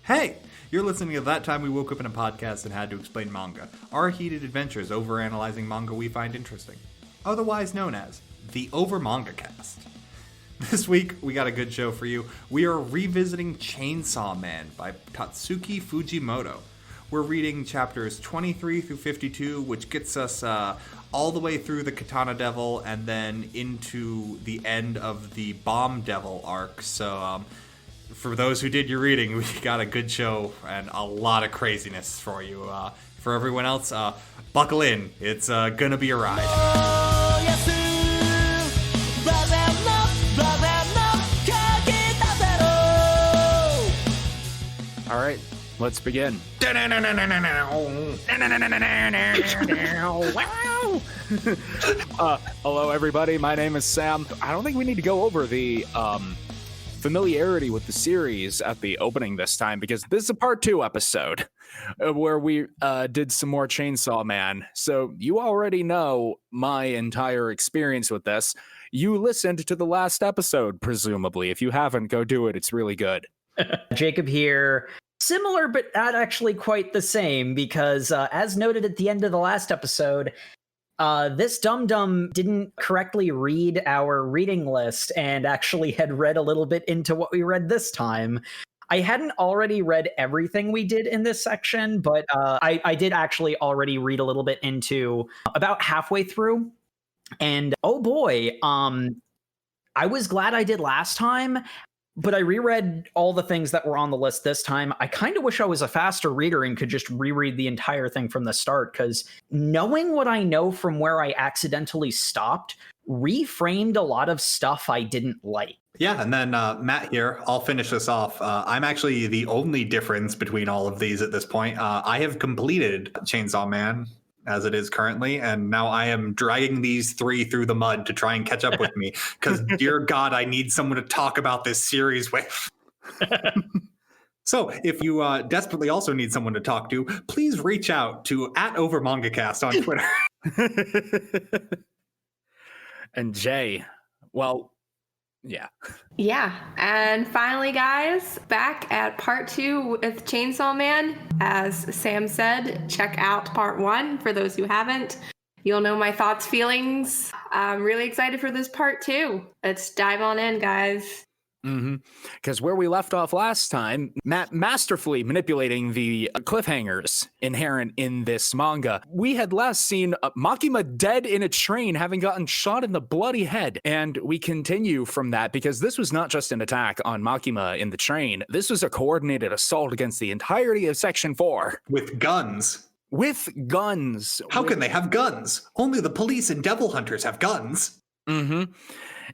Hey, you're listening to That Time We Woke Up in a Podcast and Had to Explain Manga, our heated adventures overanalyzing manga we find interesting, otherwise known as the OverMangaCast. This week, we got a good show for you. We are revisiting Chainsaw Man by Tatsuki Fujimoto. We're reading chapters 23 through 52, which gets us all the way through the Katana Devil and then into the end of the Bomb Devil arc. So, for those who did your reading, we got a good show and a lot of craziness for you. For everyone else, buckle in. It's gonna be a ride. All right, let's begin. Hello, everybody. My name is Sam. I don't think we need to go over the familiarity with the series at the opening this time, because this is a part 2 episode where we did some more Chainsaw Man. So you already know my entire experience with this. You listened to the last episode, presumably. If you haven't, go do it. It's really good. Jacob here. Similar, but not actually quite the same, because as noted at the end of the last episode, this dum-dum didn't correctly read our reading list and actually had read a little bit into what we read this time. I hadn't already read everything we did in this section, but I did actually already read a little bit into about halfway through. And oh boy, I was glad I did last time. But I reread all the things that were on the list this time. I kind of wish I was a faster reader and could just reread the entire thing from the start, because knowing what I know from where I accidentally stopped reframed a lot of stuff I didn't like. Yeah, and then Matt here, I'll finish this off. I'm actually the only difference between all of these at this point. I have completed Chainsaw Man as it is currently, and now I am dragging these 3 through the mud to try and catch up with me, because dear God, I need someone to talk about this series with. So if you desperately also need someone to talk to, please reach out to @OverMangaCast on Twitter. And Jay, well, yeah. Yeah, and finally, guys, back at part 2 with Chainsaw Man. As Sam said, check out part 1 for those who haven't. You'll know my thoughts, feelings. I'm really excited for this part 2. Let's dive on in, guys. Because where we left off last time, Matt masterfully manipulating the cliffhangers inherent in this manga. We had last seen Makima dead in a train, having gotten shot in the bloody head. And we continue from that, because this was not just an attack on Makima in the train. This was a coordinated assault against the entirety of Section 4. With guns. With guns. How can they have guns? Only the police and devil hunters have guns.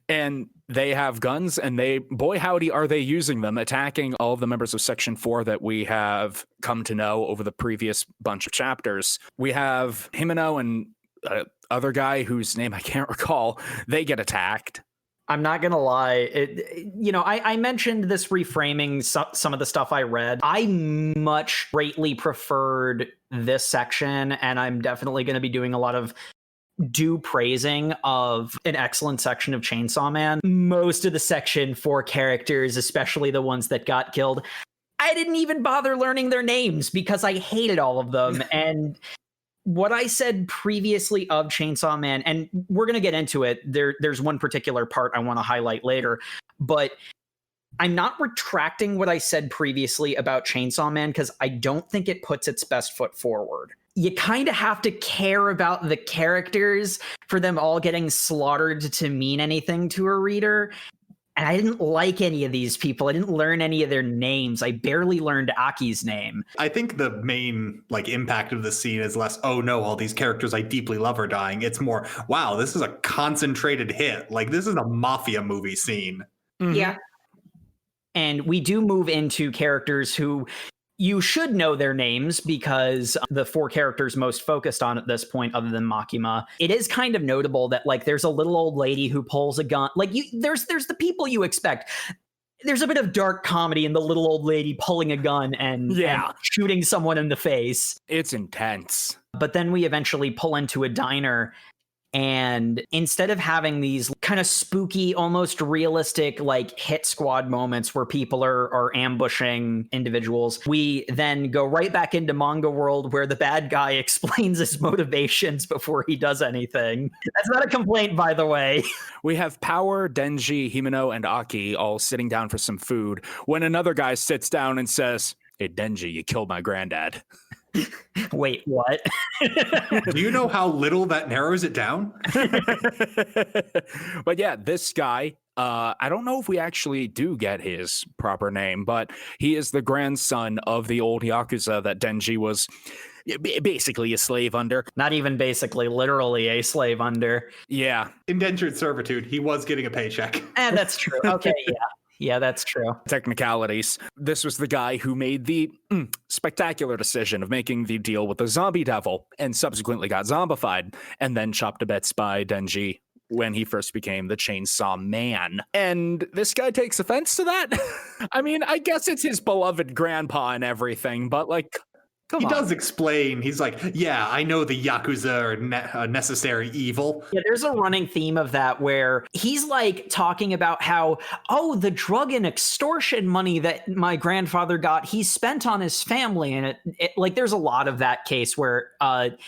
And they have guns, and boy howdy are they using them, attacking all of the members of Section 4 that we have come to know over the previous bunch of chapters. We have Himeno and other guy whose name I can't recall. They get attacked. I'm not going to lie. I mentioned this reframing some of the stuff I read. I much greatly preferred this section, and I'm definitely going to be doing a lot of due praising of an excellent section of Chainsaw Man. Most of the Section 4 characters, especially the ones that got killed, I didn't even bother learning their names because I hated all of them. And what I said previously of Chainsaw Man, and we're going to get into it, there's one particular part I want to highlight later, but I'm not retracting what I said previously about Chainsaw Man, because I don't think it puts its best foot forward. You kind of have to care about the characters for them all getting slaughtered to mean anything to a reader. And I didn't like any of these people. I didn't learn any of their names. I barely learned Aki's name. I think the main impact of the scene is less, oh no, all these characters I deeply love are dying. It's more, wow, this is a concentrated hit. Like, this is a mafia movie scene. Yeah. And we do move into characters who you should know their names, because the 4 characters most focused on at this point, other than Makima, it is kind of notable that, like, there's a little old lady who pulls a gun. Like, there's the people you expect. There's a bit of dark comedy in the little old lady pulling a gun and shooting someone in the face. It's intense. But then we eventually pull into a diner, And instead of having these kind of spooky, almost realistic, like hit squad moments where people are ambushing individuals, we then go right back into manga world where the bad guy explains his motivations before he does anything. That's not a complaint, by the way. We have Power, Denji, Himeno, and Aki all sitting down for some food when another guy sits down and says, "Hey, Denji, you killed my granddad." Wait, what? Do you know how little that narrows it down? But yeah, this guy, I don't know if we actually do get his proper name, but he is the grandson of the old Yakuza that Denji was basically a slave under. Not even basically, literally a slave under. Yeah. Indentured servitude. He was getting a paycheck. And that's true. Okay, yeah. Yeah, that's true. Technicalities. This was the guy who made the spectacular decision of making the deal with the zombie devil and subsequently got zombified and then chopped to bits by Denji when he first became the Chainsaw Man. And this guy takes offense to that? I mean, I guess it's his beloved grandpa and everything, but like, He does explain. He's like, yeah, I know the Yakuza are necessary evil. Yeah, there's a running theme of that where he's like talking about how, oh, the drug and extortion money that my grandfather got, he spent on his family. And it like, there's a lot of that case where,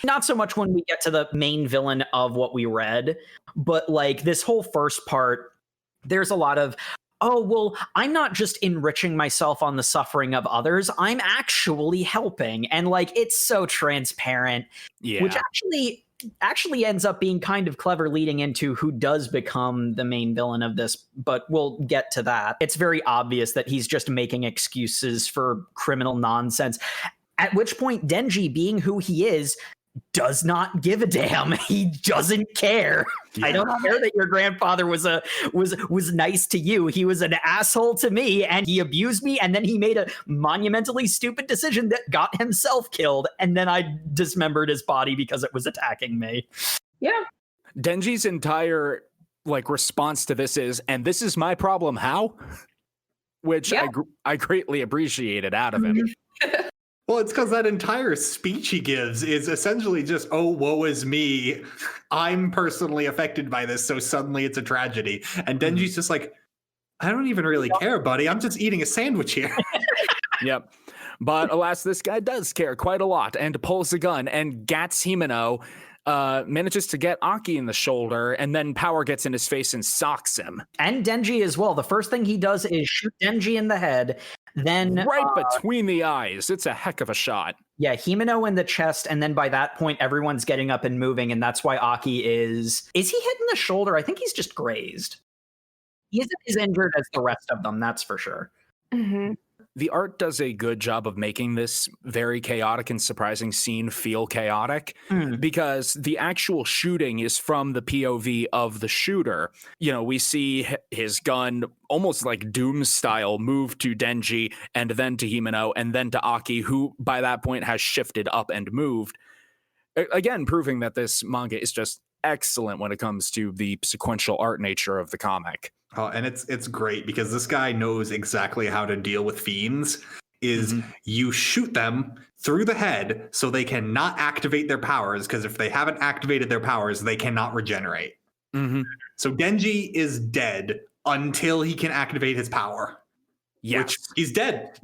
not so much when we get to the main villain of what we read, but like this whole first part, there's a lot of, oh, well, I'm not just enriching myself on the suffering of others. I'm actually helping. And like, it's so transparent, which actually ends up being kind of clever leading into who does become the main villain of this. But we'll get to that. It's very obvious that he's just making excuses for criminal nonsense. At which point, Denji, being who he is, does not give a damn. He doesn't care. Yeah. I don't care that your grandfather was nice to you. He was an asshole to me, and he abused me, and then he made a monumentally stupid decision that got himself killed, and then I dismembered his body because it was attacking me. Yeah. Denji's entire like response to this is, and this is my problem, how? Which I greatly appreciated out of him. Well, it's because that entire speech he gives is essentially just, oh, woe is me. I'm personally affected by this, so suddenly it's a tragedy. And Denji's just like, I don't even really care, buddy. I'm just eating a sandwich here. Yep. But alas, this guy does care quite a lot and pulls a gun and gats Himeno, manages to get Aki in the shoulder, and then Power gets in his face and socks him. And Denji as well. The first thing he does is shoot Denji in the head. Then right between the eyes. It's a heck of a shot. Yeah, Himeno in the chest, and then by that point, everyone's getting up and moving, and that's why Aki is he hit in the shoulder? I think he's just grazed. He isn't as injured as the rest of them, that's for sure. Mm-hmm. The art does a good job of making this very chaotic and surprising scene feel chaotic because the actual shooting is from the POV of the shooter. You know, we see his gun almost like Doom style move to Denji and then to Himeno and then to Aki, who by that point has shifted up and moved. Again, proving that this manga is just excellent when it comes to the sequential art nature of the comic. Oh, and it's great because this guy knows exactly how to deal with fiends. You shoot them through the head so they cannot activate their powers, because if they haven't activated their powers, they cannot regenerate. So Denji is dead until he can activate his power. Yes. Which he's dead.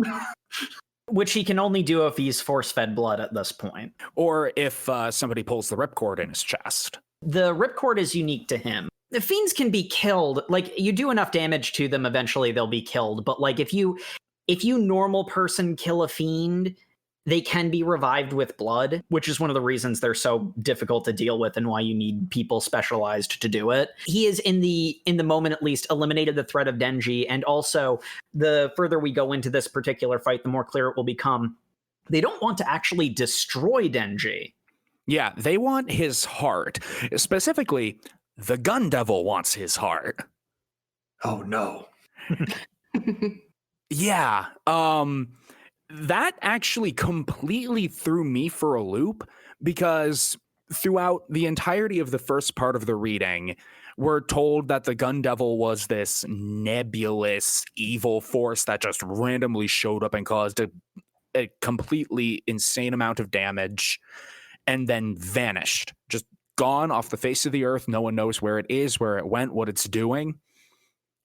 Which he can only do if he's force-fed blood at this point. Or if somebody pulls the ripcord in his chest. The ripcord is unique to him. The fiends can be killed. Like, you do enough damage to them, eventually they'll be killed. But like, if you normal person kill a fiend, they can be revived with blood, which is one of the reasons they're so difficult to deal with and why you need people specialized to do it. He is in the moment, at least, eliminated the threat of Denji. And also, the further we go into this particular fight, the more clear it will become. They don't want to actually destroy Denji. Yeah, they want his heart. Specifically, the gun devil wants his heart. Oh no. Yeah. That actually completely threw me for a loop because throughout the entirety of the first part of the reading, we're told that the gun devil was this nebulous evil force that just randomly showed up and caused a completely insane amount of damage and then vanished, just gone off the face of the earth. No one knows where it is, where it went, what it's doing.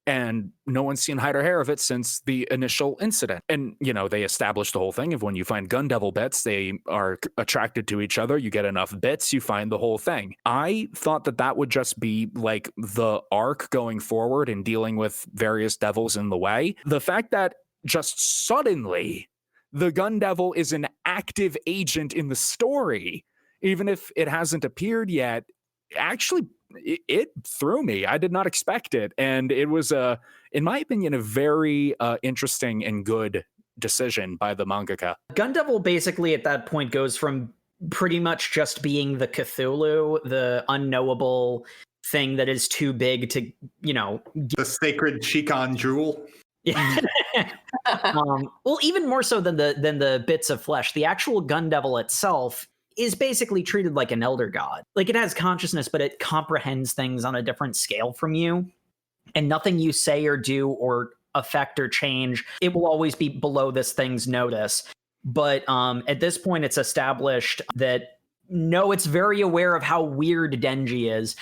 And no one's seen hide or hair of it since the initial incident. And, they established the whole thing of when you find gun devil bits, they are attracted to each other. You get enough bits, you find the whole thing. I thought that would just be like the arc going forward and dealing with various devils in the way. The fact that just suddenly the gun devil is an active agent in the story, even if it hasn't appeared yet, actually it threw me. I did not expect it. And it was, in my opinion, a very interesting and good decision by the mangaka. Gun Devil basically at that point goes from pretty much just being the Cthulhu, the unknowable thing that is too big to, the sacred Shikon jewel. Well, even more so than the bits of flesh, the actual Gun Devil itself is basically treated like an elder god. Like, it has consciousness, but it comprehends things on a different scale from you. And nothing you say or do or affect or change, it will always be below this thing's notice. But at this point, it's established that, no, it's very aware of how weird Denji is.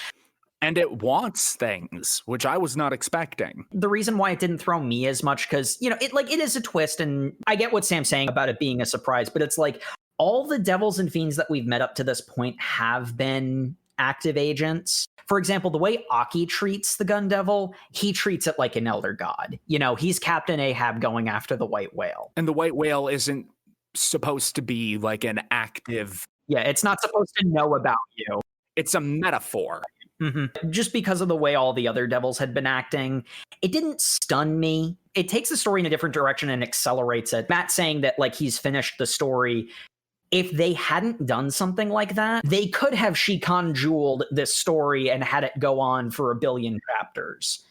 And it wants things, which I was not expecting. The reason why it didn't throw me as much, because, it is a twist, and I get what Sam's saying about it being a surprise, but it's like, all the devils and fiends that we've met up to this point have been active agents. For example, the way Aki treats the gun devil, he treats it like an elder god. He's Captain Ahab going after the white whale. And the white whale isn't supposed to be like an active... Yeah, it's not supposed to know about you. It's a metaphor. Mm-hmm. Just because of the way all the other devils had been acting, it didn't stun me. It takes the story in a different direction and accelerates it. Matt saying that he's finished the story. If they hadn't done something like that, they could have Shikon jeweled this story and had it go on for 1 billion chapters.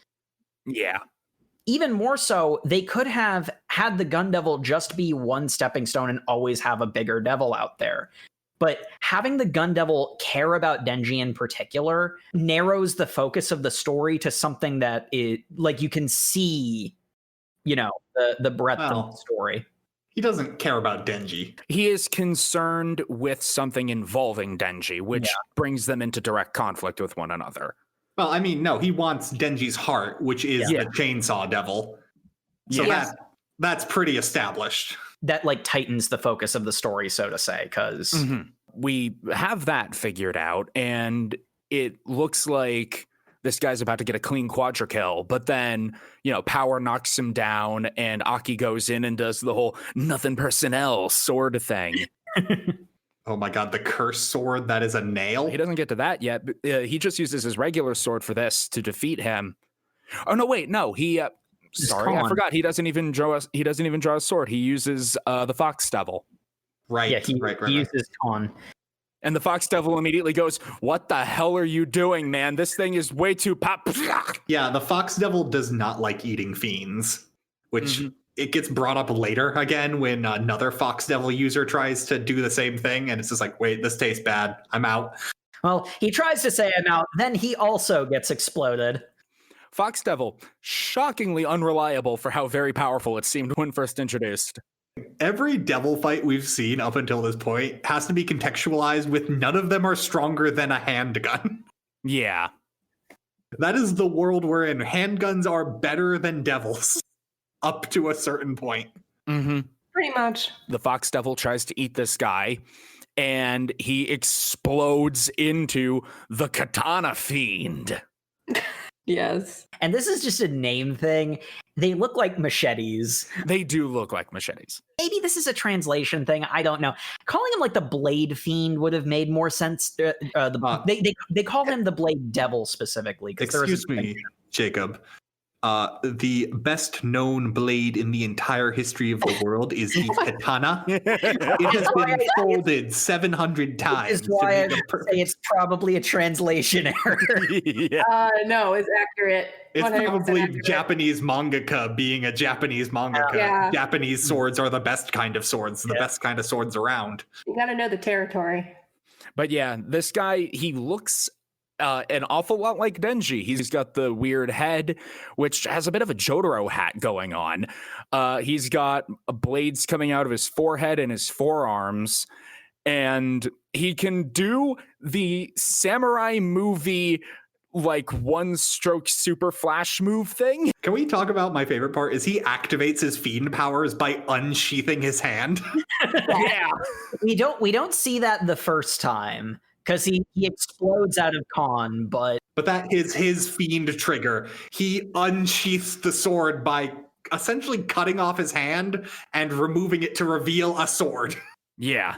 Yeah. Even more so, they could have had the gun devil just be one stepping stone and always have a bigger devil out there. But having the gun devil care about Denji in particular narrows the focus of the story to something that is like you can see, the breadth of the story. He doesn't care about Denji. He is concerned with something involving Denji, which brings them into direct conflict with one another. Well, I mean, no, he wants Denji's heart, which is the chainsaw devil. So that's pretty established. That tightens the focus of the story, so to say, because we have that figured out, and it looks like this guy's about to get a clean quadra kill, but then, power knocks him down, and Aki goes in and does the whole nothing personnel sword thing. Oh my god, the curse sword that is a nail? He doesn't get to that yet. He just uses his regular sword for this to defeat him. Oh, no, wait, no, he... sorry, I forgot. He doesn't even draw a sword. He uses the fox devil. Right. Yeah, he uses Con. And the fox devil immediately goes, "What the hell are you doing, man? This thing is way too pop." Yeah, the fox devil does not like eating fiends, which it gets brought up later again when another fox devil user tries to do the same thing, and it's just like, wait, this tastes bad. I'm out. Well, he tries to say I'm out, then he also gets exploded. Fox devil, shockingly unreliable for how very powerful it seemed when first introduced. Every devil fight we've seen up until this point has to be contextualized with none of them are stronger than a handgun. Yeah. That is the world we're in. Handguns are better than devils up to a certain point. Pretty much. The fox devil tries to eat this guy, and he explodes into the katana fiend. Yes. And this is just a name thing. They look like machetes. They do look like machetes. Maybe this is a translation thing. I don't know. Calling him the Blade Fiend would have made more sense. They call him the Blade Devil specifically. Excuse me, Jacob. The best known blade in the entire history of the world is the katana. It has been folded 700 times. That's why I say it's probably a translation error. No, it's accurate. It's probably accurate. Japanese mangaka being a Japanese mangaka. Yeah. Japanese swords are the best kind of swords, the best kind of swords around. You gotta know the territory. But yeah, this guy, he looks an awful lot like Denji. He's got the weird head, which has a bit of a Jotaro hat going on. He's got blades coming out of his forehead and his forearms. and he can do the samurai movie like one stroke super flash move thing. Can we talk about my favorite part? Is he activates his fiend powers by unsheathing his hand. Yeah. We don't see that the first time because he explodes out of con, but that is his fiend trigger. He unsheaths the sword by essentially cutting off his hand and removing it to reveal a sword. Yeah.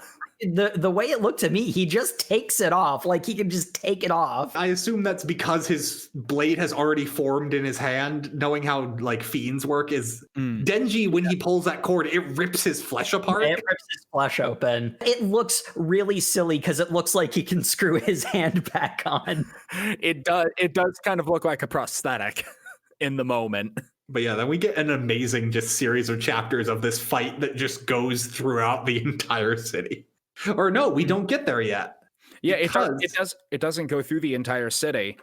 the way it looked to me, he just takes it off. Like he can just take it off. I assume that's because his blade has already formed in his hand. Knowing how like fiends work is Denji, when he pulls that cord, it rips his flesh apart. It rips his flesh open. It looks really silly because it looks like he can screw his hand back on. It does kind of look like a prosthetic in the moment. But yeah, then we get an amazing just series of chapters of this fight that just goes throughout the entire city. Or no, we don't get there yet. Yeah, it doesn't go through the entire city.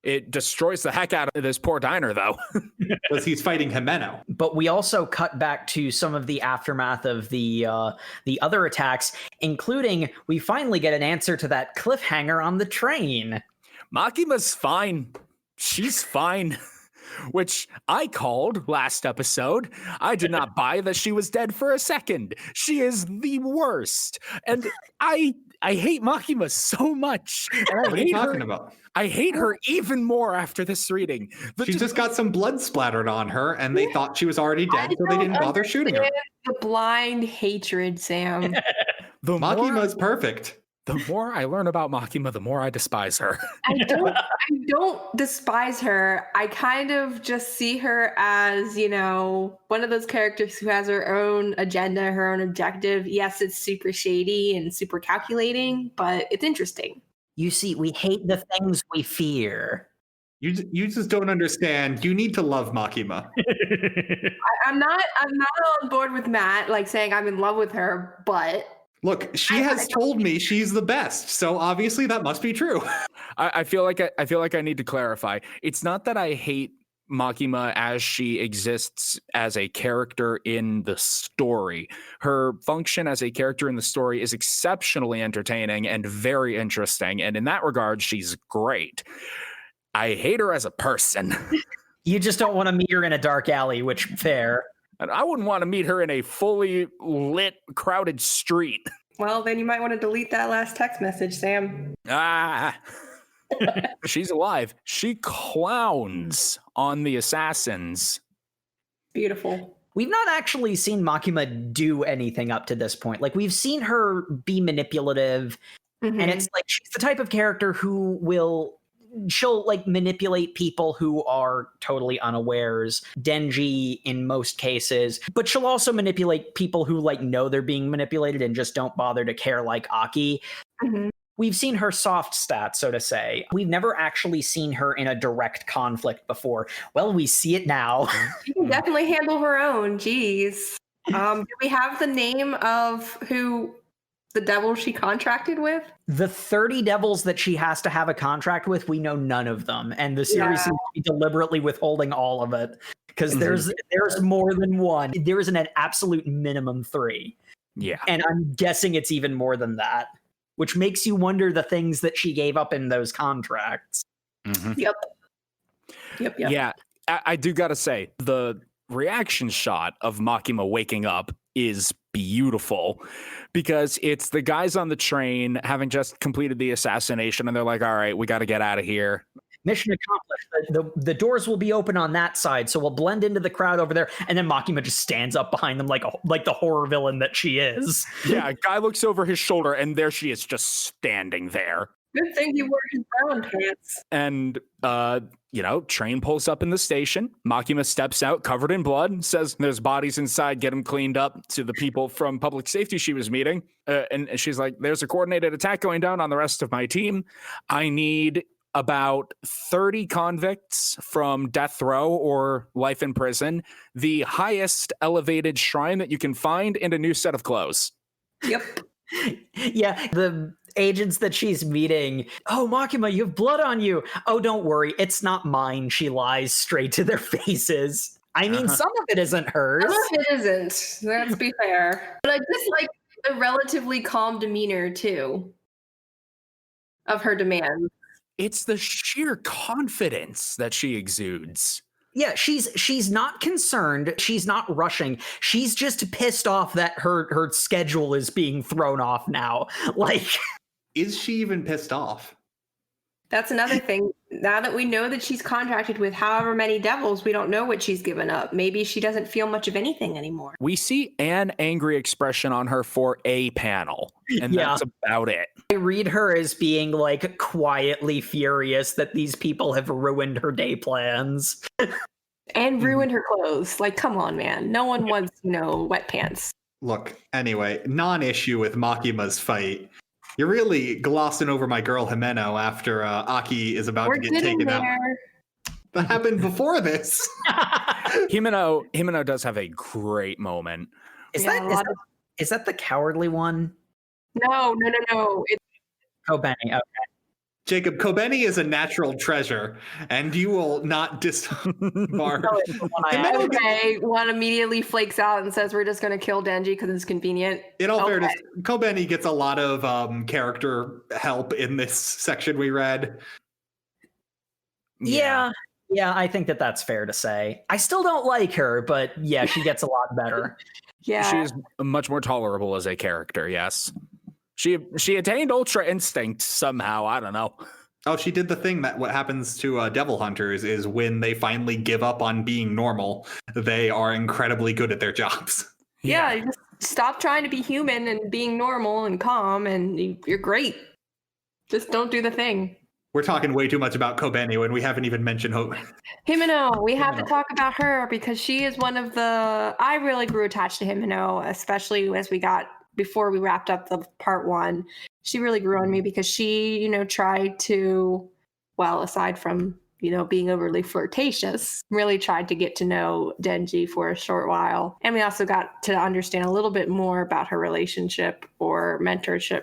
It destroys the heck out of this poor diner, though. Because he's fighting Himeno. But we also cut back to some of the aftermath of the other attacks, including we finally get an answer to that cliffhanger on the train. Makima's fine. She's fine. Which I called last episode. I did not buy that she was dead for a second. She is the worst. And I hate Makima so much. And what are you talking about? I hate her even more after this reading. She just got some blood splattered on her, and they thought she was already dead, so they didn't bother shooting her. The blind hatred, Sam. Makima's perfect. The more I learn about Makima, the more I despise her. I don't despise her. I kind of just see her as, one of those characters who has her own agenda, her own objective. Yes, it's super shady and super calculating, but it's interesting. You see, we hate the things we fear. You just don't understand. You need to love Makima. I'm not on board with Matt, like saying I'm in love with her, but look, she has told me she's the best, so obviously that must be true. I feel like I need to clarify. It's not that I hate Makima as she exists as a character in the story. Her function as a character in the story is exceptionally entertaining and very interesting, and in that regard, she's great. I hate her as a person. You just don't want to meet her in a dark alley, which fair. And I wouldn't want to meet her in a fully lit, crowded street. Well, then you might want to delete that last text message, Sam. She's alive. She clowns on the assassins. Beautiful. We've not actually seen Makima do anything up to this point. Like, we've seen her be manipulative, and it's like she's the type of character who she'll like manipulate people who are totally unawares. Denji in most cases, but she'll also manipulate people who like know they're being manipulated and just don't bother to care, like Aki. We've seen her soft stats, so to say. We've never actually seen her in a direct conflict before. Well, we see it now. She can definitely handle her own. Jeez. Do we have the name of who the devil she contracted with? The 30 devils that she has to have a contract with, we know none of them. And the series seems to be deliberately withholding all of it. Because there's more than one. There is an absolute minimum 3. Yeah. And I'm guessing it's even more than that. Which makes you wonder the things that she gave up in those contracts. Yep. Yeah, I do gotta say, the reaction shot of Makima waking up is beautiful, because it's the guys on the train having just completed the assassination, and they're like, all right, we got to get out of here. Mission accomplished. The doors will be open on that side, so we'll blend into the crowd over there. And then Makima just stands up behind them like the horror villain that she is. Yeah, a guy looks over his shoulder, and there she is, just standing there. Good thing he wore his brown pants. And, train pulls up in the station. Makima steps out, covered in blood, says there's bodies inside, get them cleaned up, to the people from public safety she was meeting. And she's like, there's a coordinated attack going down on the rest of my team. I need about 30 convicts from death row or life in prison, the highest elevated shrine that you can find, and a new set of clothes. Yep. Yeah, the agents that she's meeting. Oh, Makima, you have blood on you. Oh, don't worry. It's not mine. She lies straight to their faces. I mean, some of it isn't hers. Some of it isn't. Let's be fair. But I just like a relatively calm demeanor too of her demands. It's the sheer confidence that she exudes. Yeah, she's not concerned. She's not rushing. She's just pissed off that her schedule is being thrown off now. Like, Is she even pissed off? That's another thing. Now that we know that she's contracted with however many devils, we don't know what she's given up. Maybe she doesn't feel much of anything anymore. We see an angry expression on her for a panel, and Yeah. that's about it. I read her as being like quietly furious that these people have ruined her day plans. And ruined her clothes. Like, come on, man. No one wants, wet pants. Look, anyway, non-issue with Makima's fight. You're really glossing over my girl Himeno after Aki is about We're to get getting taken out. there. That happened before this. Himeno does have a great moment. Is Yeah, is that the cowardly one? No. It's Oh, Benny. Okay. Jacob, Kobeni is a natural treasure, and you will not disbar. Himeno, okay. One immediately flakes out and says, "We're just going to kill Denji because it's convenient." in all Okay. fairness, Kobeni gets a lot of character help in this section we read. Yeah, I think that's fair to say. I still don't like her, but yeah, she gets a lot better. Yeah. She is much more tolerable as a character, yes. She attained Ultra Instinct somehow, I don't know. Oh, she did the thing that what happens to devil hunters is when they finally give up on being normal, they are incredibly good at their jobs. Yeah, you just stop trying to be human and being normal and calm, and you're great. Just don't do the thing. We're talking way too much about Kobeni when we haven't even mentioned Himeno, we have to Himeno. talk about her because she is one of the. I really grew attached to Himeno, especially as we got before we wrapped up the part 1. She really grew on me because she, tried to, well, aside from being overly flirtatious, really tried to get to know Denji for a short while. And we also got to understand a little bit more about her relationship or mentorship.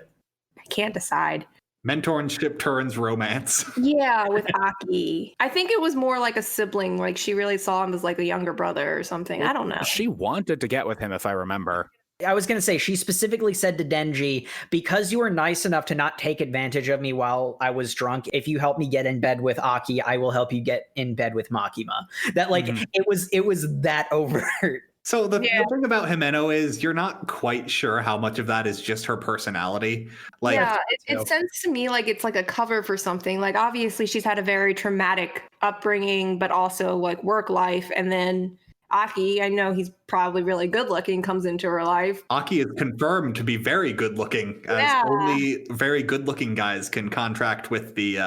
I can't decide. Mentorship turns romance. Yeah, with Aki. I think it was more like a sibling. Like she really saw him as like a younger brother or something. I don't know. She wanted to get with him, if I remember. I was going to say, she specifically said to Denji, because you were nice enough to not take advantage of me while I was drunk, if you help me get in bed with Aki, I will help you get in bed with Makima. That it was that overt. So the thing about Himeno is you're not quite sure how much of that is just her personality. Like, yeah, it sounds to me like it's like a cover for something. Like obviously she's had a very traumatic upbringing, but also like work life. And then Aki, I know he's probably really good looking, comes into her life. Aki is confirmed to be very good looking, as only very good looking guys can contract with the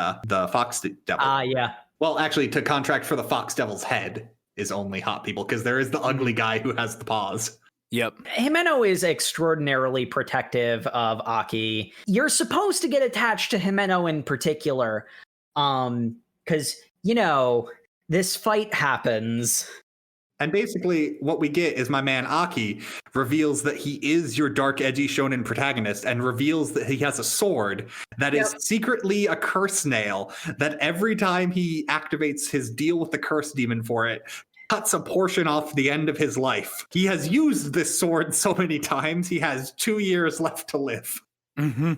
Fox Devil. Yeah. Well, actually, to contract for the Fox Devil's head is only hot people, because there is the ugly guy who has the paws. Yep. Himeno is extraordinarily protective of Aki. You're supposed to get attached to Himeno in particular, because, this fight happens. And basically, what we get is my man Aki reveals that he is your dark, edgy shonen protagonist, and reveals that he has a sword that is secretly a curse nail, that every time he activates his deal with the curse demon for it, cuts a portion off the end of his life. He has used this sword so many times, he has 2 years left to live. Mm-hmm.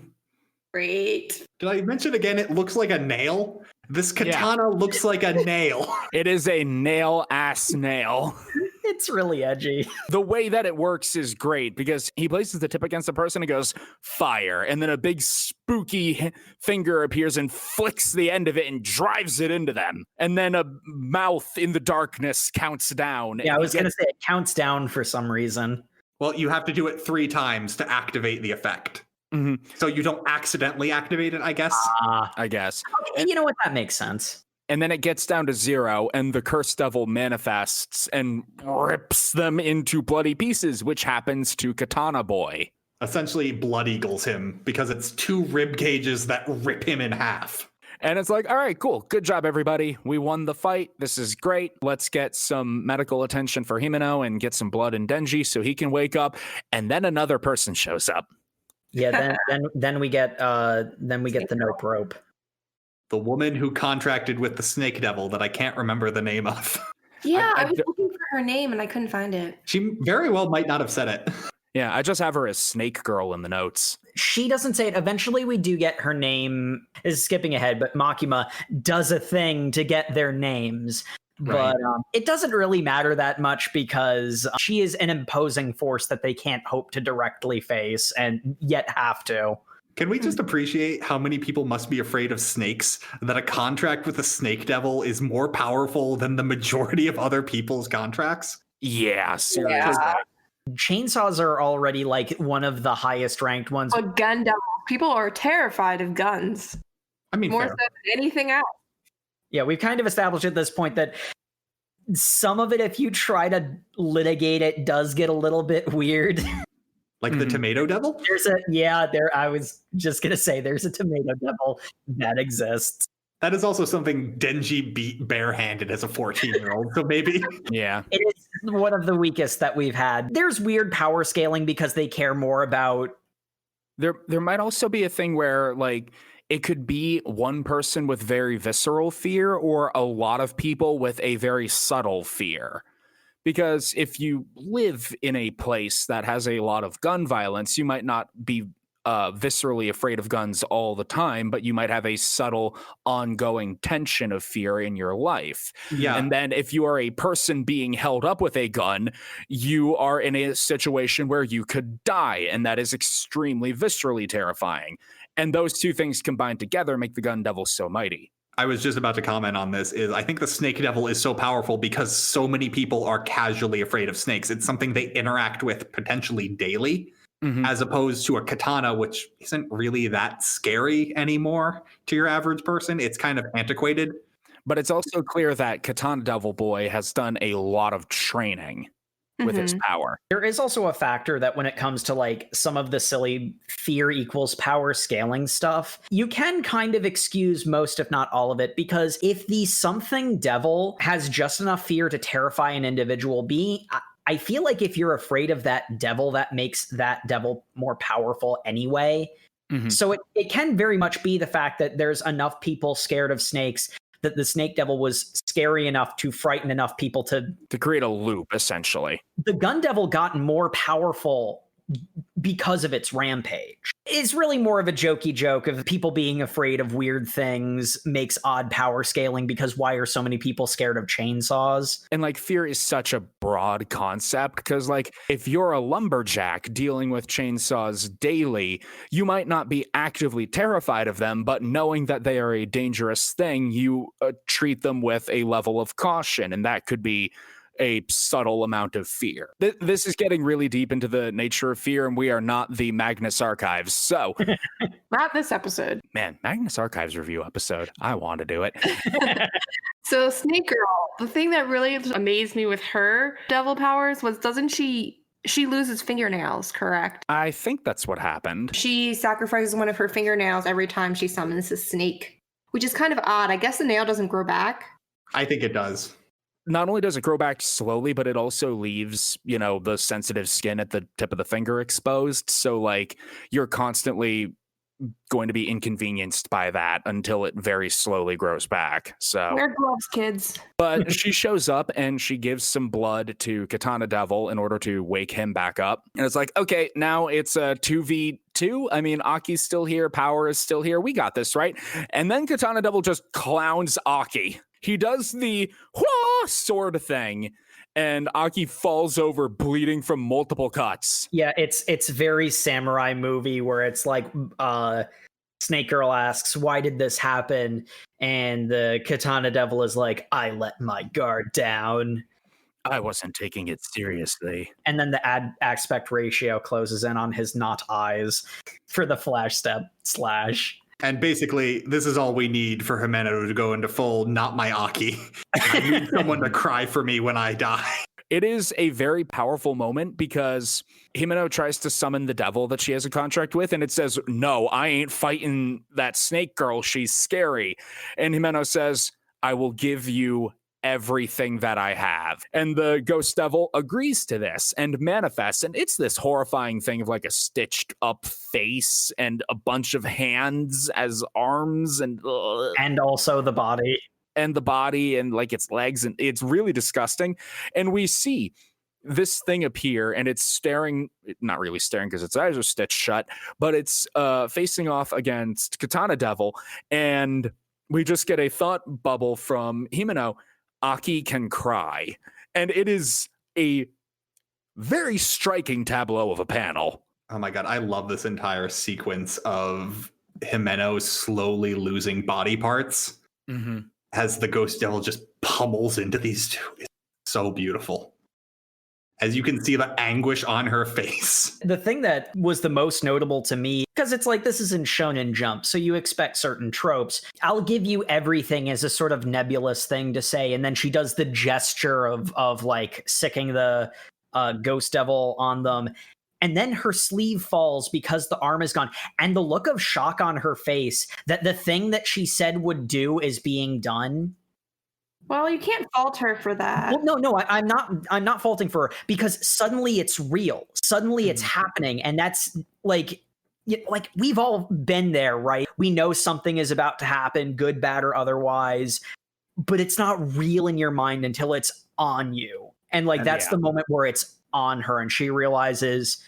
Great. Did I mention again, it looks like a nail? This katana looks like a nail. It is a nail-ass nail. It's really edgy. The way that it works is great because he places the tip against the person and goes, fire. And then a big spooky finger appears and flicks the end of it and drives it into them. And then a mouth in the darkness counts down. Yeah, I was going to say it counts down for some reason. Well, you have to do it 3 times to activate the effect. Mm-hmm. So you don't accidentally activate it, I guess. I guess. Okay, you know what? That makes sense. And then it gets down to 0, and the cursed devil manifests and rips them into bloody pieces, which happens to Katana Boy. Essentially blood eagles him because it's 2 rib cages that rip him in half. And it's like, all right, cool. Good job, everybody. We won the fight. This is great. Let's get some medical attention for Himeno and get some blood in Denji so he can wake up. And then another person shows up. Yeah, then we get the nope rope. The woman who contracted with the snake devil that I can't remember the name of. Yeah, I was looking for her name and I couldn't find it. She very well might not have said it. Yeah, I just have her as Snake Girl in the notes. She doesn't say it. Eventually, we do get her name. Is skipping ahead, but Makima does a thing to get their names. Right. But it doesn't really matter that much because she is an imposing force that they can't hope to directly face and yet have to. Can we just appreciate how many people must be afraid of snakes, that a contract with the snake devil is more powerful than the majority of other people's contracts? Yeah, seriously. Yeah. Chainsaws are already like one of the highest ranked ones. A gun devil. People are terrified of guns. I mean, More fair. so than anything else. Yeah, we've kind of established at this point that some of it, if you try to litigate it, does get a little bit weird. Like the tomato devil? I was just going to say there's a tomato devil that exists. That is also something Denji beat barehanded as a 14-year-old, so maybe. Yeah. It is one of the weakest that we've had. There's weird power scaling because they care more about... There might also be a thing where, like, it could be one person with very visceral fear or a lot of people with a very subtle fear. Because if you live in a place that has a lot of gun violence, you might not be viscerally afraid of guns all the time, but you might have a subtle ongoing tension of fear in your life. Yeah. And then if you are a person being held up with a gun, you are in a situation where you could die, and that is extremely viscerally terrifying. And those two things combined together make the gun devil so mighty. I was just about to comment on this. I think the snake devil is so powerful because so many people are casually afraid of snakes. It's something they interact with potentially daily, as opposed to a katana, which isn't really that scary anymore to your average person. It's kind of antiquated. But it's also clear that Katana Devil Boy has done a lot of training with his power. There is also a factor that when it comes to like some of the silly fear equals power scaling stuff, you can kind of excuse most, if not all of it, because if the something devil has just enough fear to terrify an individual being, I feel like if you're afraid of that devil, that makes that devil more powerful anyway. So it can very much be the fact that there's enough people scared of snakes that the snake devil was scary enough to frighten enough people to create a loop, essentially. The gun devil got more powerful because of its rampage. It's really more of a jokey joke of people being afraid of weird things makes odd power scaling, because why are so many people scared of chainsaws? And like fear is such a broad concept because like if you're a lumberjack dealing with chainsaws daily, you might not be actively terrified of them, but knowing that they are a dangerous thing, you treat them with a level of caution, and that could be a subtle amount of fear. This is getting really deep into the nature of fear, and we are not the Magnus Archives. So, Not this episode. man, Magnus Archives review episode. I want to do it. So Snake Girl, the thing that really amazed me with her devil powers was she loses fingernails, correct? I think that's what happened. She sacrifices one of her fingernails every time she summons a snake, which is kind of odd. I guess the nail doesn't grow back. I think it does. Not only does it grow back slowly, but it also leaves, the sensitive skin at the tip of the finger exposed. So like you're constantly going to be inconvenienced by that until it very slowly grows back. So Wear gloves, kids. But she shows up and she gives some blood to Katana Devil in order to wake him back up. And it's like, okay, now it's a 2v2. I mean, Aki's still here. Power is still here. We got this, right? And then Katana Devil just clowns Aki. He does the whoa sword thing, and Aki falls over bleeding from multiple cuts. Yeah, it's very samurai movie where it's like Snake Girl asks, "Why did this happen?" And the Katana Devil is like, "I let my guard down. I wasn't taking it seriously." And then the aspect ratio closes in on his not eyes for the flash step slash. And basically, this is all we need for Himeno to go into full not my Aki. I need someone to cry for me when I die. It is a very powerful moment because Himeno tries to summon the devil that she has a contract with, and it says, "No, I ain't fighting that snake girl. She's scary." And Himeno says, "I will give you everything that I have." And the ghost devil agrees to this and manifests, and it's this horrifying thing of like a stitched up face and a bunch of hands as arms and also the body and like its legs, and it's really disgusting. And we see this thing appear, and it's staring, not really staring because its eyes are stitched shut, but it's facing off against Katana Devil, and we just get a thought bubble from Himeno. Aki can cry, and it is a very striking tableau of a panel. Oh my god, I love this entire sequence of Himeno slowly losing body parts as the Ghost Devil just pummels into these two. It's so beautiful. As you can see the anguish on her face. The thing that was the most notable to me, because it's like this isn't Shonen Jump, so you expect certain tropes. I'll give you everything as a sort of nebulous thing to say, and then she does the gesture of like sicking the Ghost Devil on them. And then her sleeve falls because the arm is gone. And the look of shock on her face that the thing that she said would do is being done. Well, you can't fault her for that. Well, no, I'm not faulting for her, because suddenly it's real. Suddenly it's happening. And that's like we've all been there, right? We know something is about to happen, good, bad, or otherwise, but it's not real in your mind until it's on you. And like, that's the moment where it's on her and she realizes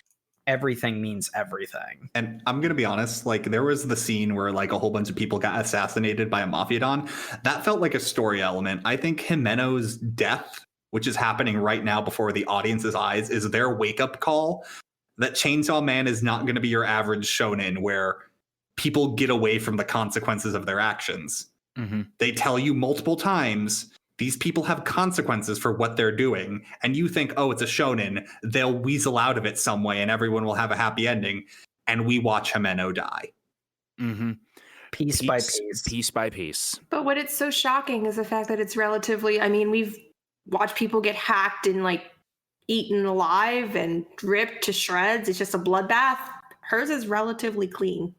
everything means everything. And I'm gonna be honest, like there was the scene where like a whole bunch of people got assassinated by a mafia don. That felt like a story element. I think Himeno's death, which is happening right now before the audience's eyes, is their wake-up call that Chainsaw Man is not going to be your average shonen where people get away from the consequences of their actions. They tell you multiple times these people have consequences for what they're doing, and you think, oh, it's a shonen, they'll weasel out of it some way and everyone will have a happy ending, and we watch Himeno die. Piece by piece. Piece by piece. But what it's so shocking is the fact that it's relatively, I mean, we've watched people get hacked and like eaten alive and ripped to shreds. It's just a bloodbath. Hers is relatively clean.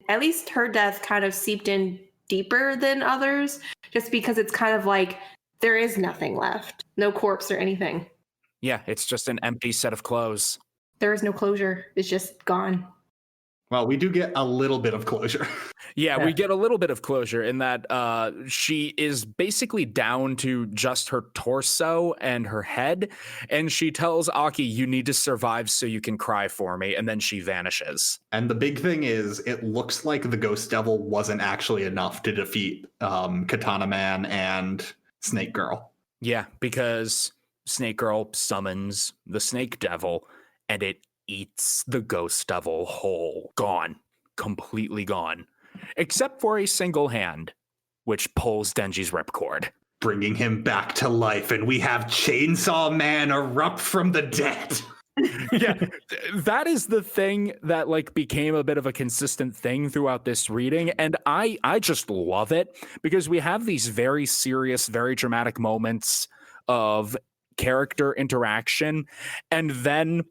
At least her death kind of seeped in deeper than others, just because it's kind of like there is nothing left, no corpse or anything. Yeah, it's just an empty set of clothes. There is no closure. It's just gone. Well, we do get a little bit of closure. Yeah, we get a little bit of closure in that she is basically down to just her torso and her head, and she tells Aki, you need to survive so you can cry for me, and then she vanishes. And the big thing is, it looks like the Ghost Devil wasn't actually enough to defeat Katana Man and Snake Girl. Yeah, because Snake Girl summons the Snake Devil, and it eats the Ghost Devil whole. Gone. Completely gone. Except for a single hand, which pulls Denji's ripcord, bringing him back to life, and we have Chainsaw Man erupt from the dead. Yeah, that is the thing that like became a bit of a consistent thing throughout this reading, and I just love it because we have these very serious, very dramatic moments of character interaction, and then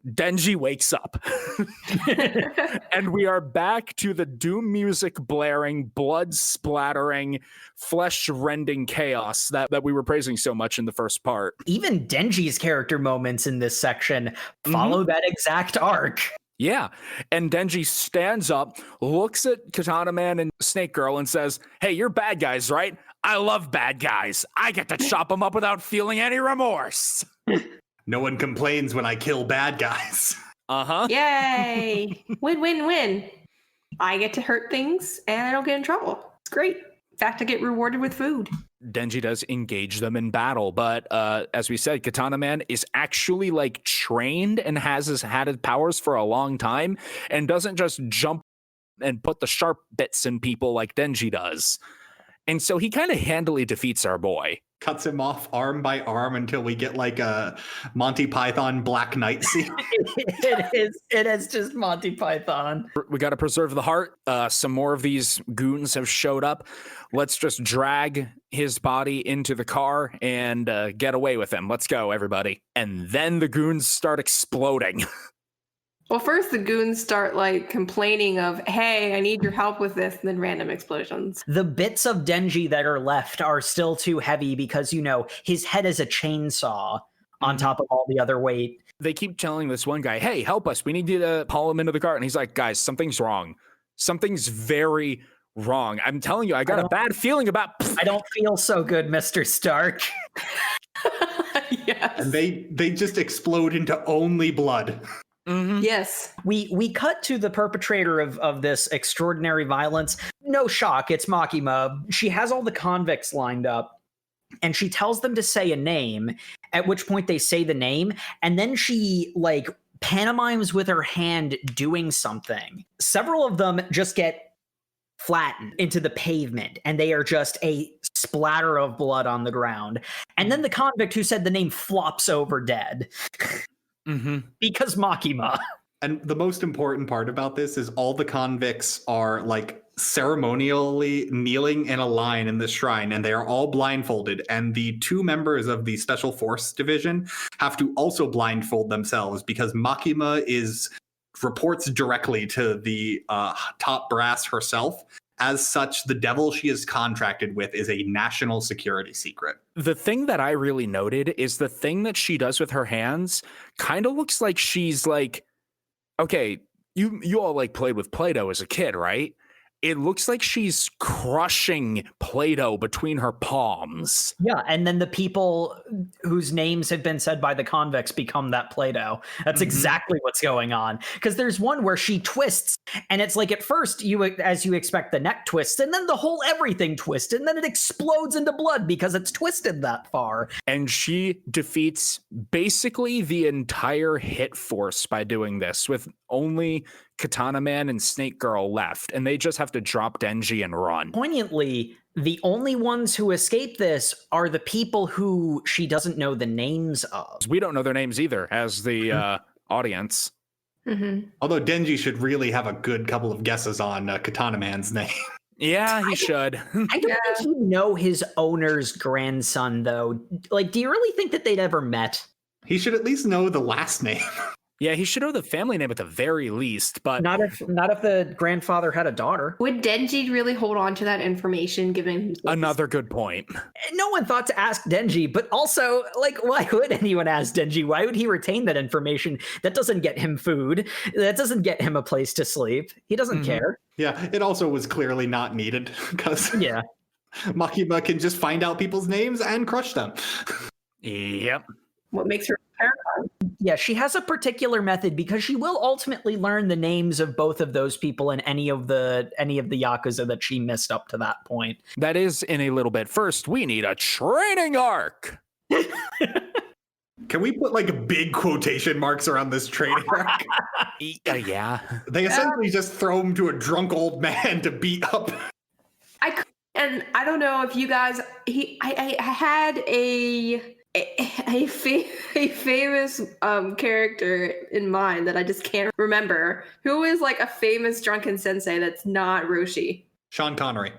Denji wakes up and we are back to the doom music blaring, blood splattering, flesh rending chaos that we were praising so much in the first part. Even Denji's character moments in this section follow that exact arc. Yeah. And Denji stands up, looks at Katana Man and Snake Girl and says, hey, you're bad guys, right? I love bad guys. I get to chop them up without feeling any remorse. No one complains when I kill bad guys. Yay! Win, win, win. I get to hurt things and I don't get in trouble. It's great. In fact, I get rewarded with food. Denji does engage them in battle, but as we said, Katana Man is actually like trained and had his powers for a long time and doesn't just jump and put the sharp bits in people like Denji does. And so he kind of handily defeats our boy. Cuts him off arm by arm until we get like a Monty Python Black Knight scene. It is just Monty Python. We got to preserve the heart. Some more of these goons have showed up. Let's just drag his body into the car and get away with him. Let's go, everybody. And then the goons start exploding. Well, first the goons start like complaining of, hey, I need your help with this, and then random explosions. The bits of Denji that are left are still too heavy because, you know, his head is a chainsaw on top of all the other weight. They keep telling this one guy, hey, help us. We need you to haul him into the car. And he's like, guys, something's wrong. Something's very wrong. I'm telling you, I got a bad feeling about... I don't feel so good, Mr. Stark. Yes. And they just explode into only blood. Mm-hmm. Yes. We cut to the perpetrator of this extraordinary violence. No shock, it's Makima. She has all the convicts lined up, and she tells them to say a name, at which point they say the name, and then she like pantomimes with her hand doing something. Several of them just get flattened into the pavement, and they are just a splatter of blood on the ground. And then the convict who said the name flops over dead. Mm-hmm. Because Makima. And the most important part about this is all the convicts are like ceremonially kneeling in a line in the shrine, and they are all blindfolded. And the two members of the Special Force Division have to also blindfold themselves because Makima reports directly to the top brass herself. As such, the devil she is contracted with is a national security secret. The thing that I really noted is the thing that she does with her hands kind of looks like she's like, okay, you all like played with Play-Doh as a kid, right? It looks like she's crushing Play-Doh between her palms. Yeah, and then the people whose names have been said by the convicts become that Play-Doh. That's exactly what's going on. Because there's one where she twists, and it's like at first, as you expect, the neck twists, and then the whole everything twists, and then it explodes into blood because it's twisted that far. And she defeats basically the entire hit force by doing this, with only Katana Man and Snake Girl left, and they just have to drop Denji and run. Poignantly, the only ones who escape this are the people who she doesn't know the names of. We don't know their names either, as the audience. Mm-hmm. Although Denji should really have a good couple of guesses on Katana Man's name. Yeah, he should. I don't think you know his owner's grandson, though. Like, do you really think that they'd ever met? He should at least know the last name. Yeah, he should know the family name at the very least, but Not if the grandfather had a daughter. Would Denji really hold on to that information given another good point. No one thought to ask Denji, but also, like, why would anyone ask Denji? Why would he retain that information? That doesn't get him food. That doesn't get him a place to sleep. He doesn't care. Yeah, it also was clearly not needed because Yeah. Makima can just find out people's names and crush them. Yep. what makes her terrifying? Yeah, she has a particular method because she will ultimately learn the names of both of those people and any of the Yakuza that she missed up to that point. That is in a little bit. First, we need a training arc. Can we put like big quotation marks around this training arc? Yeah. They essentially just throw him to a drunk old man to beat up. And I don't know if you guys, I had a famous character in mind that I just can't remember. Who is like a famous drunken sensei that's not Roshi? Sean Connery.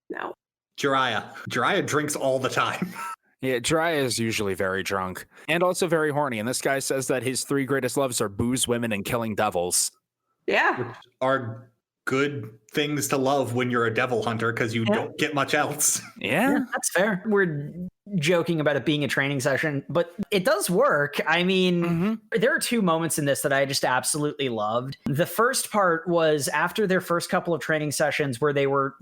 No. Jiraiya. Jiraiya drinks all the time. Yeah, Jiraiya is usually very drunk and also very horny. And this guy says that his three greatest loves are booze, women, and killing devils. Yeah. Are good things to love when you're a devil hunter because you don't get much else. Yeah. That's fair. We're joking about it being a training session, but it does work. I mean, there are two moments in this that I just absolutely loved. The first part was after their first couple of training sessions where they were,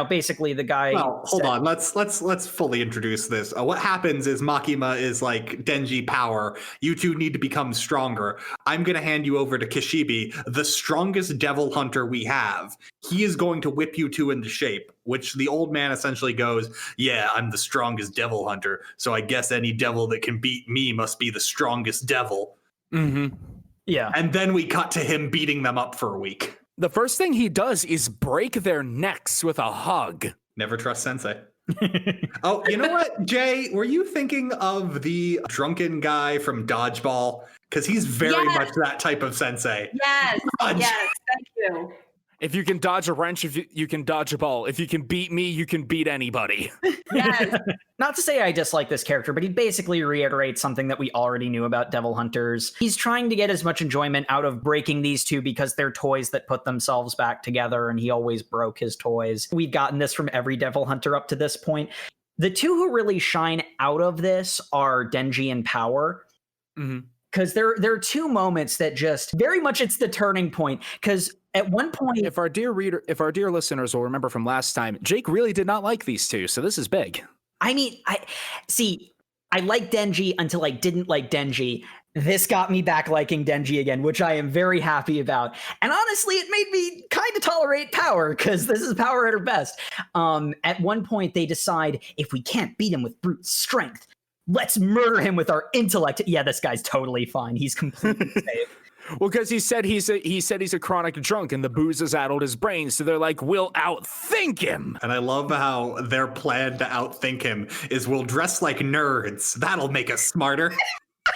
basically the guy. Well, hold on. Let's fully introduce this. What happens is Makima is like, Denji, power. You two need to become stronger. I'm going to hand you over to Kishibe, the strongest devil hunter we have. He is going to whip you two into shape. Which the old man essentially goes, yeah, I'm the strongest devil hunter, so I guess any devil that can beat me must be the strongest devil. Mm-hmm. Yeah. And then we cut to him beating them up for a week. The first thing he does is break their necks with a hug. Never trust Sensei. Oh, you know what, Jay? Were you thinking of the drunken guy from Dodgeball? Because he's very much that type of Sensei. Yes. Fudge. Yes. Thank you. If you can dodge a wrench, you can dodge a ball. If you can beat me, you can beat anybody. Yes. Not to say I dislike this character, but he basically reiterates something that we already knew about devil hunters. He's trying to get as much enjoyment out of breaking these two because they're toys that put themselves back together, and he always broke his toys. We've gotten this from every devil hunter up to this point. The two who really shine out of this are Denji and Power. Mm-hmm. Because there are two moments that just very much it's the turning point. Because at one point, If our dear listeners will remember from last time, Jake really did not like these two, so this is big. I mean, I liked Denji until I didn't like Denji. This got me back liking Denji again, which I am very happy about. And honestly, it made me kind of tolerate Power, because this is Power at her best. At one point, they decide, if we can't beat him with brute strength, let's murder him with our intellect. Yeah, this guy's totally fine. He's completely safe. Well, because he said he's a chronic drunk and the booze has addled his brain, so they're like, we'll outthink him. And I love how their plan to outthink him is we'll dress like nerds. That'll make us smarter.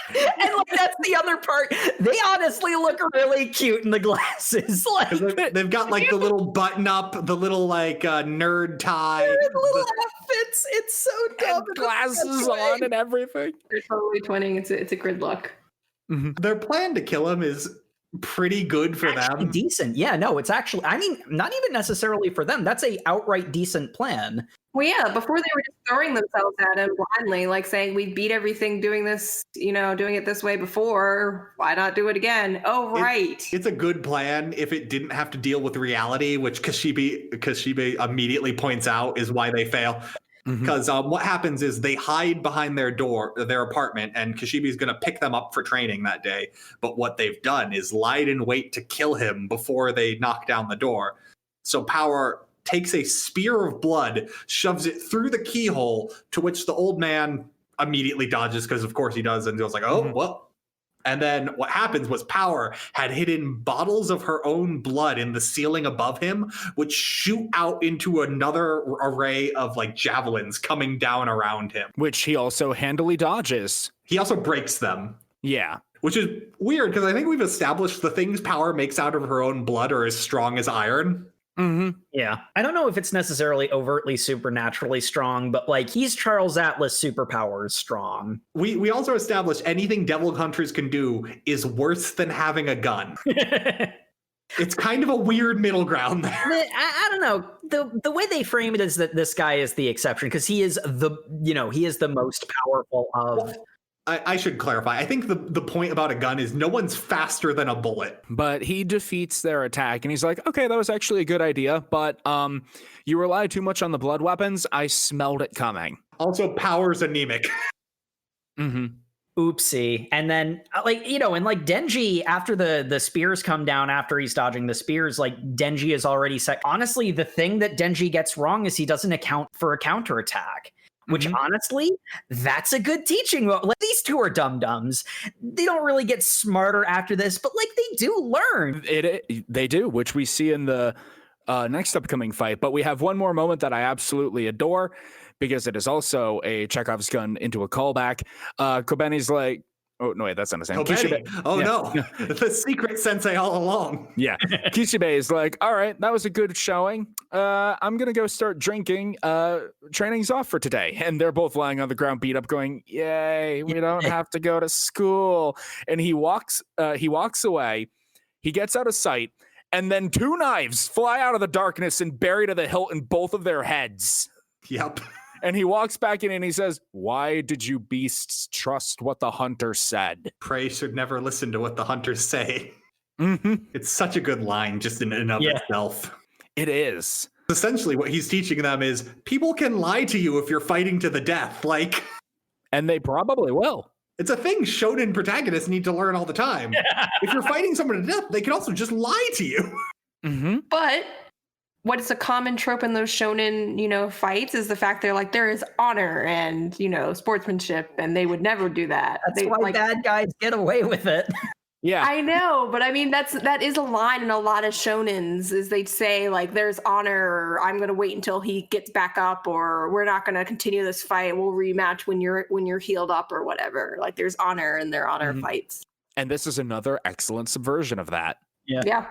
And like, that's the other part. They honestly look really cute in the glasses. Like, They've got like the little button up, the little like nerd tie, the little outfits. It's so dumb. And glasses on and everything. They're totally twinning. It's a grid look. Mm-hmm. Their plan to kill him is pretty good for them. Decent. Yeah, no, it's actually, I mean, not even necessarily for them. That's a outright decent plan. Well, yeah, before they were just throwing themselves at him blindly, like saying, we beat everything doing this, doing it this way before. Why not do it again? Oh, right. It's a good plan if it didn't have to deal with reality, which Kashibe immediately points out is why they fail. Because what happens is they hide behind their apartment, and Kashibe's going to pick them up for training that day. But what they've done is lied in wait to kill him before they knock down the door. So Power takes a spear of blood, shoves it through the keyhole, to which the old man immediately dodges, because of course he does, and goes like, oh, well. And then what happens was Power had hidden bottles of her own blood in the ceiling above him, which shoot out into another array of like javelins coming down around him. Which he also handily dodges. He also breaks them. Yeah. Which is weird, because I think we've established the things Power makes out of her own blood are as strong as iron. Mm-hmm. Yeah. I don't know if it's necessarily overtly supernaturally strong, but like he's Charles Atlas superpowers strong. We also established anything devil hunters can do is worse than having a gun. It's kind of a weird middle ground there. I don't know. The way they frame it is that this guy is the exception, because he is the most powerful of. Well, I should clarify. I think the point about a gun is no one's faster than a bullet. But he defeats their attack, and he's like, okay, that was actually a good idea, but you rely too much on the blood weapons. I smelled it coming. Also, Power's anemic. Mm-hmm. Oopsie. And then and like Denji, after the spears come down, after he's dodging the spears, like Denji is already set. Honestly, the thing that Denji gets wrong is he doesn't account for a counterattack. Which honestly, that's a good teaching. Like, these two are dum-dums. They don't really get smarter after this, but like they do learn. They do, which we see in the next upcoming fight. But we have one more moment that I absolutely adore, because it is also a Chekhov's gun into a callback. Kobeni's like, oh, no, wait, that's not his name. Oh, yeah. No. The secret sensei all along. Yeah. Kishibe is like, all right, that was a good showing. I'm going to go start drinking. Training's off for today. And they're both lying on the ground, beat up, going, yay, we don't have to go to school. And he walks away. He gets out of sight. And then two knives fly out of the darkness and bury to the hilt in both of their heads. Yep. And he walks back in and he says, why did you beasts trust what the hunter said? Prey should never listen to what the hunters say. Mm-hmm. It's such a good line just in and of itself. It is. Essentially what he's teaching them is people can lie to you if you're fighting to the death. Like, and they probably will. It's a thing shonen protagonists need to learn all the time. If you're fighting someone to death, they can also just lie to you. Mm-hmm. But what's a common trope in those shonen, fights is the fact they're like, there is honor and, sportsmanship, and they would never do that. That's why bad guys get away with it. Yeah. I know, but I mean, that is a line in a lot of shonens, is they'd say like, there's honor, or I'm going to wait until he gets back up, or we're not going to continue this fight. We'll rematch when you're healed up or whatever. Like there's honor in their honor fights. And this is another excellent subversion of that. Yeah.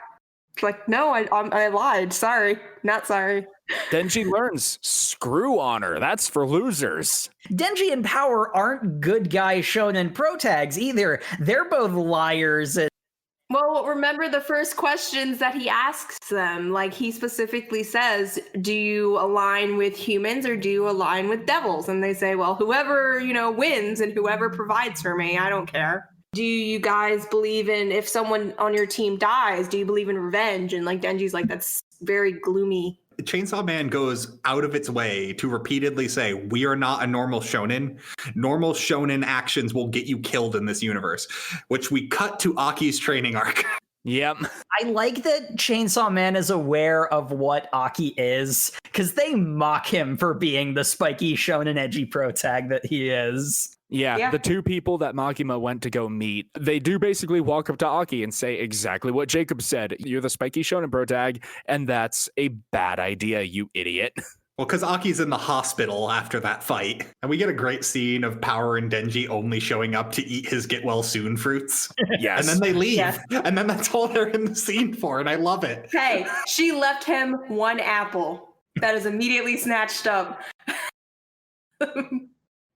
It's like, no, I lied. Sorry. Not sorry. Denji learns, screw honor. That's for losers. Denji and Power aren't good guy shonen protags either. They're both liars. Well, remember the first questions that he asks them, like he specifically says, do you align with humans or do you align with devils? And they say, well, whoever, wins and whoever provides for me, I don't care. Do you guys believe in, if someone on your team dies, do you believe in revenge? And like Denji's like, that's very gloomy. Chainsaw Man goes out of its way to repeatedly say, we are not a normal shonen. Normal shonen actions will get you killed in this universe, which we cut to Aki's training arc. Yep. I like that Chainsaw Man is aware of what Aki is, because they mock him for being the spiky shonen edgy pro tag that he is. Yeah, the two people that Makima went to go meet, they do basically walk up to Aki and say exactly what Jacob said. You're the spiky shonen pro tag, and that's a bad idea, you idiot. Well, because Aki's in the hospital after that fight. And we get a great scene of Power and Denji only showing up to eat his get well soon fruits. Yes. And then they leave. Yes. And then that's all they're in the scene for. And I love it. Hey, she left him one apple that is immediately snatched up.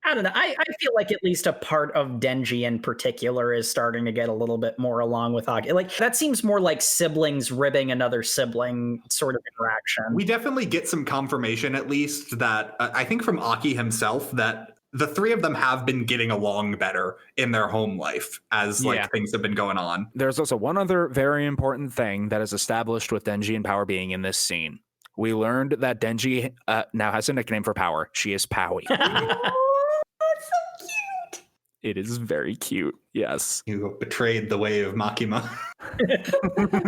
I don't know. I feel like at least a part of Denji in particular is starting to get a little bit more along with Aki. Like, that seems more like siblings ribbing another sibling sort of interaction. We definitely get some confirmation, at least, that I think from Aki himself, that the three of them have been getting along better in their home life as things have been going on. There's also one other very important thing that is established with Denji and Power being in this scene. We learned that Denji now has a nickname for Power. She is Powie. That's so cute. It is very cute. Yes. You have betrayed the way of Makima.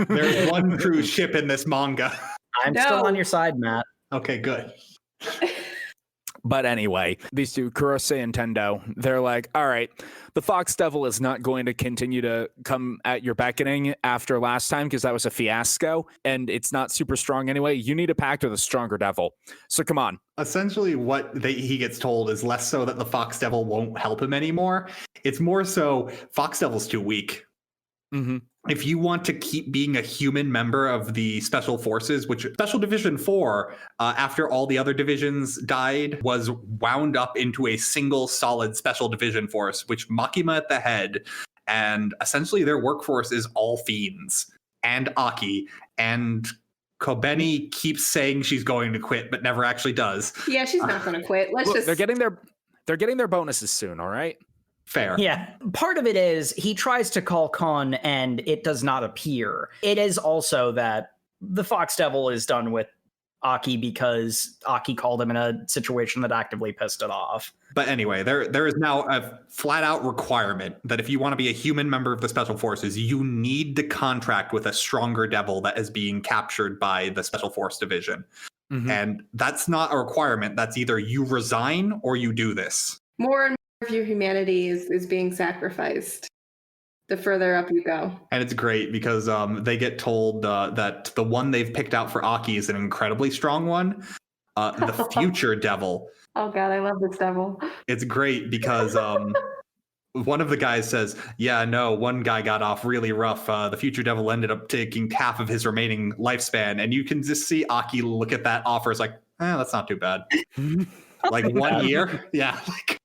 There's one true ship in this manga. I'm still on your side, Matt. Okay, good. But anyway, these two, Kurose and Tendo, they're like, all right, the Fox Devil is not going to continue to come at your beckoning after last time because that was a fiasco and it's not super strong anyway. You need a pact with a stronger devil. So come on. Essentially, what he gets told is less so that the Fox Devil won't help him anymore. It's more so Fox Devil's too weak. Mm-hmm. If you want to keep being a human member of the Special Forces, which Special Division 4, after all the other divisions died, was wound up into a single solid Special Division force, which Makima at the head, and essentially their workforce is all fiends, and Aki, and Kobeni keeps saying she's going to quit, but never actually does. Yeah, she's not going to quit. Look, they're getting their bonuses soon, all right? Fair. Yeah. Part of it is he tries to call Kon and it does not appear. It is also that the Fox Devil is done with Aki because Aki called him in a situation that actively pissed it off. But anyway, there is now a flat out requirement that if you want to be a human member of the Special Forces, you need to contract with a stronger devil that is being captured by the Special Force Division. Mm-hmm. And that's not a requirement. That's either you resign or you do this. More and more of your humanity is being sacrificed the further up you go. And it's great because they get told that the one they've picked out for Aki is an incredibly strong one. The future devil. Oh God, I love this devil. It's great because one of the guys says, yeah, no, one guy got off really rough. The future devil ended up taking half of his remaining lifespan. And you can just see Aki look at that offer. It's like, that's not too bad. Like 1 year? Yeah, like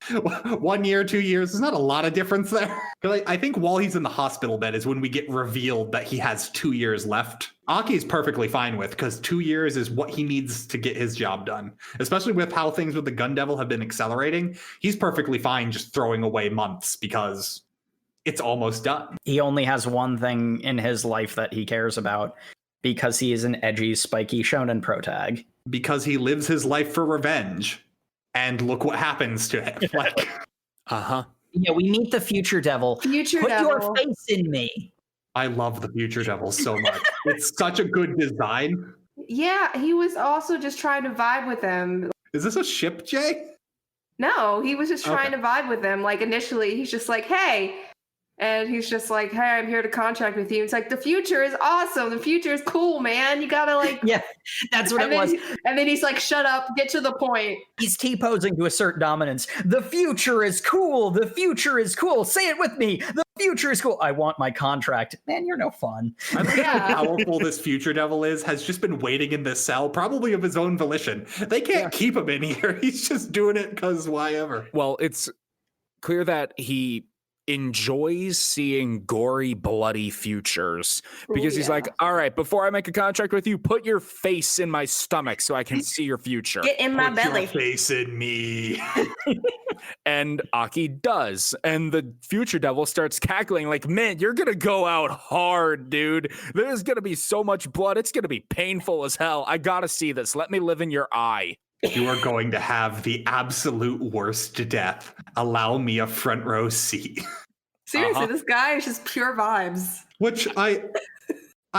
1 year, 2 years. There's not a lot of difference there. I think while he's in the hospital bed is when we get revealed that he has 2 years left. Aki is perfectly fine with because 2 years is what he needs to get his job done. Especially with how things with the Gun Devil have been accelerating. He's perfectly fine just throwing away months because it's almost done. He only has one thing in his life that he cares about because he is an edgy, spiky shonen protag. Because he lives his life for revenge. And look what happens to him. Like, Yeah, we meet the future devil. Put your face in me. I love the future devil so much. It's such a good design. Yeah, he was also just trying to vibe with him. Is this a ship, Jay? No, he was just trying to vibe with them. Like initially, he's just like, hey. And he's just like, hey, I'm here to contract with you. It's like, the future is awesome. The future is cool, man. You gotta like... Yeah, that's what it was. And then he's like, shut up, get to the point. He's T-posing to assert dominance. The future is cool. The future is cool. Say it with me. The future is cool. I want my contract. Man, you're no fun. I like how powerful this future devil has just been waiting in this cell, probably of his own volition. They can't keep him in here. He's just doing it because why ever. Well, it's clear that he enjoys seeing gory, bloody futures because he's yeah. like, all right, before I make a contract with you, put your face in my stomach so I can see your future. Get in my Put belly. your face in me. And Aki does. And the future devil starts cackling like, man, you're going to go out hard, dude. There's going to be so much blood. It's going to be painful as hell. I got to see this. Let me live in your eye. You are going to have the absolute worst death. Allow me a front row seat. Seriously, this guy is just pure vibes. Which I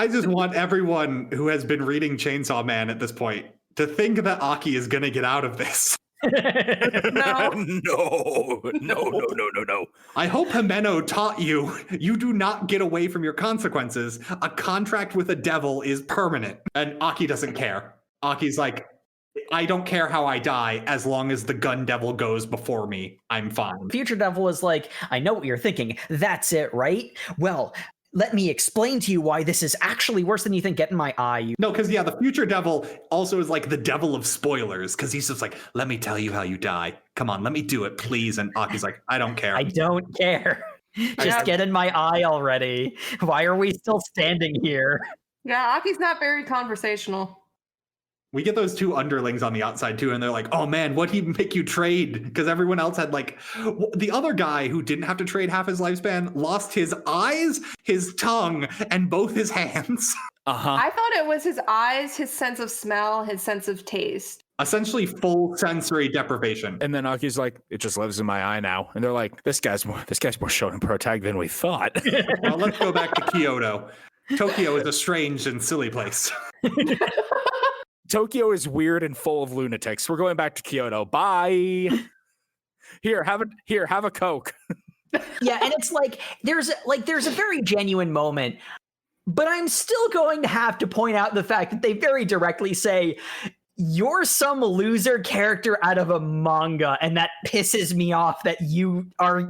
just want everyone who has been reading Chainsaw Man at this point to think that Aki is going to get out of this. No. No. I hope Himeno taught you do not get away from your consequences. A contract with a devil is permanent. And Aki doesn't care. Aki's like, I don't care how I die as long as the gun devil goes before me. I'm fine. Future Devil is like, I know what you're thinking. That's it, right? Well, let me explain to you why this is actually worse than you think. Get in my eye. No, because yeah, the future devil also is like the devil of spoilers, because he's just like, let me tell you how you die. Come on, let me do it, please. And Aki's like, I don't care. I don't care. Just get in my eye already. Why are we still standing here? Yeah, Aki's not very conversational. We get those two underlings on the outside too, and they're like, oh man, what'd he make you trade? Because everyone else had like, the other guy who didn't have to trade half his lifespan lost his eyes, his tongue, and both his hands. I thought it was his eyes, his sense of smell, his sense of taste. Essentially full sensory deprivation. And then Aki's like, it just lives in my eye now. And they're like, this guy's more Shonen protag than we thought. Well, let's go back to Kyoto. Tokyo is a strange and silly place. Tokyo is weird and full of lunatics. We're going back to Kyoto. Bye. Here, have a Coke. Yeah, and it's like there's a very genuine moment, but I'm still going to have to point out the fact that they very directly say, you're some loser character out of a manga, and that pisses me off that you are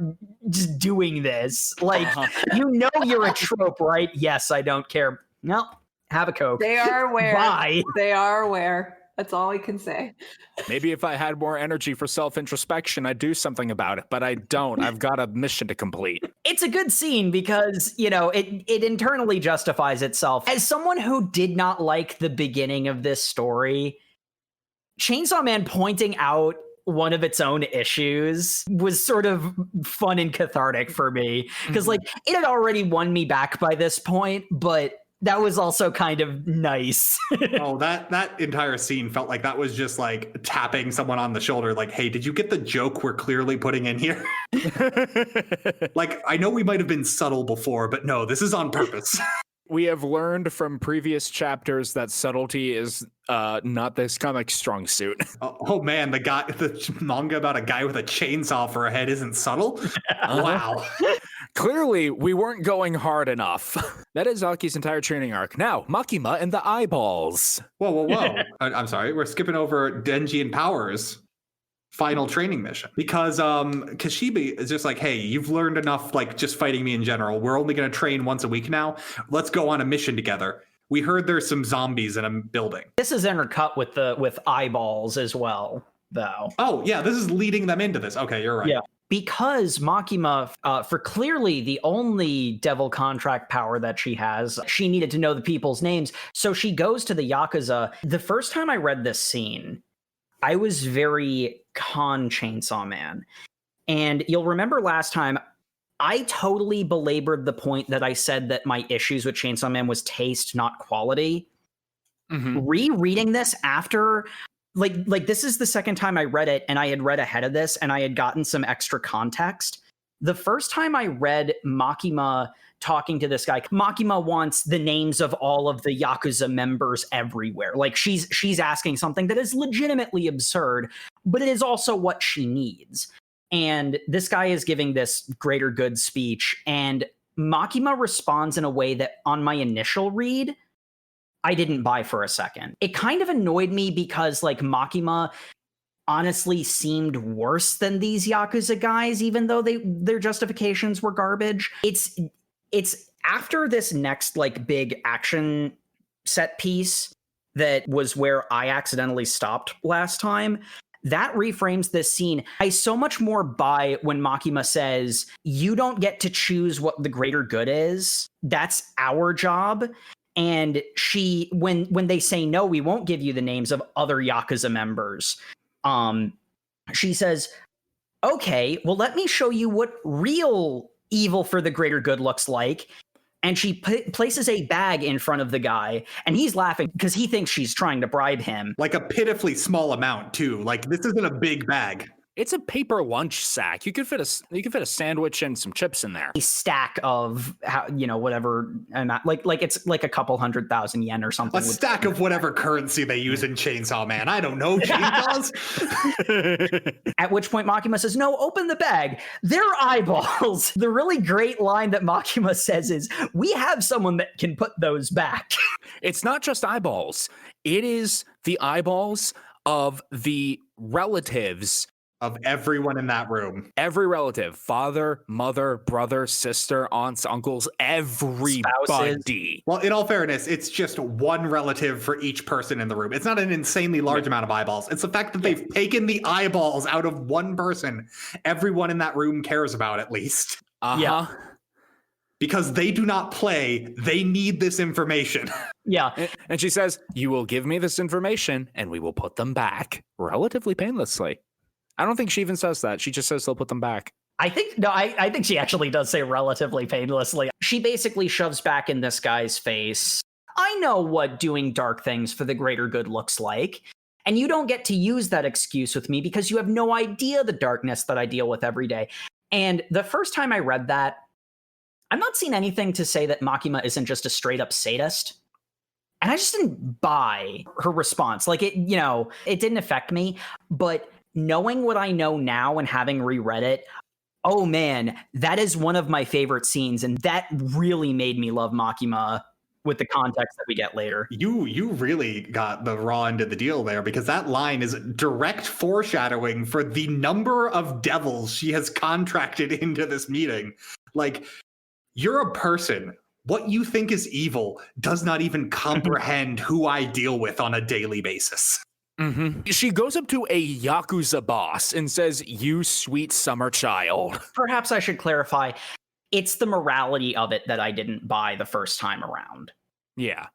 just doing this. Like, you know you're a trope, right? Yes, I don't care. No. Have a Coke. They are aware. Bye. They are aware. That's all we can say. Maybe if I had more energy for self-introspection, I'd do something about it, but I don't. I've got a mission to complete. It's a good scene because, you know, it internally justifies itself. As someone who did not like the beginning of this story, Chainsaw Man pointing out one of its own issues was sort of fun and cathartic for me. Because, like, it had already won me back by this point, but that was also kind of nice. Oh, that entire scene felt like that was just like tapping someone on the shoulder, like, hey, did you get the joke we're clearly putting in here? Like, I know we might have been subtle before, but no, this is on purpose. We have learned from previous chapters that subtlety is not this comic's strong suit. Oh man, the manga about a guy with a chainsaw for a head isn't subtle? Wow. Clearly, we weren't going hard enough. That is Aki's entire training arc. Now, Makima and the eyeballs. Whoa. I'm sorry, we're skipping over Denji and Power's final training mission because Kashibi is just like, hey, you've learned enough, like just fighting me in general. We're only going to train once a week now. Let's go on a mission together. We heard there's some zombies in a building. This is intercut with eyeballs as well, though. Oh yeah, this is leading them into this. Okay, you're right. Yeah. Because Makima, for clearly the only devil contract power that she has, she needed to know the people's names. So she goes to the Yakuza. The first time I read this scene, I was very con Chainsaw Man. And you'll remember last time, I totally belabored the point that I said that my issues with Chainsaw Man was taste, not quality. Rereading this after, like this is the second time I read it, and I had read ahead of this, and I had gotten some extra context. The first time I read Makima talking to this guy, Makima wants the names of all of the Yakuza members everywhere. Like she's asking something that is legitimately absurd, but it is also what she needs. And this guy is giving this greater good speech, and Makima responds in a way that on my initial read, I didn't buy for a second. It kind of annoyed me because like Makima honestly seemed worse than these Yakuza guys, even though their justifications were garbage. It's after this next like big action set piece that was where I accidentally stopped last time. that reframes this scene. I so much more buy when Makima says, you don't get to choose what the greater good is. That's our job. And when they say, no, we won't give you the names of other Yakuza members, she says, okay, well, let me show you what real evil for the greater good looks like. And she places a bag in front of the guy, and he's laughing because he thinks she's trying to bribe him. Like a pitifully small amount, too. Like, this isn't a big bag. It's a paper lunch sack. You could fit a sandwich and some chips in there. A stack of whatever amount, like it's like a couple 100,000 yen or something. A stack of whatever currency they use in Chainsaw Man. I don't know, chainsaws. At which point Makima says, "No, open the bag. They're eyeballs." The really great line that Makima says is, "We have someone that can put those back." It's not just eyeballs. It is the eyeballs of the relatives of everyone in that room. Every relative, father, mother, brother, sister, aunts, uncles, everybody. Spouses. Well, in all fairness, it's just one relative for each person in the room. It's not an insanely large amount of eyeballs. It's the fact that they've taken the eyeballs out of one person everyone in that room cares about, at least. Yeah. Because they do not play, they need this information. Yeah. And she says, you will give me this information and we will put them back relatively painlessly. I don't think she even says that. She just says they'll put them back. I think she actually does say relatively painlessly. She basically shoves back in this guy's face, I know what doing dark things for the greater good looks like. And you don't get to use that excuse with me because you have no idea the darkness that I deal with every day. And the first time I read that, I'm not seeing anything to say that Makima isn't just a straight up sadist. And I just didn't buy her response. Like it didn't affect me, but knowing what I know now and having reread it, oh man, that is one of my favorite scenes. And that really made me love Makima with the context that we get later. You really got the raw end of the deal there, because that line is direct foreshadowing for the number of devils she has contracted into this meeting. Like, you're a person. What you think is evil does not even comprehend who I deal with on a daily basis. Mm-hmm. She goes up to a Yakuza boss and says, you sweet summer child. Perhaps I should clarify, it's the morality of it that I didn't buy the first time around. Yeah.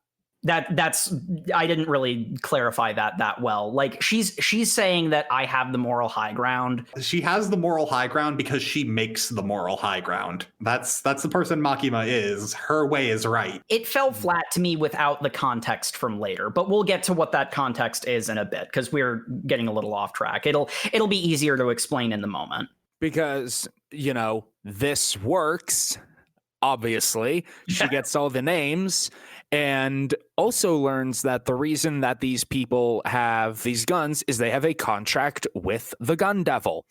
I didn't really clarify that well. Like she's saying that I have the moral high ground. She has the moral high ground because she makes the moral high ground. That's the person Makima is. Her way is right. It fell flat to me without the context from later, but we'll get to what that context is in a bit because we're getting a little off track. It'll be easier to explain in the moment. Because, this works. Obviously, she gets all the names and also learns that the reason that these people have these guns is they have a contract with the gun devil.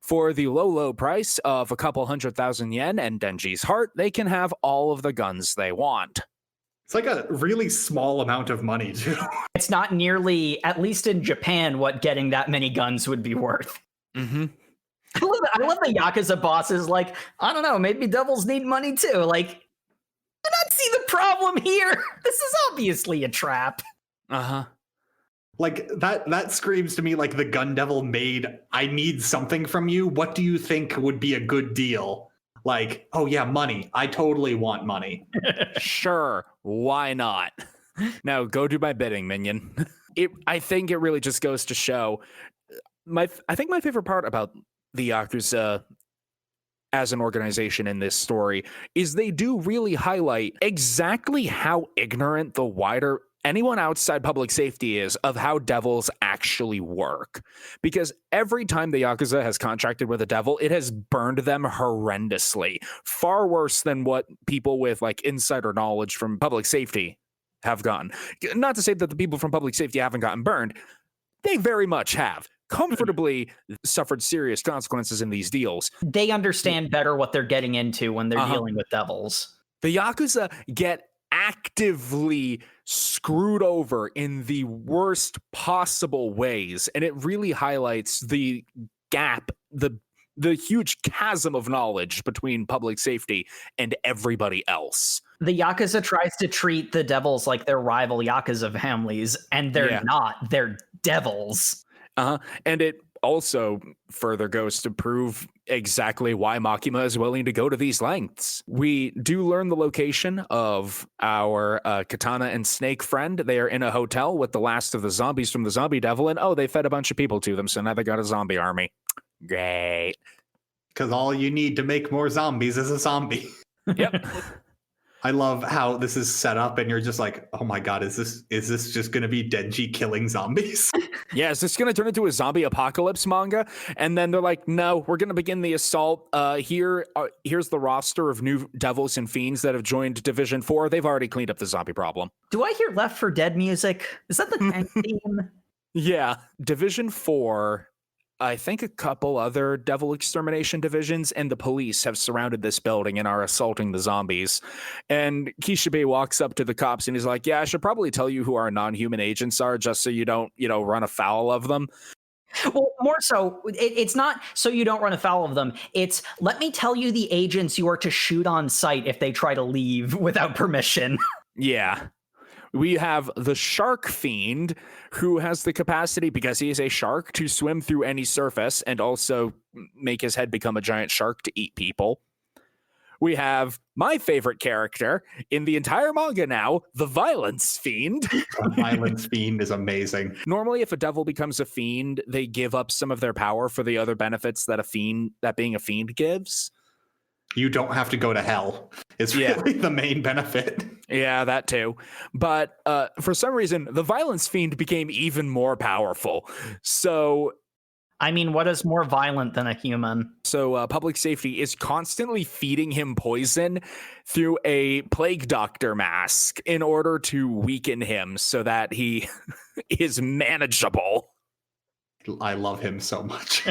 For the low price of a couple 100,000 yen and Denji's heart, they can have all of the guns they want. It's like a really small amount of money, too. It's not nearly, at least in Japan, what getting that many guns would be worth. Mm-hmm. I love the Yakuza bosses. Like, I don't know, maybe devils need money too. Like, do not see the problem here. This is obviously a trap. Uh-huh. Like, that screams to me like the gun devil made, I need something from you. What do you think would be a good deal? Like, oh yeah, money. I totally want money. Sure, why not? Now go do my bidding, minion. I think it really just goes to show, I think my favorite part about the Yakuza as an organization in this story is they do really highlight exactly how ignorant anyone outside public safety is of how devils actually work. Because every time the Yakuza has contracted with a devil, it has burned them horrendously. Far worse than what people with like insider knowledge from public safety have gotten. Not to say that the people from public safety haven't gotten burned. They very much have. Comfortably suffered serious consequences in these deals. They understand better what they're getting into when they're dealing with devils. The Yakuza get actively screwed over in the worst possible ways, and it really highlights the gap, the huge chasm of knowledge between public safety and everybody else. The Yakuza tries to treat the devils like their rival Yakuza families, and they're not. They're devils. And it also further goes to prove exactly why Makima is willing to go to these lengths. We do learn the location of our Katana and Snake friend. They are in a hotel with the last of the zombies from the zombie devil, and they fed a bunch of people to them, so now they got a zombie army. Great. Because all you need to make more zombies is a zombie. Yep. I love how this is set up, and you're just like, oh my god, is this just going to be Denji killing zombies? Yeah, is this going to turn into a zombie apocalypse manga? And then they're like, no, we're going to begin the assault. Here's the roster of new devils and fiends that have joined Division 4. They've already cleaned up the zombie problem. Do I hear Left 4 Dead music? Is that the tank theme? Yeah, Division 4, I think a couple other devil extermination divisions and the police have surrounded this building and are assaulting the zombies. And Kishibe walks up to the cops and he's like, yeah, I should probably tell you who our non-human agents are just so you don't, run afoul of them. Well, more so, it's not so you don't run afoul of them. It's, let me tell you the agents you are to shoot on sight if they try to leave without permission. Yeah. We have the Shark Fiend, who has the capacity, because he is a shark, to swim through any surface and also make his head become a giant shark to eat people. We have my favorite character in the entire manga now, the Violence Fiend. The Violence Fiend is amazing. Normally, if a devil becomes a fiend, they give up some of their power for the other benefits that being a fiend gives. You don't have to go to hell. It's really the main benefit. Yeah, that too. But for some reason, the Violence Fiend became even more powerful. So, I mean, what is more violent than a human? So public safety is constantly feeding him poison through a plague doctor mask in order to weaken him so that he is manageable. I love him so much.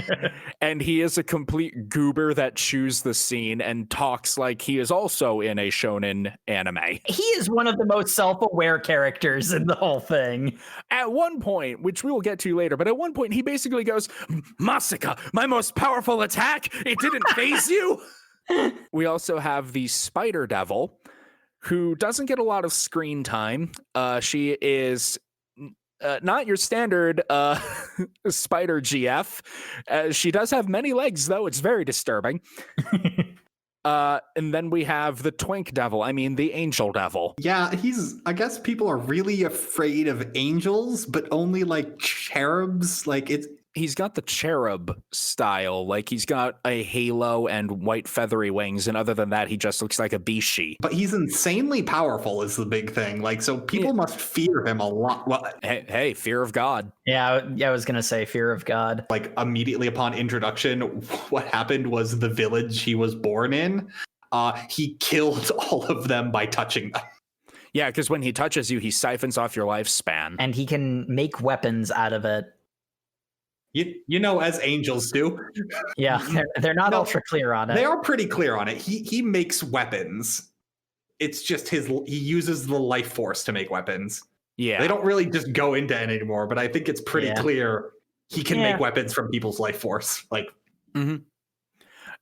And he is a complete goober that chews the scene and talks like he is also in a shonen anime. He is one of the most self-aware characters in the whole thing. At one point, which we will get to later, but at one point he basically goes, Masaka, my most powerful attack, it didn't faze you? We also have the Spider Devil, who doesn't get a lot of screen time. She is not your standard spider GF. She does have many legs, though. It's very disturbing. And then we have the Twink Devil. I mean, the Angel Devil. Yeah, I guess people are really afraid of angels, but only like cherubs. He's got the cherub style. Like, he's got a halo and white feathery wings, and other than that, he just looks like a bishi. But he's insanely powerful is the big thing. So people must fear him a lot. Well, hey, fear of God. Yeah, I was going to say fear of God. Immediately upon introduction, what happened was the village he was born in, he killed all of them by touching them. Yeah, because when he touches you, he siphons off your lifespan. And he can make weapons out of it. As angels do. Yeah, they're not ultra clear on it. They are pretty clear on it. He makes weapons. It's just he uses the life force to make weapons. Yeah. They don't really just go into it anymore, but I think it's pretty clear he can make weapons from people's life force. Mm-hmm.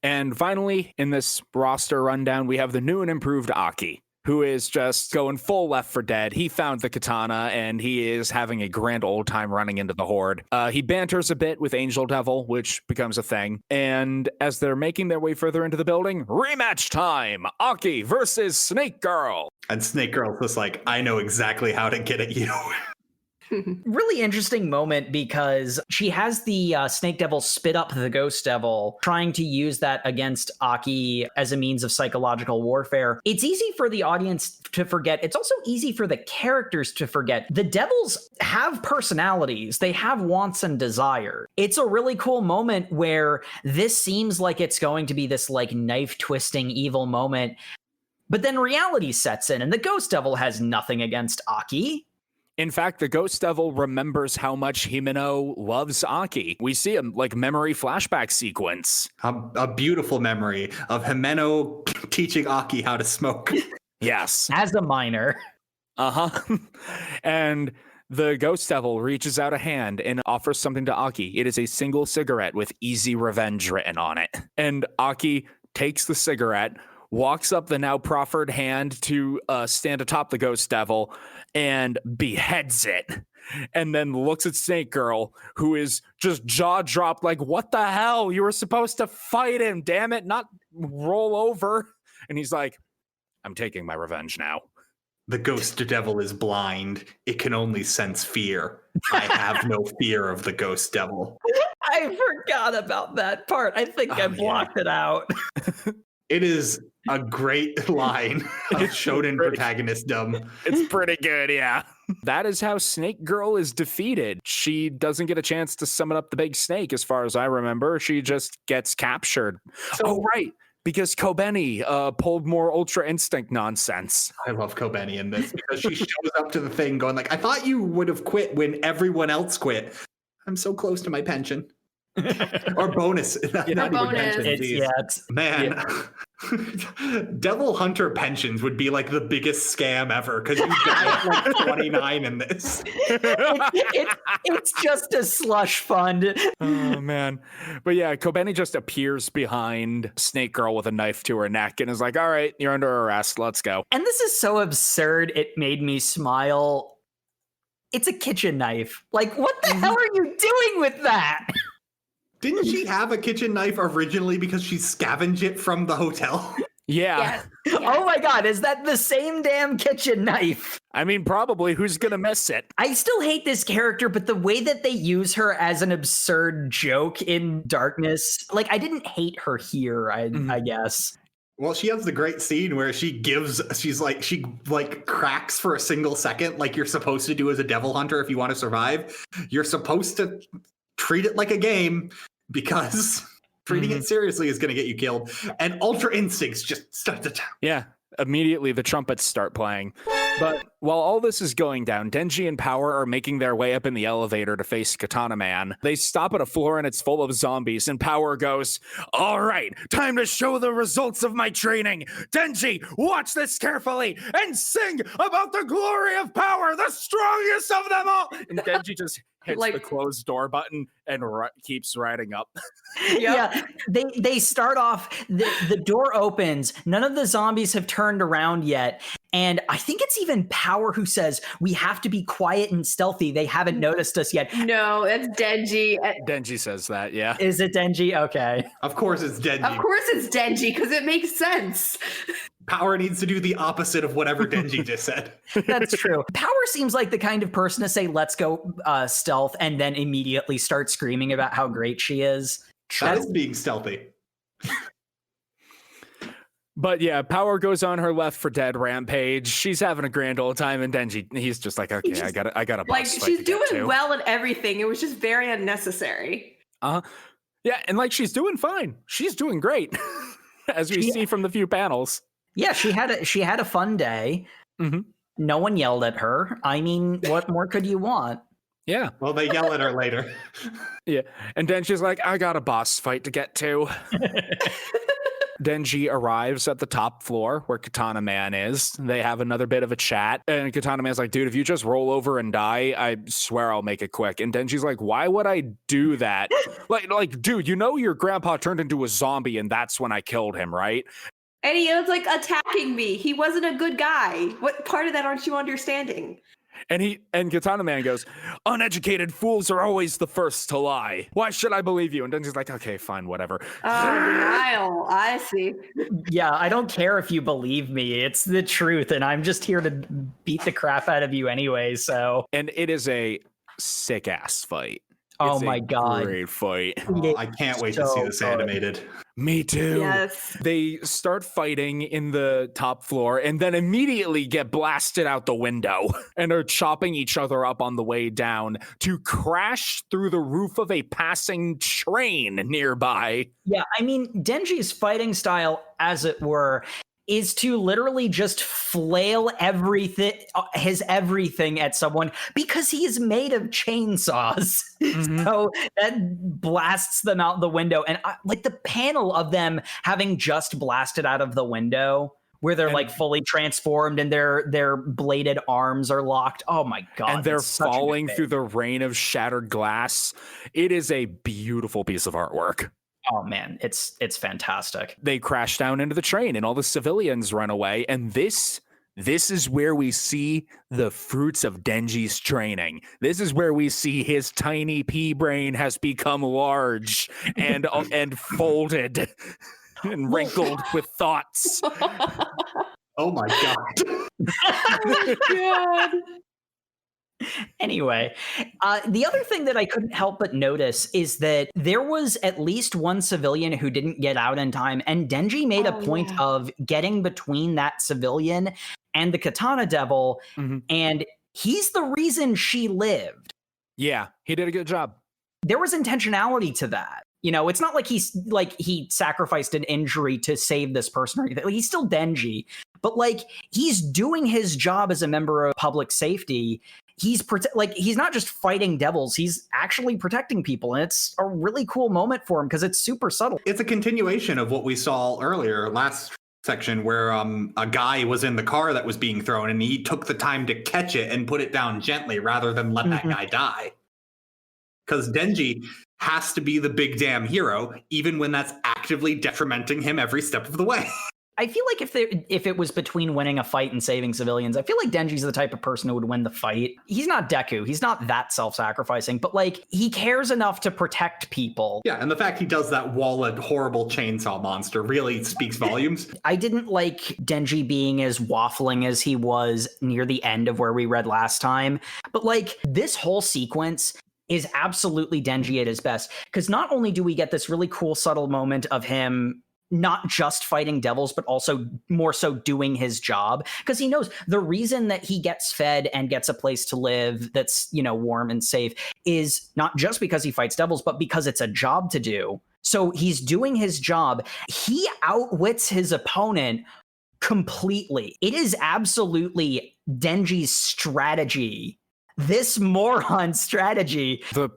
And finally, in this roster rundown, we have the new and improved Aki, who is just going full Left 4 Dead. He found the katana, and he is having a grand old time running into the horde. He banters a bit with Angel Devil, which becomes a thing. And as they're making their way further into the building, rematch time! Aki versus Snake Girl! And Snake Girl's just like, I know exactly how to get at you. Really interesting moment because she has the Snake Devil spit up the Ghost Devil, trying to use that against Aki as a means of psychological warfare. It's easy for the audience to forget. It's also easy for the characters to forget. The devils have personalities. They have wants and desires. It's a really cool moment where this seems like it's going to be this knife twisting evil moment. But then reality sets in and the Ghost Devil has nothing against Aki. In fact, the Ghost Devil remembers how much Himeno loves Aki. We see a memory flashback sequence. A beautiful memory of Himeno teaching Aki how to smoke. Yes. As a minor. Uh-huh. And the Ghost Devil reaches out a hand and offers something to Aki. It is a single cigarette with easy revenge written on it. And Aki takes the cigarette, walks up the now proffered hand to stand atop the ghost devil and beheads it. And then looks at Snake Girl, who is just jaw dropped like, what the hell? You were supposed to fight him, damn it, not roll over. And he's like, I'm taking my revenge now. The ghost devil is blind. It can only sense fear. I have no fear of the ghost devil. I forgot about that part. I think I blocked it out. It is a great line of shonen protagonistdom. It's pretty good, yeah. That is how Snake Girl is defeated. She doesn't get a chance to summon up the big snake, as far as I remember. She just gets captured. Right. Because Kobeni pulled more Ultra Instinct nonsense. I love Kobeni in this because she shows up to the thing going like, I thought you would have quit when everyone else quit. I'm so close to my pension. Or bonus. Not even pension, man. Devil Hunter pensions would be like the biggest scam ever because you die at like 29 in this. It's just a slush fund. Oh man. But yeah, Kobeni just appears behind Snake Girl with a knife to her neck and is like, all right, you're under arrest, let's go. And this is so absurd, it made me smile. It's a kitchen knife. Like, what the hell are you doing with that? Didn't she have a kitchen knife originally because she scavenged it from the hotel? Yeah. Oh my god, is that the same damn kitchen knife? I mean, probably. Who's gonna miss it? I still hate this character, but the way that they use her as an absurd joke in Darkness, like, I didn't hate her here, I guess. Well, she has the great scene where she cracks for a single second like you're supposed to do as a devil hunter if you want to survive. You're supposed to treat it like a game because treating it seriously is going to get you killed. And Ultra Instincts just start to town. Yeah, immediately the trumpets start playing. But while all this is going down, Denji and Power are making their way up in the elevator to face Katana Man. They stop at a floor and it's full of zombies, and Power goes, all right, time to show the results of my training. Denji, watch this carefully and sing about the glory of Power, the strongest of them all. And Denji just hits the closed door button and keeps riding up. Yeah, they start off, the door opens, none of the zombies have turned around yet, and I think it's even Power who says, we have to be quiet and stealthy, they haven't noticed us yet. No, it's Denji. Denji says that, yeah. Is it Denji? Okay. Of course it's Denji. Of course it's Denji, because it makes sense. Power needs to do the opposite of whatever Denji just said. That's true. Power seems like the kind of person to say, let's go stealth, and then immediately start screaming about how great she is. That is being stealthy. But yeah, Power goes on her left for dead rampage. She's having a grand old time, and Denji, he's just like, okay, I got a boss like, fight she's to get doing to. well at everything. It was just very unnecessary. Yeah, and like, she's doing fine. She's doing great, as we see from the few panels. Yeah, she had a fun day. Mm-hmm. No one yelled at her. I mean, what more could you want? Yeah. Well, they yell at her later. Yeah. And Denji's like, I got a boss fight to get to. Denji arrives at the top floor where Katana Man is. They have another bit of a chat. And Katana Man's like, dude, if you just roll over and die, I swear I'll make it quick. And Denji's like, why would I do that? like, dude, you know your grandpa turned into a zombie and that's when I killed him, right? And he was like attacking me. He wasn't a good guy. What part of that aren't you understanding? And Katana Man goes, uneducated fools are always the first to lie. Why should I believe you? And Denji's like, okay, fine, whatever. Denial. I see. Yeah, I don't care if you believe me. It's the truth, and I'm just here to beat the crap out of you anyway, so. And it is a sick-ass fight. Oh my god. Great fight. Oh, I can't wait to see this animated. Me too. Yes. They start fighting in the top floor and then immediately get blasted out the window and are chopping each other up on the way down to crash through the roof of a passing train nearby. Yeah, I mean, Denji's fighting style, as it were, is to literally just flail his everything at someone because he is made of chainsaws. Mm-hmm. So that blasts them out the window. And like the panel of them having just blasted out of the window where they're like fully transformed and their bladed arms are locked. Oh my God. And they're falling through the rain of shattered glass. It is a beautiful piece of artwork. Oh man, it's fantastic. They crash down into the train and all the civilians run away. And this is where we see the fruits of Denji's training. This is where we see his tiny pea brain has become large and folded and wrinkled with thoughts. Oh my god. Oh my god. Anyway, the other thing that I couldn't help but notice is that there was at least one civilian who didn't get out in time, and Denji made a point of getting between that civilian and the Katana Devil, and he's the reason she lived. Yeah, he did a good job. There was intentionality to that. You know, it's not like he sacrificed an injury to save this person or anything. Like, he's still Denji, but like he's doing his job as a member of public safety. He's not just fighting devils, he's actually protecting people, and it's a really cool moment for him because it's super subtle. It's a continuation of what we saw earlier last section where a guy was in the car that was being thrown and he took the time to catch it and put it down gently rather than let that guy die. Because Denji has to be the big damn hero, even when that's actively detrimenting him every step of the way. I feel like if it was between winning a fight and saving civilians, I feel like Denji's the type of person who would win the fight. He's not Deku. He's not that self-sacrificing, but like he cares enough to protect people. Yeah, and the fact he does that while a horrible chainsaw monster really speaks volumes. I didn't like Denji being as waffling as he was near the end of where we read last time, but like this whole sequence is absolutely Denji at his best, because not only do we get this really cool subtle moment of him not just fighting devils, but also more so doing his job, because he knows the reason that he gets fed and gets a place to live that's, you know, warm and safe is not just because he fights devils, but because it's a job to do. So he's doing his job. He outwits his opponent completely. It is absolutely Denji's strategy. This moron strategy. The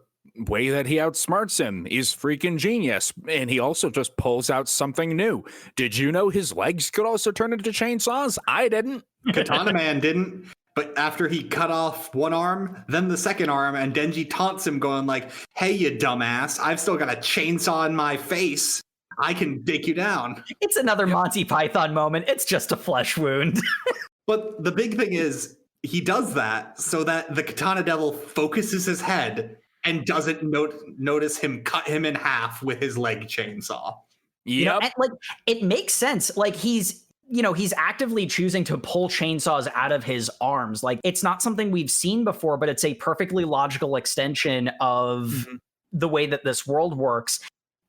way that he outsmarts him is freaking genius. And he also just pulls out something new. Did you know his legs could also turn into chainsaws? I didn't. Katana Man didn't. But after he cut off one arm, then the second arm, and Denji taunts him going like, hey, you dumbass, I've still got a chainsaw in my face. I can take you down. It's another Monty Python moment. It's just a flesh wound. But the big thing is, he does that so that the Katana Devil focuses his head and doesn't notice him cut him in half with his leg chainsaw. You know, and, like, it makes sense. Like, he's actively choosing to pull chainsaws out of his arms. Like, it's not something we've seen before, but it's a perfectly logical extension of the way that this world works.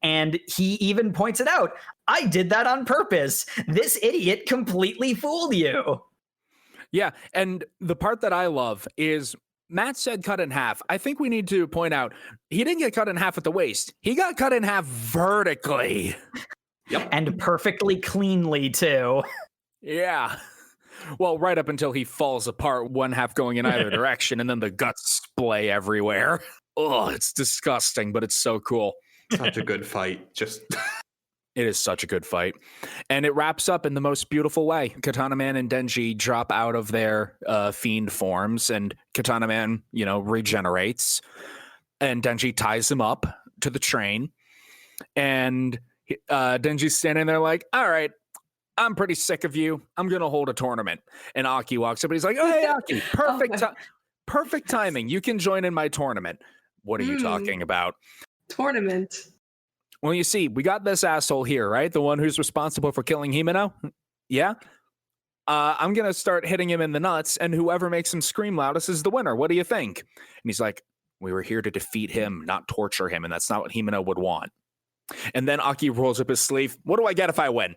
And he even points it out. I did that on purpose. This idiot completely fooled you. Yeah, and the part that I love is Matt said cut in half. I think we need to point out he didn't get cut in half at the waist. He got cut in half vertically. Yep. And perfectly cleanly, too. Yeah. Well, right up until he falls apart, one half going in either direction, and then the guts splay everywhere. Oh, it's disgusting, but it's so cool. Such a good fight. Just... It is such a good fight. And it wraps up in the most beautiful way. Katana Man and Denji drop out of their fiend forms, and Katana Man, regenerates. And Denji ties him up to the train. And Denji's standing there like, all right, I'm pretty sick of you. I'm going to hold a tournament. And Aki walks up and he's like, oh, hey, Aki, perfect timing. You can join in my tournament. What are you talking about? Tournament. Well, you see, we got this asshole here, right? The one who's responsible for killing Himeno? Yeah? I'm going to start hitting him in the nuts, and whoever makes him scream loudest is the winner. What do you think? And he's like, we were here to defeat him, not torture him, and that's not what Himeno would want. And then Aki rolls up his sleeve. What do I get if I win?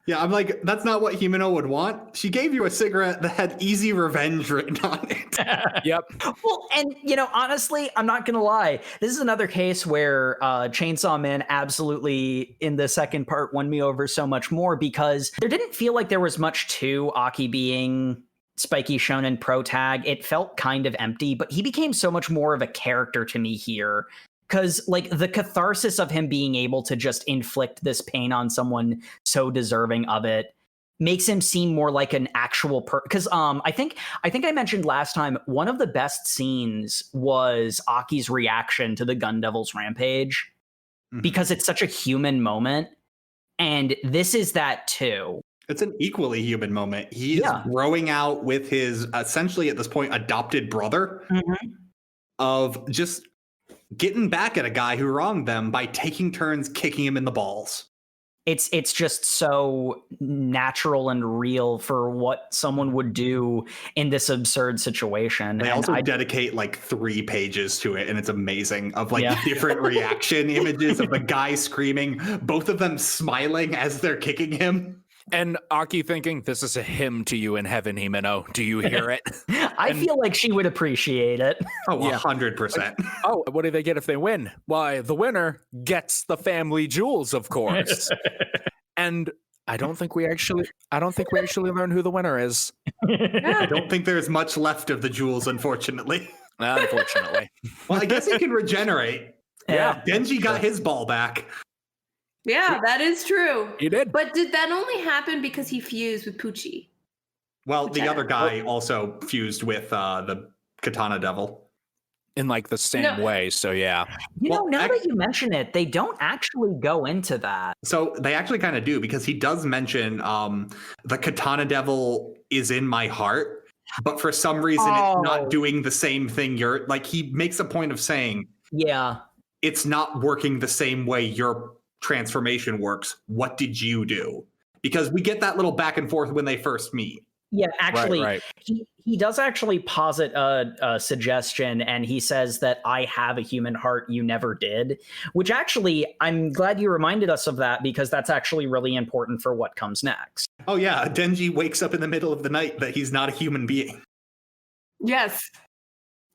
Yeah, I'm like, that's not what Himeno would want. She gave you a cigarette that had easy revenge written on it. Yep. Well, and, honestly, I'm not going to lie. This is another case where Chainsaw Man absolutely, in the second part, won me over so much more, because there didn't feel like there was much to Aki being Spiky Shonen pro tag. It felt kind of empty, but he became so much more of a character to me here. Because, like, the catharsis of him being able to just inflict this pain on someone so deserving of it makes him seem more like an actual because I think I mentioned last time one of the best scenes was Aki's reaction to the Gun Devil's rampage because it's such a human moment, and this is that too. It's an equally human moment. He is growing out with his essentially at this point adopted brother of just getting back at a guy who wronged them by taking turns kicking him in the balls. It's just so natural and real for what someone would do in this absurd situation. They also dedicate like 3 pages to it, and it's amazing of like different reaction images of the guy screaming, both of them smiling as they're kicking him. And Aki thinking, this is a hymn to you in heaven, Himeno. Do you hear it? I feel like she would appreciate it. Oh, 100%. Oh, what do they get if they win? Why, the winner gets the family jewels, of course. And I don't think we actually learn who the winner is. I don't think there's much left of the jewels, unfortunately. Unfortunately. Well, I guess he can regenerate. Yeah. Denji got his ball back. Yeah, that is true. He did. But did that only happen because he fused with Pucci? Well, the other guy also fused with the Katana Devil. In like the same way, so yeah. Now that you mention it, they don't actually go into that. So they actually kind of do, because he does mention the Katana Devil is in my heart, but for some reason it's not doing the same thing. He makes a point of saying, it's not working the same way your transformation works. What did you do? Because we get that little back and forth when they first meet. Yeah, actually, right. He does actually posit a suggestion, and he says that I have a human heart you never did, which actually, I'm glad you reminded us of that, because that's actually really important for what comes next. Oh yeah, Denji wakes up in the middle of the night that he's not a human being. Yes.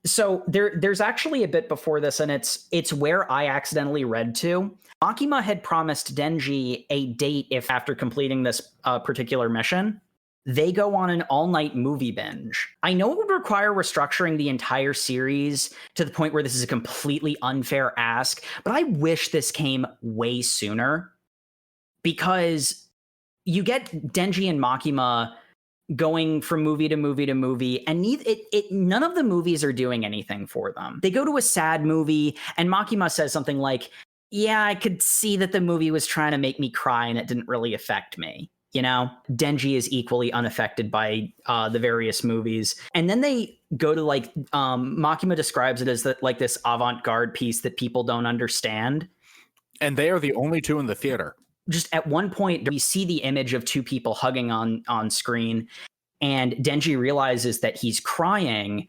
So there's actually a bit before this, and it's where I accidentally read to. Makima had promised Denji a date if after completing this particular mission, they go on an all-night movie binge. I know it would require restructuring the entire series to the point where this is a completely unfair ask, but I wish this came way sooner, because you get Denji and Makima going from movie to movie to movie, and none of the movies are doing anything for them. They go to a sad movie, and Makima says something like, yeah, I could see that the movie was trying to make me cry and it didn't really affect me. You know, Denji is equally unaffected by the various movies. And then they go to Makima describes it as this avant-garde piece that people don't understand. And they are the only two in the theater. Just at one point, we see the image of 2 people hugging on screen, and Denji realizes that he's crying,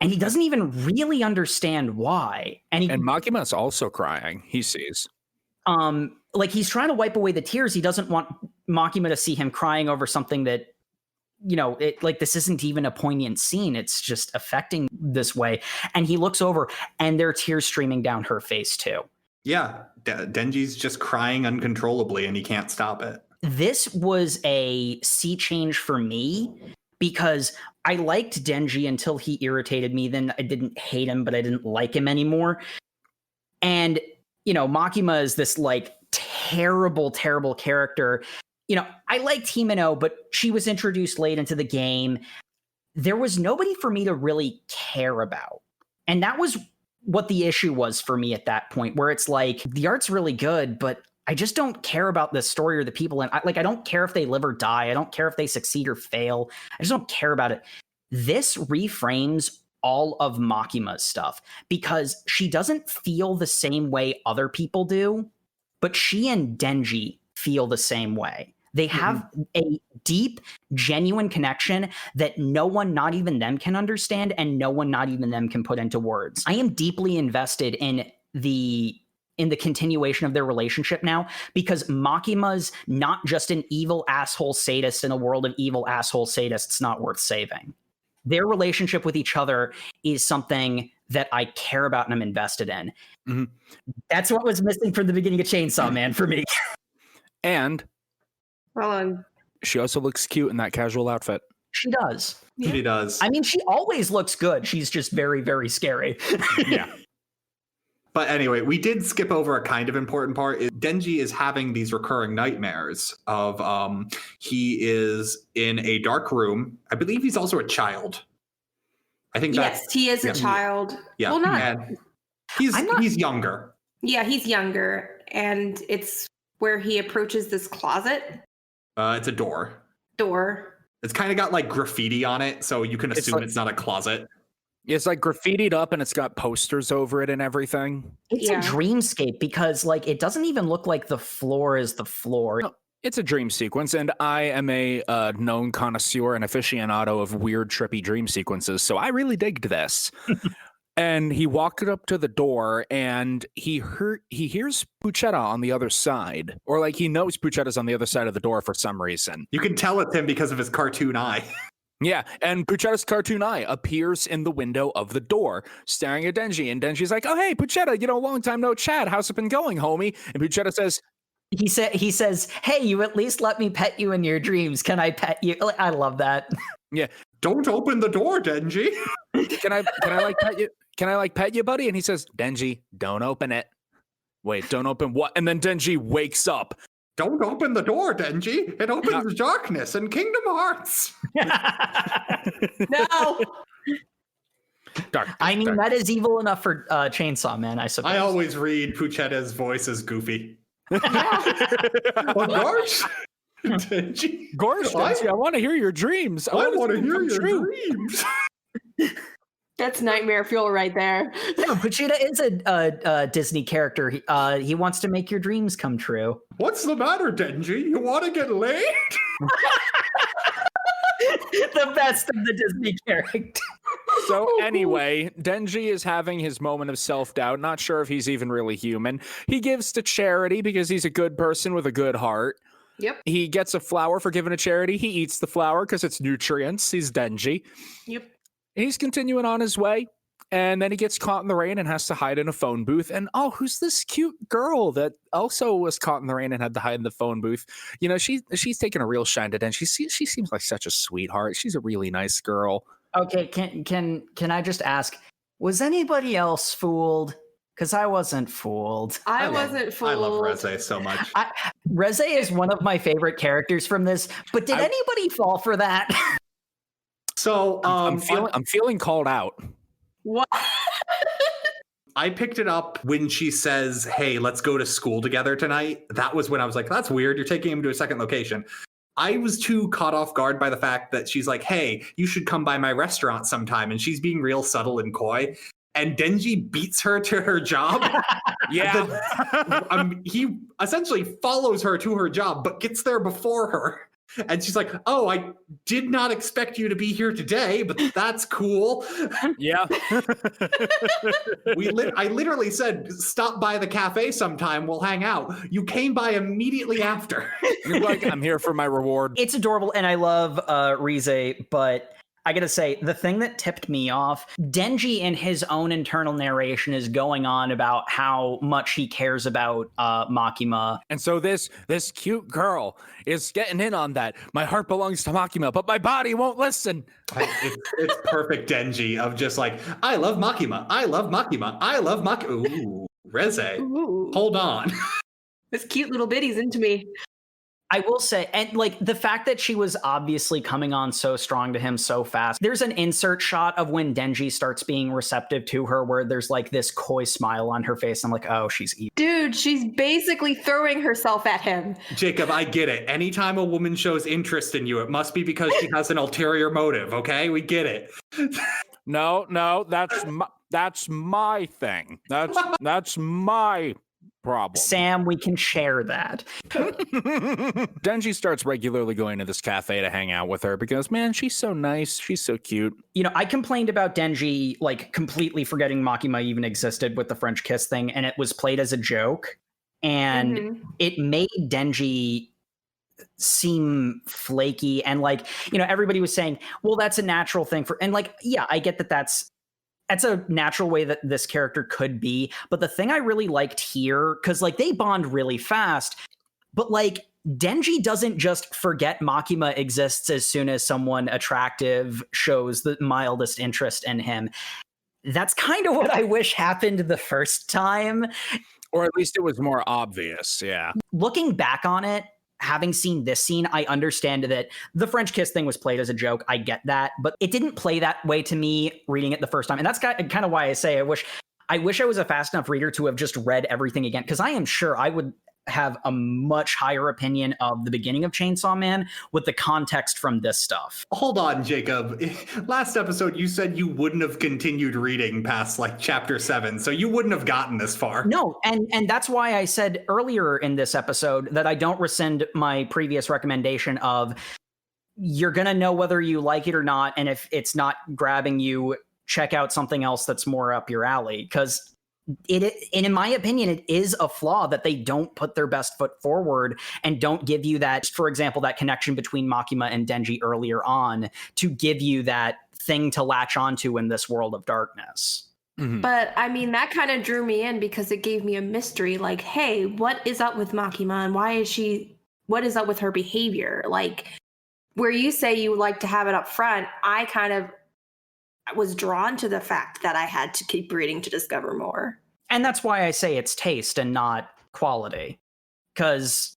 and he doesn't even really understand why. And Makima's also crying, he sees. He's trying to wipe away the tears. He doesn't want Makima to see him crying over something that, this isn't even a poignant scene. It's just affecting this way. And he looks over, and there are tears streaming down her face too. Yeah, Denji's just crying uncontrollably, and he can't stop it. This was a sea change for me, because I liked Denji until he irritated me. Then I didn't hate him, but I didn't like him anymore. And Makima is this terrible, terrible character. I liked Himeno, but she was introduced late into the game. There was nobody for me to really care about. And that was what the issue was for me at that point, where it's like, the art's really good, but I just don't care about the story or the people. And I don't care if they live or die. I don't care if they succeed or fail. I just don't care about it. This reframes all of Makima's stuff, because she doesn't feel the same way other people do, but she and Denji feel the same way. They have a deep, genuine connection that no one, not even them, can understand, and no one, not even them, can put into words. I am deeply invested in the continuation of their relationship now, because Makima's not just an evil asshole sadist in a world of evil asshole sadists not worth saving. Their relationship with each other is something that I care about and I'm invested in. Mm-hmm. That's what was missing from the beginning of Chainsaw Man for me. And she also looks cute in that casual outfit. She does. Yeah. She does. I mean, she always looks good. She's just very, very scary. Yeah. But anyway, we did skip over a kind of important part. Denji is having these recurring nightmares of he is in a dark room. I believe he's also a child. I think yes, he is a child. Yeah, well, not. And he's younger. Yeah, he's younger, and it's where he approaches this closet. It's a door. It's kind of got like graffiti on it, so you can assume it's not a closet. It's like graffitied up and it's got posters over it and everything. It's a dreamscape because like it doesn't even look like the floor is the floor. No, it's a dream sequence, and I am a known connoisseur and aficionado of weird, trippy dream sequences, so I really digged this. And he walked up to the door and he hears Puchetta on the other side, or like he knows Puchetta's on the other side of the door for some reason. You can tell it's him because of his cartoon eye. Yeah, and Puchetta's cartoon eye appears in the window of the door, staring at Denji, and Denji's like, "Oh, hey, Puchetta, long time no chat. How's it been going, homie?" And Puchetta says, He says, "Hey, you at least let me pet you in your dreams. Can I pet you?" I love that. Yeah. Don't open the door, Denji. Can I like pet you? Can I like pet you, buddy? And he says, "Denji, don't open it." Wait, don't open what? And then Denji wakes up. Don't open the door, Denji. It opens darkness and Kingdom Hearts. No. I mean, that is evil enough for Chainsaw Man, I suppose. I always read Puchetta's voice as Goofy. Well, Gosh, Denji, I want to hear your dreams. I want to hear your dreams. That's nightmare fuel right there. No, Puchetta is a Disney character. He wants to make your dreams come true. What's the matter, Denji? You want to get laid? The best of the Disney characters. So anyway, Denji is having his moment of self-doubt, not sure if he's even really human. He gives to charity because he's a good person with a good heart. Yep. He gets a flower for giving to charity. He eats the flower because it's nutrients. He's Denji. Yep. And he's continuing on his way. And then he gets caught in the rain and has to hide in a phone booth. And who's this cute girl that also was caught in the rain and had to hide in the phone booth? She's taking a real shine to Denji. She seems like such a sweetheart. She's a really nice girl. Okay, can I just ask, was anybody else fooled? Because I wasn't fooled. I wasn't fooled. I love Reze so much. Reze is one of my favorite characters from this, but did anybody fall for that? So I'm feeling called out. What? I picked it up when she says, "Hey, let's go to school together tonight." That was when I was like, "That's weird. You're taking him to a second location." I was too caught off guard by the fact that she's like, "Hey, you should come by my restaurant sometime," and she's being real subtle and coy. And Denji beats her to her job. Yeah. He essentially follows her to her job, but gets there before her. And she's like, "Oh, I did not expect you to be here today, but that's cool." Yeah. I literally said, "Stop by the cafe sometime. We'll hang out." You came by immediately after. You're like, "I'm here for my reward." It's adorable, and I love Rize, but I gotta say, the thing that tipped me off, Denji in his own internal narration is going on about how much he cares about Makima. And so this cute girl is getting in on that. My heart belongs to Makima, but my body won't listen. It's perfect Denji of just like, "I love Makima. I love Makima. I love Makima." Ooh, Reze. Ooh. Hold on. This cute little bitty's into me. I will say, and like the fact that she was obviously coming on so strong to him so fast. There's an insert shot of when Denji starts being receptive to her where there's like this coy smile on her face. I'm like, oh, she's evil. Dude, she's basically throwing herself at him. Jacob, I get it. Anytime a woman shows interest in you, it must be because she has an ulterior motive, okay? We get it. No, that's my thing. That's my problem. Sam, we can share that. Denji starts regularly going to this cafe to hang out with her because, man, she's so nice. She's so cute. I complained about Denji like completely forgetting Makima even existed with the French kiss thing, and it was played as a joke. And it made Denji seem flaky. And like, everybody was saying, well, that's a natural thing and like, yeah, I get that that's a natural way that this character could be. But the thing I really liked here, because like they bond really fast, but like Denji doesn't just forget Makima exists as soon as someone attractive shows the mildest interest in him. that's kind of what I wish happened the first time. Or at least it was more obvious, yeah. Looking back on it, having seen this scene, I understand that the French kiss thing was played as a joke. I get that, but it didn't play that way to me reading it the first time. And that's kind of why I say I wish I was a fast enough reader to have just read everything again, because I am sure I would have a much higher opinion of the beginning of Chainsaw Man with the context from this stuff. Hold on, Jacob. Last episode, you said you wouldn't have continued reading past like chapter 7, so you wouldn't have gotten this far. No, and that's why I said earlier in this episode that I don't rescind my previous recommendation of you're going to know whether you like it or not, and if it's not grabbing you, check out something else that's more up your alley, because and in my opinion, it is a flaw that they don't put their best foot forward and don't give you that, for example, that connection between Makima and Denji earlier on to give you that thing to latch onto in this world of darkness. Mm-hmm. But I mean, that kind of drew me in because it gave me a mystery. Like, hey, what is up with Makima and what is up with her behavior? Like, where you say you like to have it up front, I kind of was drawn to the fact that I had to keep reading to discover more. And that's why I say it's taste and not quality. Because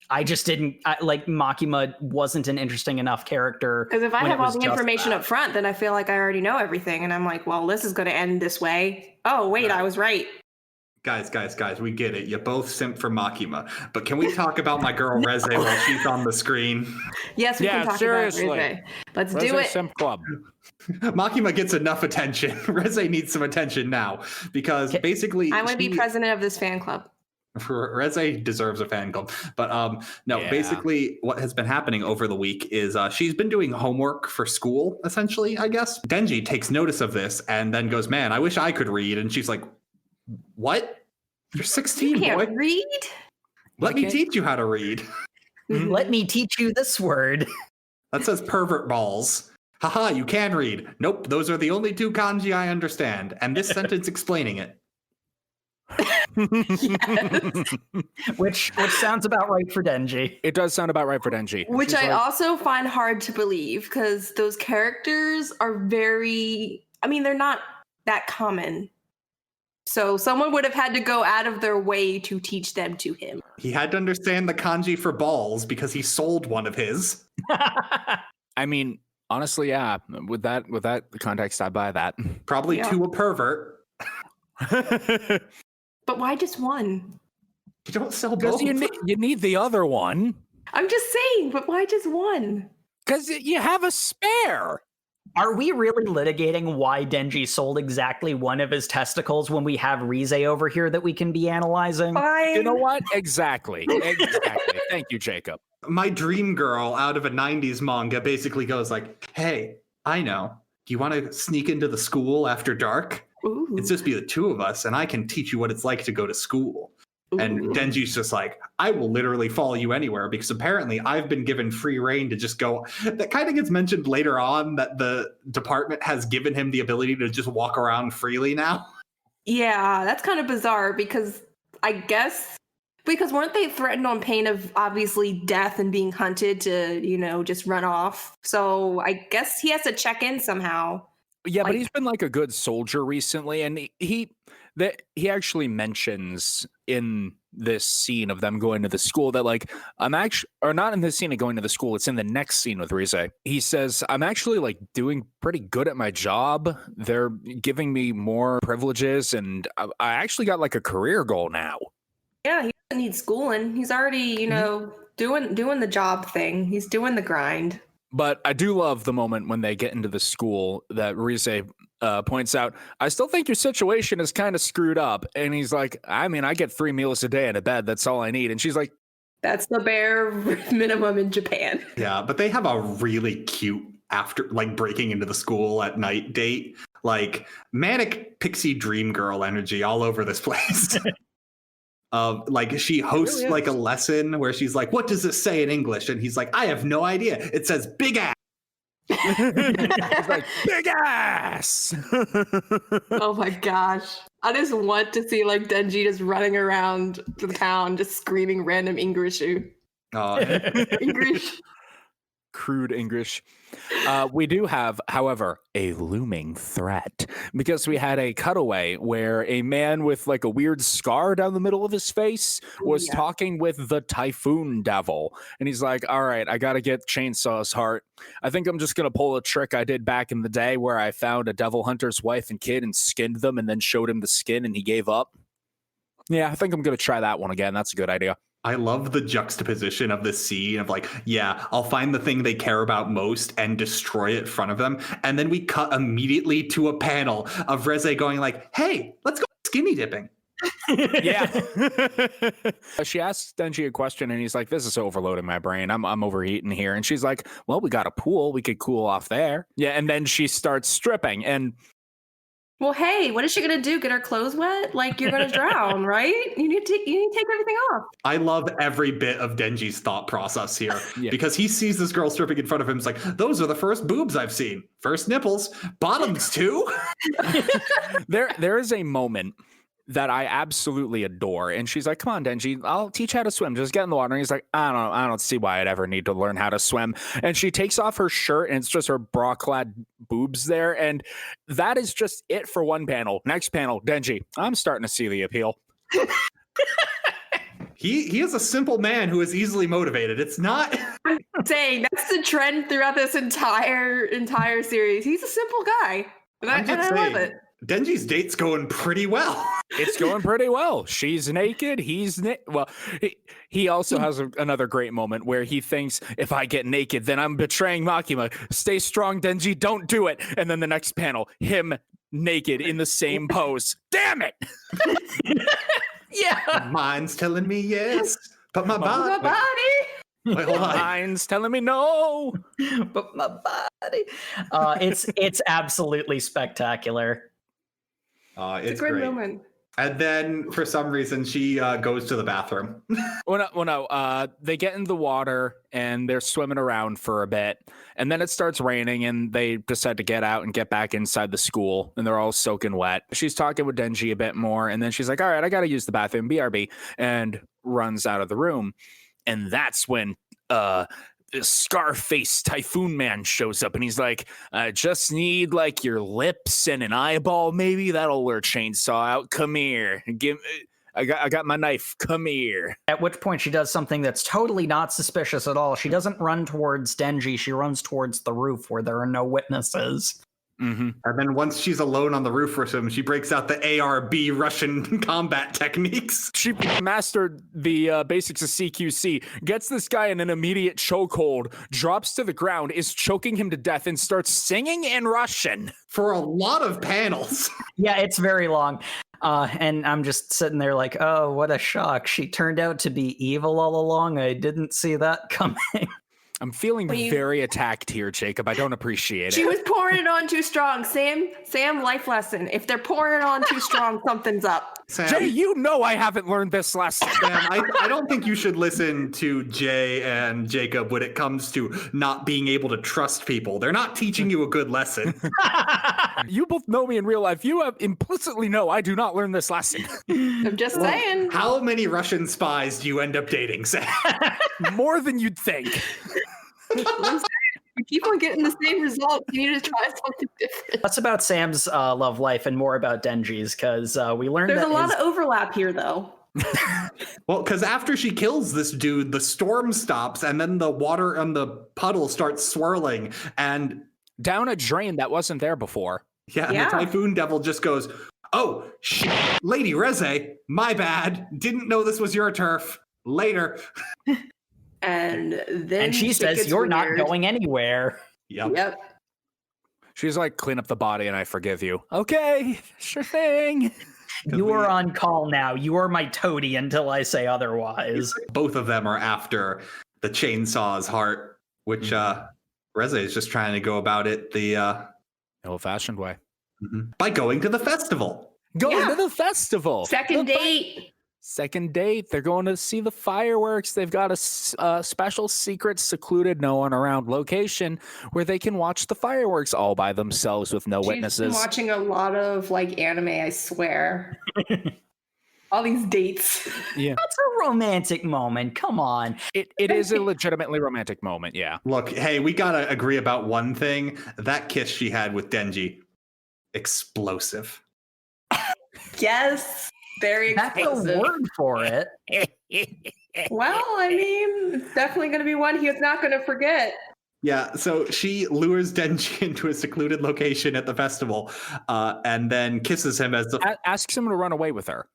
I just didn't, like, Makima wasn't an interesting enough character. Because if I have all the information up front, then I feel like I already know everything. And I'm like, well, this is going to end this way. Oh, wait, I was right. Guys, we get it. You both simp for Makima. But can we talk about my girl Reze while she's on the screen? Yes, we can talk about Reze. Let's do it. Simp Club. Makima gets enough attention. Reze needs some attention now because basically I want to be president of this fan club. Reze deserves a fan club. But basically what has been happening over the week is she's been doing homework for school, essentially, I guess. Denji takes notice of this and then goes, man, I wish I could read. And she's like, what? You're 16, you can't boy. Read? Let me teach you how to read. Let me teach you this word. That says pervert balls. Haha, you can read. Nope, those are the only 2 kanji I understand. And this sentence explaining it. Which sounds about right for Denji. It does sound about right for Denji. Which I also find hard to believe because those characters are they're not that common. So someone would have had to go out of their way to teach them to him. He had to understand the kanji for balls because he sold one of his. I mean, honestly, yeah. With that context, I buy that. Probably to a pervert. But why just one? You don't sell both. Because you need the other one. I'm just saying, but why just one? Because you have a spare. Are we really litigating why Denji sold exactly one of his testicles when we have Rize over here that we can be analyzing? Fine. You know what? Exactly. Thank you, Jacob. My dream girl out of a 90s manga basically goes like, hey, I know. Do you want to sneak into the school after dark? Ooh. It's just be the 2 of us, and I can teach you what it's like to go to school. Ooh. And Denji's just like, I will literally follow you anywhere because apparently I've been given free reign to just go. That kind of gets mentioned later on that the department has given him the ability to just walk around freely now. Yeah, that's kind of bizarre because weren't they threatened on pain of obviously death and being hunted to, just run off? So I guess he has to check in somehow. Yeah, but he's been like a good soldier recently, and he actually mentions in this scene of them going to the school that like I'm actually, or not in this scene of going to the school, it's in the next scene with Rize. He says, I'm actually like doing pretty good at my job. They're giving me more privileges, and I actually got like a career goal now. Yeah, he doesn't need schooling. He's already, doing the job thing. He's doing the grind. But I do love the moment when they get into the school that Rize points out, I still think your situation is kind of screwed up. And he's like, I mean, I get 3 meals a day and a bed. That's all I need. And she's like, that's the bare minimum in Japan. Yeah, but they have a really cute after like breaking into the school at night date, like manic pixie dream girl energy all over this place. Like she hosts like a lesson where she's like, what does this say in English? And he's like, I have no idea. It says big ass. He's like, big ass. Oh my gosh. I just want to see like Denji just running around the town just screaming random English. Oh, English. crude English. We do have, however, a looming threat because we had a cutaway where a man with like a weird scar down the middle of his face was talking with the Typhoon Devil. And he's like, all right, I got to get Chainsaw's heart. I think I'm just going to pull a trick I did back in the day where I found a devil hunter's wife and kid and skinned them and then showed him the skin and he gave up. Yeah, I think I'm going to try that one again. That's a good idea. I love the juxtaposition of this scene of like, yeah, I'll find the thing they care about most and destroy it in front of them. And then we cut immediately to a panel of Reze going like, hey, let's go skinny dipping. Yeah. She asks Denji a question and he's like, this is overloading my brain. I'm overheating here. And she's like, well, we got a pool. We could cool off there. Yeah. And then she starts stripping and well, hey, what is she gonna do? Get her clothes wet? Like you're gonna drown, right? You need to take everything off. I love every bit of Denji's thought process here because he sees this girl stripping in front of him. It's like, those are the first boobs I've seen. First nipples, bottoms too. There is a moment that I absolutely adore. And she's like, come on, Denji, I'll teach you how to swim. Just get in the water. And he's like, I don't see why I'd ever need to learn how to swim. And she takes off her shirt and it's just her bra-clad boobs there. And that is just it for one panel. Next panel, Denji, I'm starting to see the appeal. He is a simple man who is easily motivated. It's not... I'm saying that's the trend throughout this entire series. He's a simple guy. And I love it. Denji's date's going pretty well. It's going pretty well. She's naked. He's well. He also has another great moment where he thinks, if I get naked, then I'm betraying Makima. Stay strong, Denji. Don't do it. And then the next panel, him naked in the same pose. Damn it. Yeah. My mind's telling me yes, but my body. My body. Wait, hold on. Mind's telling me no. But my body. It's absolutely spectacular. It's a great great moment. And then for some reason she goes to the bathroom. No. They get in the water and they're swimming around for a bit, and then it starts raining and they decide to get out and get back inside the school, and they're all soaking wet. She's talking with Denji a bit more, and then she's like, all right, I gotta use the bathroom, BRB, and runs out of the room. And that's when Scarface Typhoon Man shows up and he's like, I just need like your lips and an eyeball, maybe that'll lure Chainsaw out. Come here, I got my knife. Come here. At which point she does something that's totally not suspicious at all. She doesn't run towards Denji. She runs towards the roof where there are no witnesses. Mm-hmm. And then once she's alone on the roof with him, she breaks out the ARB Russian combat techniques. She mastered the basics of CQC, gets this guy in an immediate chokehold, drops to the ground, is choking him to death, and starts singing in Russian. For a lot of panels. Yeah, it's very long. And I'm just sitting there like, oh, what a shock. She turned out to be evil all along. I didn't see that coming. I'm feeling very attacked here, Jacob. I don't appreciate it. She was pouring it on too strong. Sam, life lesson. If they're pouring it on too strong, something's up. Sam, Jay, you know I haven't learned this lesson. Sam, I don't think you should listen to Jay and Jacob when it comes to not being able to trust people. They're not teaching you a good lesson. You both know me in real life. You have implicitly know I do not learn this lesson. I'm just saying. How many Russian spies do you end up dating, Sam? More than you'd think. We keep on getting the same results. You need to try something different. That's about Sam's love life and more about Denji's, because we learned There's that a lot of overlap here, though. Well, because after she kills this dude, the storm stops, and then the water and the puddle starts swirling, and down a drain that wasn't there before. Yeah, the Typhoon Devil just goes, oh, shit, Lady Reze, my bad. Didn't know this was your turf. Later. And then and she says, you're not going anywhere. Yep. She's like, clean up the body and I forgive you. Okay, sure thing. You are on call now. You are my toady until I say otherwise. Both of them are after the Chainsaw's heart, which Reze is just trying to go about it the old-fashioned way. By going to the festival. Going to the festival. Second date. Second date. They're going to see the fireworks. They've got a special, secret, secluded, no one around location where they can watch the fireworks all by themselves with no witnesses. She's been watching a lot of like anime, I swear. All these dates. Yeah. That's a romantic moment. Come on. It is a legitimately romantic moment, yeah. Look, hey, we gotta agree about one thing. That kiss she had with Denji, explosive. Yes. Very That's explosive. a word for it. Well, I mean, it's definitely going to be one he's not going to forget. Yeah, so she lures Denji into a secluded location at the festival, and then kisses him as the. Asks him to run away with her.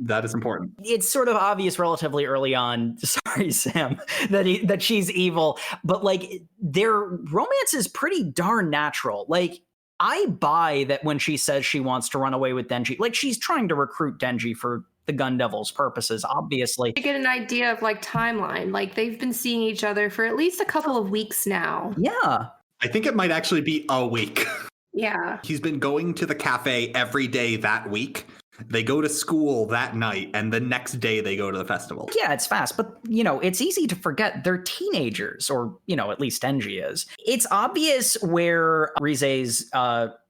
That is important. It's sort of obvious relatively early on, sorry, Sam, that she's evil, but like their romance is pretty darn natural. Like, I buy that when she says she wants to run away with Denji, like she's trying to recruit Denji for the Gun Devil's purposes, obviously. To get an idea of like timeline, like they've been seeing each other for at least a couple of weeks now. Yeah. I think it might actually be a week. Yeah. He's been going to the cafe every day that week. They go to school that night, and the next day they go to the festival. Yeah, it's fast, but, it's easy to forget they're teenagers, or, at least Denji is. It's obvious where Rize's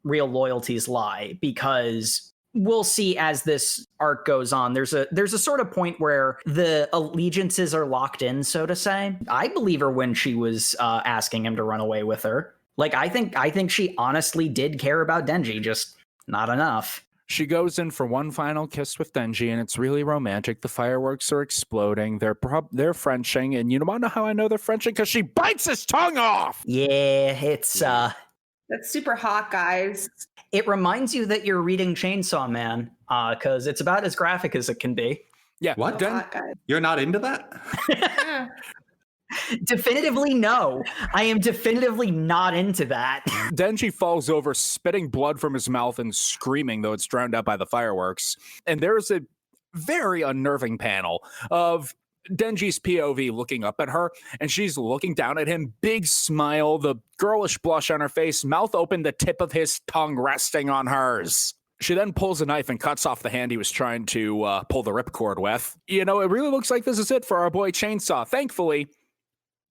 real loyalties lie, because we'll see as this arc goes on, there's a sort of point where the allegiances are locked in, so to say. I believe her when she was asking him to run away with her. Like, I think she honestly did care about Denji, just not enough. She goes in for one final kiss with Denji, and it's really romantic. The fireworks are exploding. They're Frenching, and you want to know how I know they're Frenching? Because she bites his tongue off! Yeah, it's... That's super hot, guys. It reminds you that you're reading Chainsaw Man, because it's about as graphic as it can be. Yeah. What? Hot, guys. You're not into that? Yeah. Definitively no. I am definitively not into that. Denji falls over, spitting blood from his mouth and screaming, though it's drowned out by the fireworks. And there's a very unnerving panel of Denji's POV looking up at her, and she's looking down at him, big smile, the girlish blush on her face, mouth open, the tip of his tongue resting on hers. She then pulls a knife and cuts off the hand he was trying to pull the ripcord with. It really looks like this is it for our boy Chainsaw. Thankfully,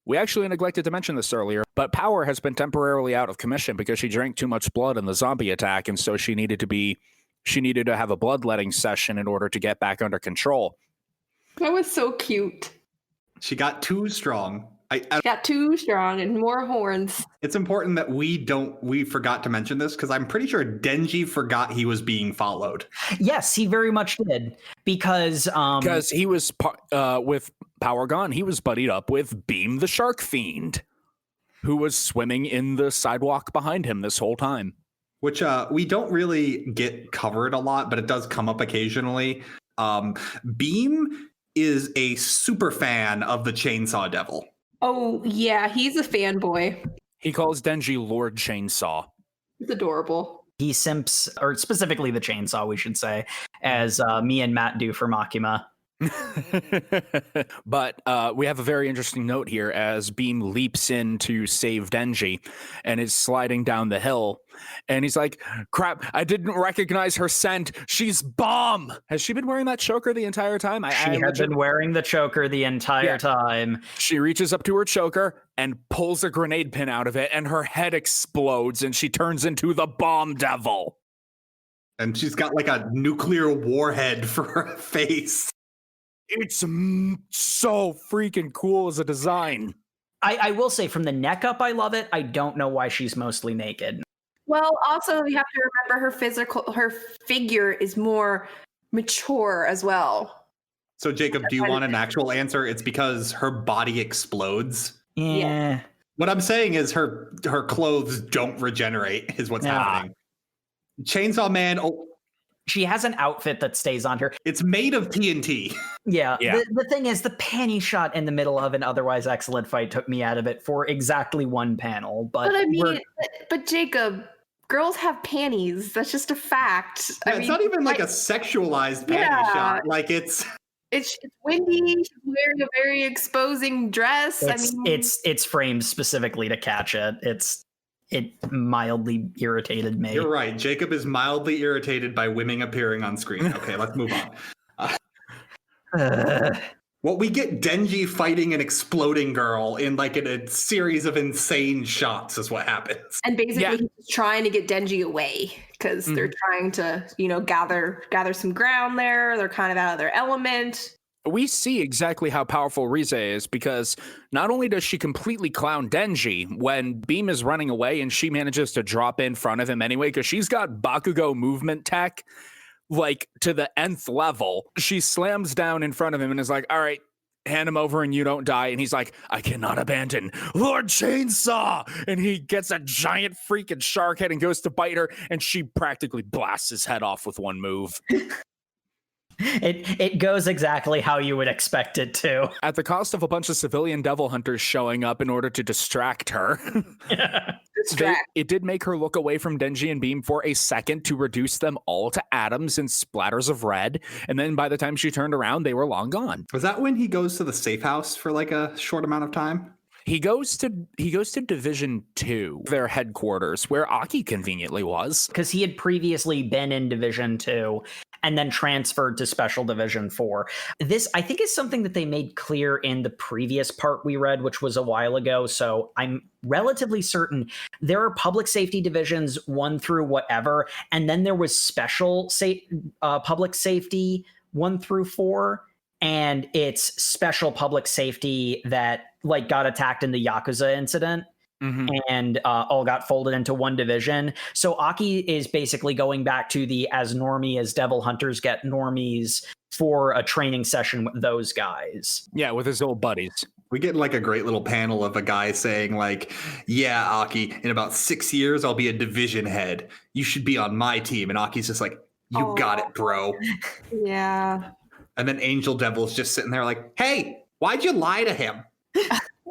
we actually neglected to mention this earlier, but Power has been temporarily out of commission because she drank too much blood in the zombie attack, and so she needed to have a bloodletting session in order to get back under control. That was so cute. She got too strong. Got too strong and more horns. It's important that we forgot to mention this, because I'm pretty sure Denji forgot he was being followed. Yes, he very much did, because he was with Power gone, he was buddied up with Beam the Shark Fiend, who was swimming in the sidewalk behind him this whole time. Which we don't really get covered a lot, but it does come up occasionally. Beam is a super fan of the Chainsaw Devil. Oh, yeah, he's a fanboy. He calls Denji Lord Chainsaw. It's adorable. he simps, or specifically the chainsaw, we should say, as me and Matt do for Makima. But we have a very interesting note here as Beam leaps in to save Denji and is sliding down the hill. And he's like, crap, I didn't recognize her scent. She's bomb. Has she been wearing that choker the entire time? She had been wearing the choker the entire time. She reaches up to her choker and pulls a grenade pin out of it, and her head explodes and she turns into the bomb devil. And she's got like a nuclear warhead for her face. It's so freaking cool as a design. I will say, from the neck up, I love it. I don't know why she's mostly naked. Well, also you have to remember her figure is more mature as well. So Jacob, do you want an actual answer? It's because her body explodes. Yeah. What I'm saying is her clothes don't regenerate is what's happening. Chainsaw Man, she has an outfit that stays on her. It's made of TNT. Yeah. The thing is, the panty shot in the middle of an otherwise excellent fight took me out of it for exactly one panel. But I mean, but Jacob, girls have panties. That's just a fact. Yeah, I mean, it's not even like a sexualized panty shot. Like it's windy. She's wearing a very exposing dress. It's framed specifically to catch it. It mildly irritated me. You're right. Jacob is mildly irritated by women appearing on screen. Okay, let's move on. Well, we get Denji fighting an exploding girl in like a series of insane shots is what happens. And basically he's trying to get Denji away because they're trying to, gather some ground there. They're kind of out of their element. We see exactly how powerful Rize is, because not only does she completely clown Denji when Beam is running away and she manages to drop in front of him anyway, because she's got Bakugo movement tech like to the nth level. She slams down in front of him and is like, all right, hand him over and you don't die. And he's like, I cannot abandon Lord Chainsaw. And he gets a giant freaking shark head and goes to bite her, and she practically blasts his head off with one move. It goes exactly how you would expect it to. At the cost of a bunch of civilian devil hunters showing up in order to distract her. It did make her look away from Denji and Beam for a second to reduce them all to atoms and splatters of red. And then by the time she turned around, they were long gone. Was that when he goes to the safe house for like a short amount of time? He goes to Division 2, their headquarters, where Aki conveniently was. Because he had previously been in Division 2 and then transferred to Special Division 4. This, I think, is something that they made clear in the previous part we read, which was a while ago. So I'm relatively certain there are public safety divisions 1 through whatever, and then there was special public safety 1 through 4. And it's special public safety that like got attacked in the Yakuza incident and all got folded into one division. So Aki is basically going back to the as normie as devil hunters get normies for a training session with those guys. Yeah, with his old buddies. We get like a great little panel of a guy saying like, yeah, Aki, in about 6 years, I'll be a division head. You should be on my team. And Aki's just like, you got it, bro. Yeah. And then Angel Devil's just sitting there like, hey, why'd you lie to him?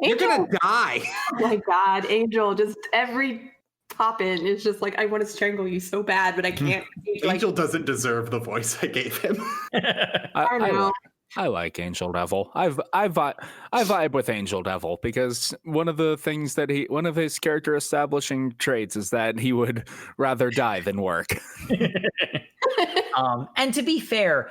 You're going to die. Oh my God, Angel, just every pop-in is just like, I want to strangle you so bad, but I can't. Angel doesn't deserve the voice I gave him. I know. I like Angel Devil. I vibe with Angel Devil because one of his character establishing traits is that he would rather die than work. And to be fair,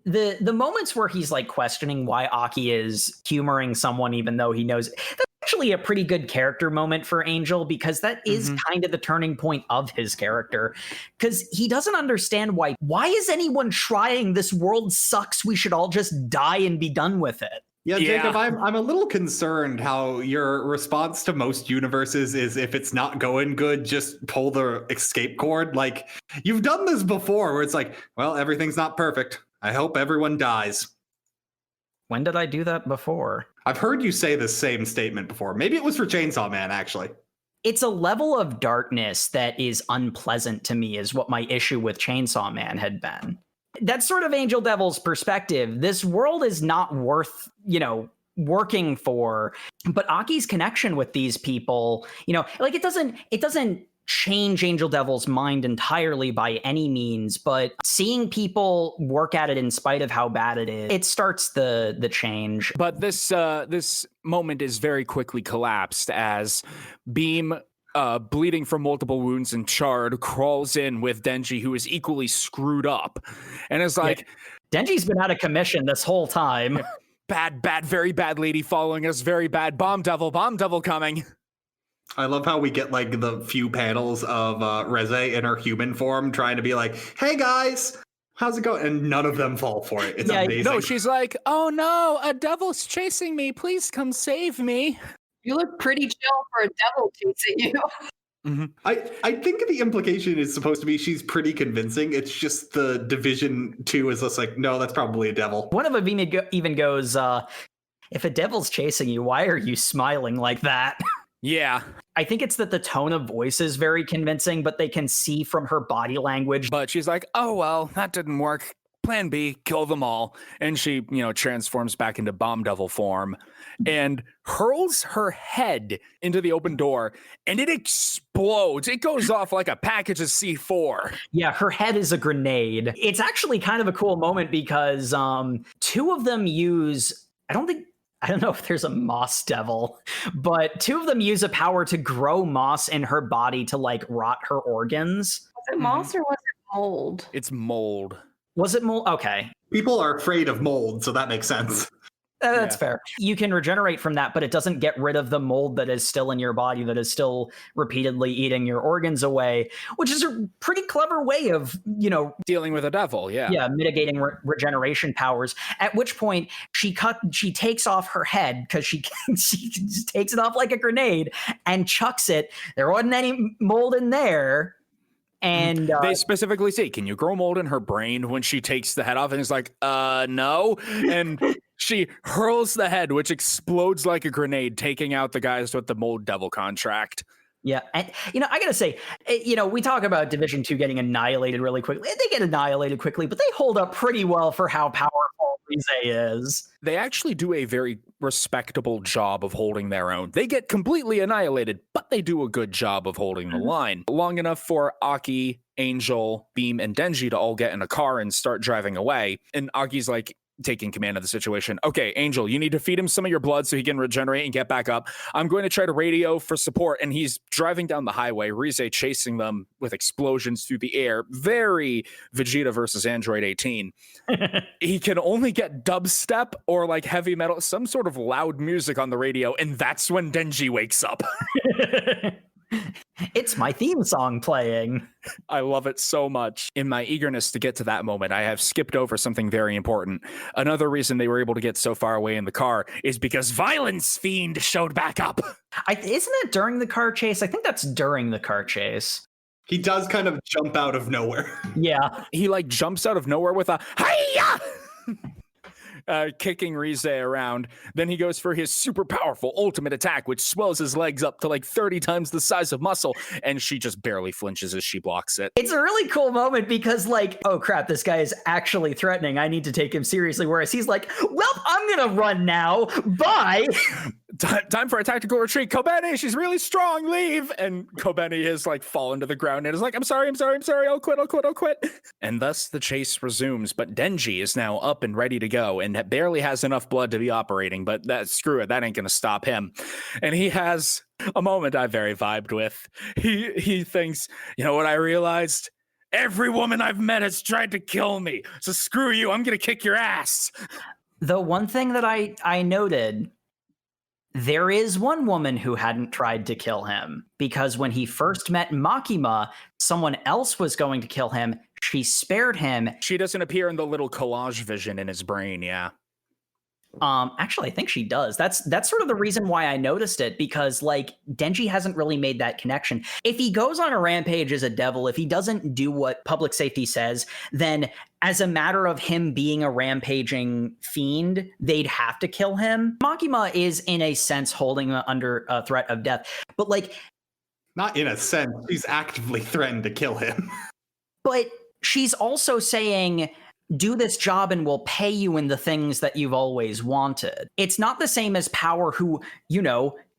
the moments where he's like questioning why Aki is humoring someone even though he knows that's actually a pretty good character moment for Angel, because that is kind of the turning point of his character, because he doesn't understand why is anyone trying? This world sucks. We should all just die and be done with it. Yeah, Jacob, I'm a little concerned how your response to most universes is if it's not going good, just pull the escape cord. Like, you've done this before where it's like, well, everything's not perfect. I hope everyone dies. When did I do that before? I've heard you say the same statement before. Maybe it was for Chainsaw Man, actually. It's a level of darkness that is unpleasant to me, is what my issue with Chainsaw Man had been. That's sort of Angel Devil's perspective. This world is not worth, working for. But Aki's connection with these people, like it doesn't change Angel Devil's mind entirely by any means, but seeing people work at it in spite of how bad it is, it starts the change. But this moment is very quickly collapsed as Beam, bleeding from multiple wounds and charred, crawls in with Denji, who is equally screwed up, and is like, Denji's been out of commission this whole time. Bad, very bad lady following us, very bad, bomb devil coming. I love how we get like the few panels of Reze in her human form trying to be like, hey guys, how's it going? And none of them fall for it. It's amazing. No, she's like, oh no, a devil's chasing me. Please come save me. You look pretty chill for a devil chasing you. I think the implication is supposed to be she's pretty convincing. It's just the Division 2 is just like, no, that's probably a devil. One of them even goes, if a devil's chasing you, why are you smiling like that? Yeah. I think it's that the tone of voice is very convincing, but they can see from her body language. But she's like, oh, well, that didn't work. Plan B, kill them all. And she, transforms back into bomb devil form and hurls her head into the open door, and it explodes. It goes off like a package of C4. Yeah, her head is a grenade. It's actually kind of a cool moment because two of them use, I don't know if there's a moss devil, but two of them use a power to grow moss in her body to like rot her organs. Was it moss or was it mold? It's mold. Was it mold? Okay. People are afraid of mold, so that makes sense. That's fair. You can regenerate from that, but it doesn't get rid of the mold that is still in your body, that is still repeatedly eating your organs away, which is a pretty clever way of, Dealing with a devil, yeah, mitigating regeneration powers. At which point she takes off her head because she just takes it off like a grenade and chucks it. There wasn't any mold in there. And they specifically say, can you grow mold in her brain when she takes the head off? And it's like, no. And she hurls the head, which explodes like a grenade, taking out the guys with the mold devil contract. Yeah. And, I got to say, we talk about Division 2 getting annihilated really quickly. They get annihilated quickly, but they hold up pretty well for how powerful Rize is. They actually do a very respectable job of holding their own. They get completely annihilated, but they do a good job of holding the line. Long enough for Aki, Angel, Beam, and Denji to all get in a car and start driving away. And Aki's like, taking command of the situation. Okay, Angel, you need to feed him some of your blood so he can regenerate and get back up. I'm going to try to radio for support. And he's driving down the highway, Rize chasing them with explosions through the air. Very Vegeta versus Android 18. He can only get dubstep or like heavy metal, some sort of loud music on the radio. And that's when Denji wakes up. It's my theme song playing. I love it so much. In my eagerness to get to that moment, I have skipped over something very important. Another reason they were able to get so far away in the car is because Violence Fiend showed back up. Isn't it during the car chase? I think that's during the car chase. He does kind of jump out of nowhere. Yeah. He like jumps out of nowhere with a hiya! Kicking Rize around. Then he goes for his super powerful ultimate attack, which swells his legs up to like 30 times the size of muscle, and she just barely flinches as she blocks it. It's a really cool moment because like, oh crap, this guy is actually threatening. I need to take him seriously. Whereas he's like, well, I'm gonna run now. Bye. Time for a tactical retreat. Kobeni, she's really strong. Leave. And Kobeni has like fallen to the ground and is like, I'm sorry. I'll quit. And thus the chase resumes. But Denji is now up and ready to go and barely has enough blood to be operating. But screw it. That ain't going to stop him. And he has a moment I very vibed with. He thinks, you know what I realized? Every woman I've met has tried to kill me. So screw you. I'm going to kick your ass. The one thing that I noted, there is one woman who hadn't tried to kill him because when he first met Makima, someone else was going to kill him. She spared him. She doesn't appear in the little collage vision in his brain, yeah. Actually, I think she does. That's sort of the reason why I noticed it, because like Denji hasn't really made that connection. If he goes on a rampage as a devil, if he doesn't do what public safety says, then as a matter of him being a rampaging fiend, they'd have to kill him. Makima is in a sense holding under a threat of death, but like, not in a sense, she's actively threatened to kill him. But she's also saying, do this job and we'll pay you in the things that you've always wanted. It's not the same as Power, who,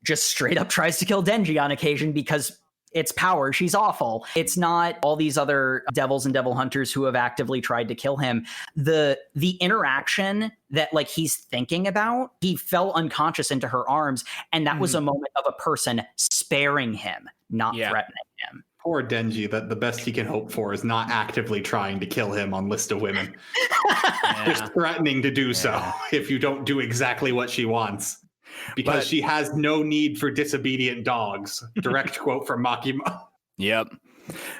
just straight up tries to kill Denji on occasion because it's Power. She's awful. It's not all these other devils and devil hunters who have actively tried to kill him. The interaction that like he's thinking about, he fell unconscious into her arms, and that was a moment of a person sparing him, not threatening him. Poor Denji, that the best he can hope for is not actively trying to kill him on List of Women. Just threatening to do so if you don't do exactly what she wants. Because she has no need for disobedient dogs. Direct quote from Makima. Yep.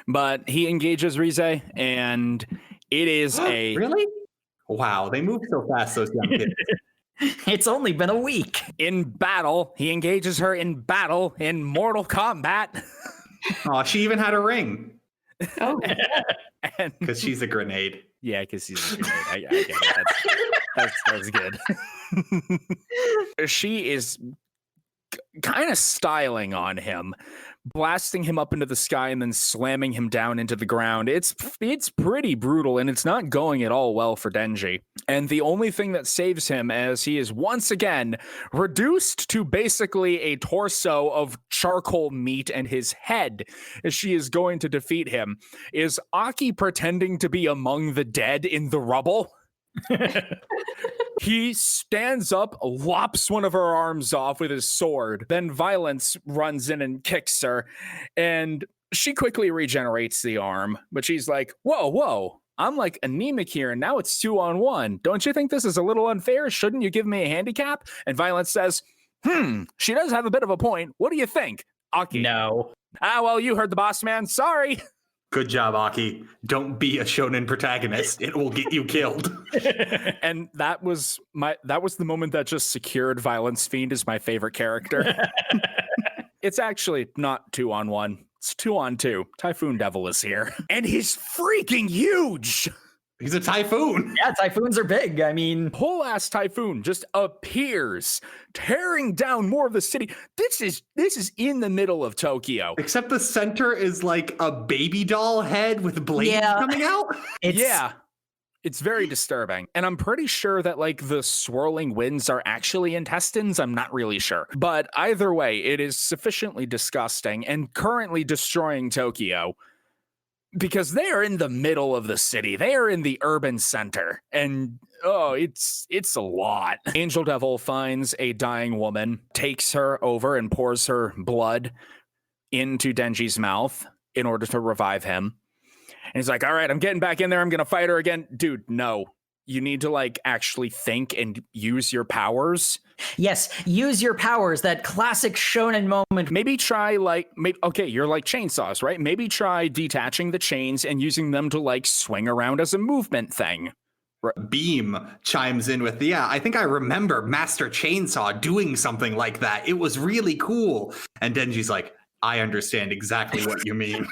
But he engages Rize, and it is a... Really? Wow, they move so fast, those young kids. It's only been a week. In battle, he engages her in battle in Mortal Kombat. Oh, she even had a ring. Oh, because she's a grenade. Yeah, because she's a grenade. I get it. That's good. She is kind of styling on him, blasting him up into the sky and then slamming him down into the ground. It's pretty brutal, and it's not going at all well for Denji. And the only thing that saves him, as he is once again reduced to basically a torso of charcoal meat and his head, as she is going to defeat him, is Aki pretending to be among the dead in the rubble. He stands up, lops one of her arms off with his sword. Then Violence runs in and kicks her, and she quickly regenerates the arm. But she's like, whoa, I'm like anemic here, and now it's 2-on-1. Don't you think this is a little unfair? Shouldn't you give me a handicap? And Violence says, she does have a bit of a point. What do you think? Aki. No. Well, you heard the boss man. Sorry. Good job, Aki. Don't be a shonen protagonist. It will get you killed. And that was the moment that just secured Violence Fiend as my favorite character. It's actually not 2-on-1. It's 2-on-2. Typhoon Devil is here. And he's freaking huge. He's a typhoon. Yeah, typhoons are big. I mean, Whole ass typhoon just appears, tearing down more of the city. This is in the middle of Tokyo. Except the center is like a baby doll head with blades coming out. It's very disturbing. And I'm pretty sure that like the swirling winds are actually intestines. I'm not really sure. But either way, it is sufficiently disgusting and currently destroying Tokyo. Because they are in the middle of the city. They are in the urban center. And, it's a lot. Angel Devil finds a dying woman, takes her over and pours her blood into Denji's mouth in order to revive him. And he's like, all right, I'm getting back in there. I'm going to fight her again. Dude, no. You need to like actually think and use your powers. Yes, use your powers, that classic shonen moment. Maybe try you're like chainsaws, right? Maybe try detaching the chains and using them to like swing around as a movement thing. Beam chimes in with, I think I remember Master Chainsaw doing something like that. It was really cool. And Denji's like, I understand exactly what you mean.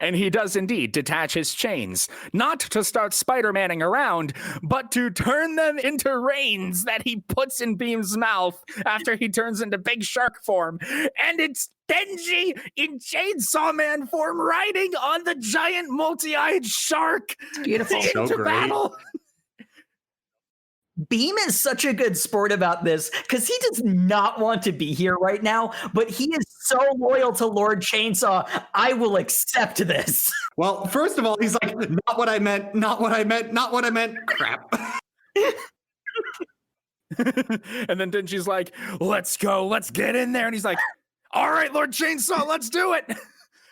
And he does indeed detach his chains, not to start Spider-Manning around, but to turn them into reins that he puts in Beam's mouth after he turns into Big Shark form. And it's Denji in Chainsaw Man form riding on the giant multi-eyed shark. Beautiful. So great. Battle. Beam is such a good sport about this because he does not want to be here right now, but he is so loyal to Lord Chainsaw. I will accept this. Well, first of all, he's like, not what I meant, not what I meant, not what I meant. Crap. And then Denji's like, let's go, let's get in there. And he's like, all right, Lord Chainsaw, let's do it.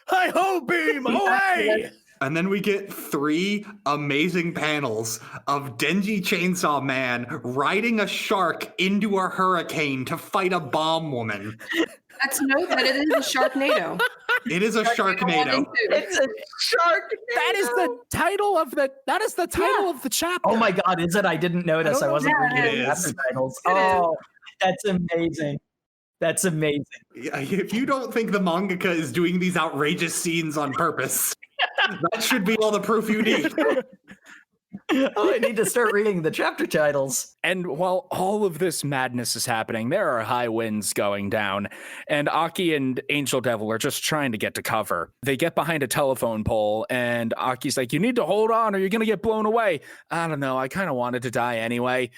Hi-ho, Beam, away. And then we get 3 amazing panels of Denji Chainsaw Man riding a shark into a hurricane to fight a bomb woman. Let's note that it is a Sharknado. It is a Sharknado. It's a shark. That is the title of the chapter. Oh my God, is it? I didn't notice. I wasn't reading It the is. chapter titles. Oh, that's amazing. That's amazing. If you don't think the mangaka is doing these outrageous scenes on purpose, that should be all the proof you need. I need to start reading the chapter titles. And while all of this madness is happening, there are high winds going down, and Aki and Angel Devil are just trying to get to cover. They get behind a telephone pole, and Aki's like, you need to hold on or you're going to get blown away. I don't know. I kind of wanted to die anyway.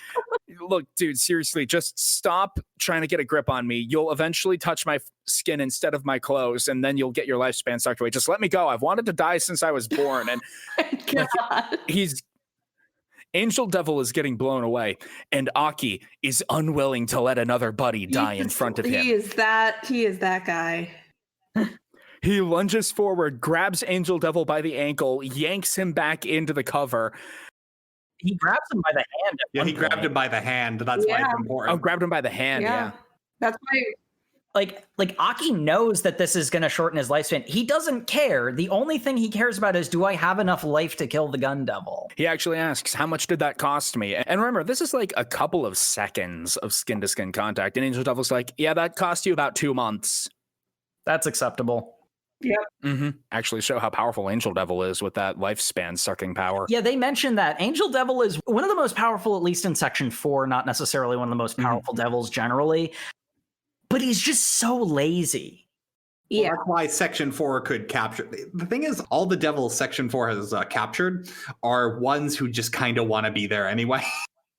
Look, dude, seriously, just stop trying to get a grip on me. You'll eventually touch my skin instead of my clothes, and then you'll get your lifespan sucked away. Just let me go. I've wanted to die since I was born. And God. Angel Devil is getting blown away, and Aki is unwilling to let another buddy die in front of him. He is that guy. He lunges forward, grabs Angel Devil by the ankle, yanks him back into the cover. He grabs him by the hand. Yeah, he grabbed him by the hand. That's why it's important. Oh, grabbed him by the hand, yeah. That's why. Like Aki knows that this is going to shorten his lifespan. He doesn't care. The only thing he cares about is, do I have enough life to kill the gun devil? He actually asks, how much did that cost me? And remember, this is like a couple of seconds of skin-to-skin contact. And Angel Devil's like, yeah, that cost you about 2 months. That's acceptable. Yep. Mm-hmm. Actually show how powerful Angel Devil is with that lifespan sucking power. Yeah, they mentioned that. Angel Devil is one of the most powerful, at least in Section 4, not necessarily one of the most powerful devils generally. But he's just so lazy. Yeah. Well, that's why Section 4 could capture. The thing is, all the devils Section 4 has captured are ones who just kind of want to be there anyway.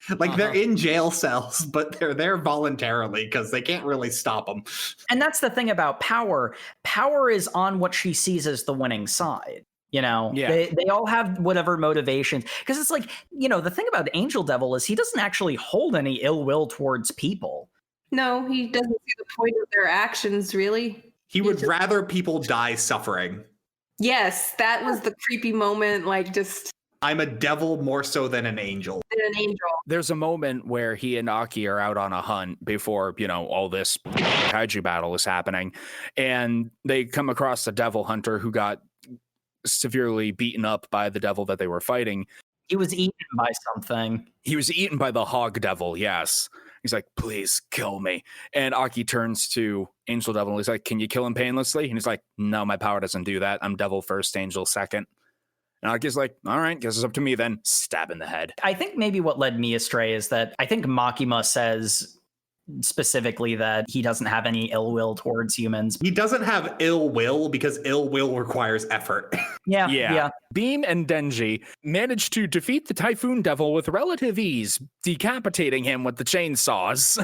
They're in jail cells, but they're there voluntarily because they can't really stop them. And that's the thing about power. Power is on what she sees as the winning side. You know, they all have whatever motivations. Because it's like, the thing about Angel Devil is he doesn't actually hold any ill will towards people. No, he doesn't see the point of their actions, really. He would rather people die suffering Yes, that was the creepy moment, like just I'm a devil more so than an angel. an angel. There's a moment where he and Aki are out on a hunt before, all this kaiju battle is happening. And they come across a devil hunter who got severely beaten up by the devil that they were fighting. He was eaten by something. He was eaten by the hog devil, yes. He's like, please kill me. And Aki turns to Angel Devil and he's like, can you kill him painlessly? And he's like, no, my power doesn't do that. I'm devil first, angel second. And Aki's like, all right, guess it's up to me then. Stab in the head. I think maybe what led me astray is that I think Makima says specifically that he doesn't have any ill will towards humans. He doesn't have ill will because ill will requires effort. Yeah. Beam and Denji managed to defeat the Typhoon Devil with relative ease, decapitating him with the chainsaws.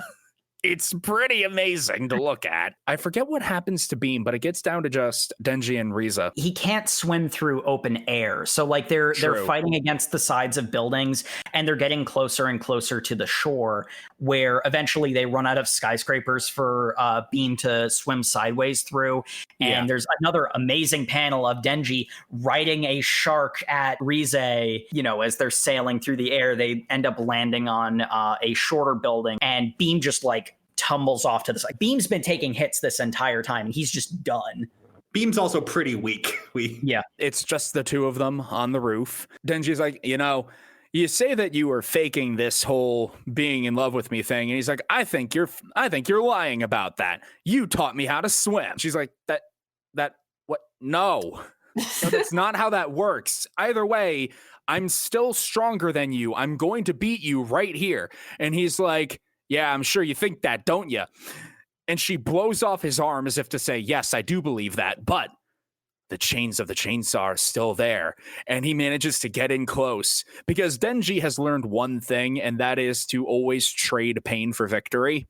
It's pretty amazing to look at. I forget what happens to Beam, but it gets down to just Denji and Riza. He can't swim through open air. So like they're fighting against the sides of buildings and they're getting closer and closer to the shore where eventually they run out of skyscrapers for Beam to swim sideways through. And there's another amazing panel of Denji riding a shark at Rize, as they're sailing through the air. They end up landing on a shorter building and Beam just like tumbles off to the side. Beam's been taking hits this entire time and he's just done. Beam's also pretty weak. It's just the two of them on the roof. Denji's like, you say that you were faking this whole being in love with me thing. And he's like, I think you're lying about that. You taught me how to swim. She's like, what? No, that's not how that works. Either way, I'm still stronger than you. I'm going to beat you right here. And he's like, yeah, I'm sure you think that, don't you? And she blows off his arm as if to say, yes, I do believe that, but the chains of the chainsaw are still there. And he manages to get in close because Denji has learned one thing, and that is to always trade pain for victory.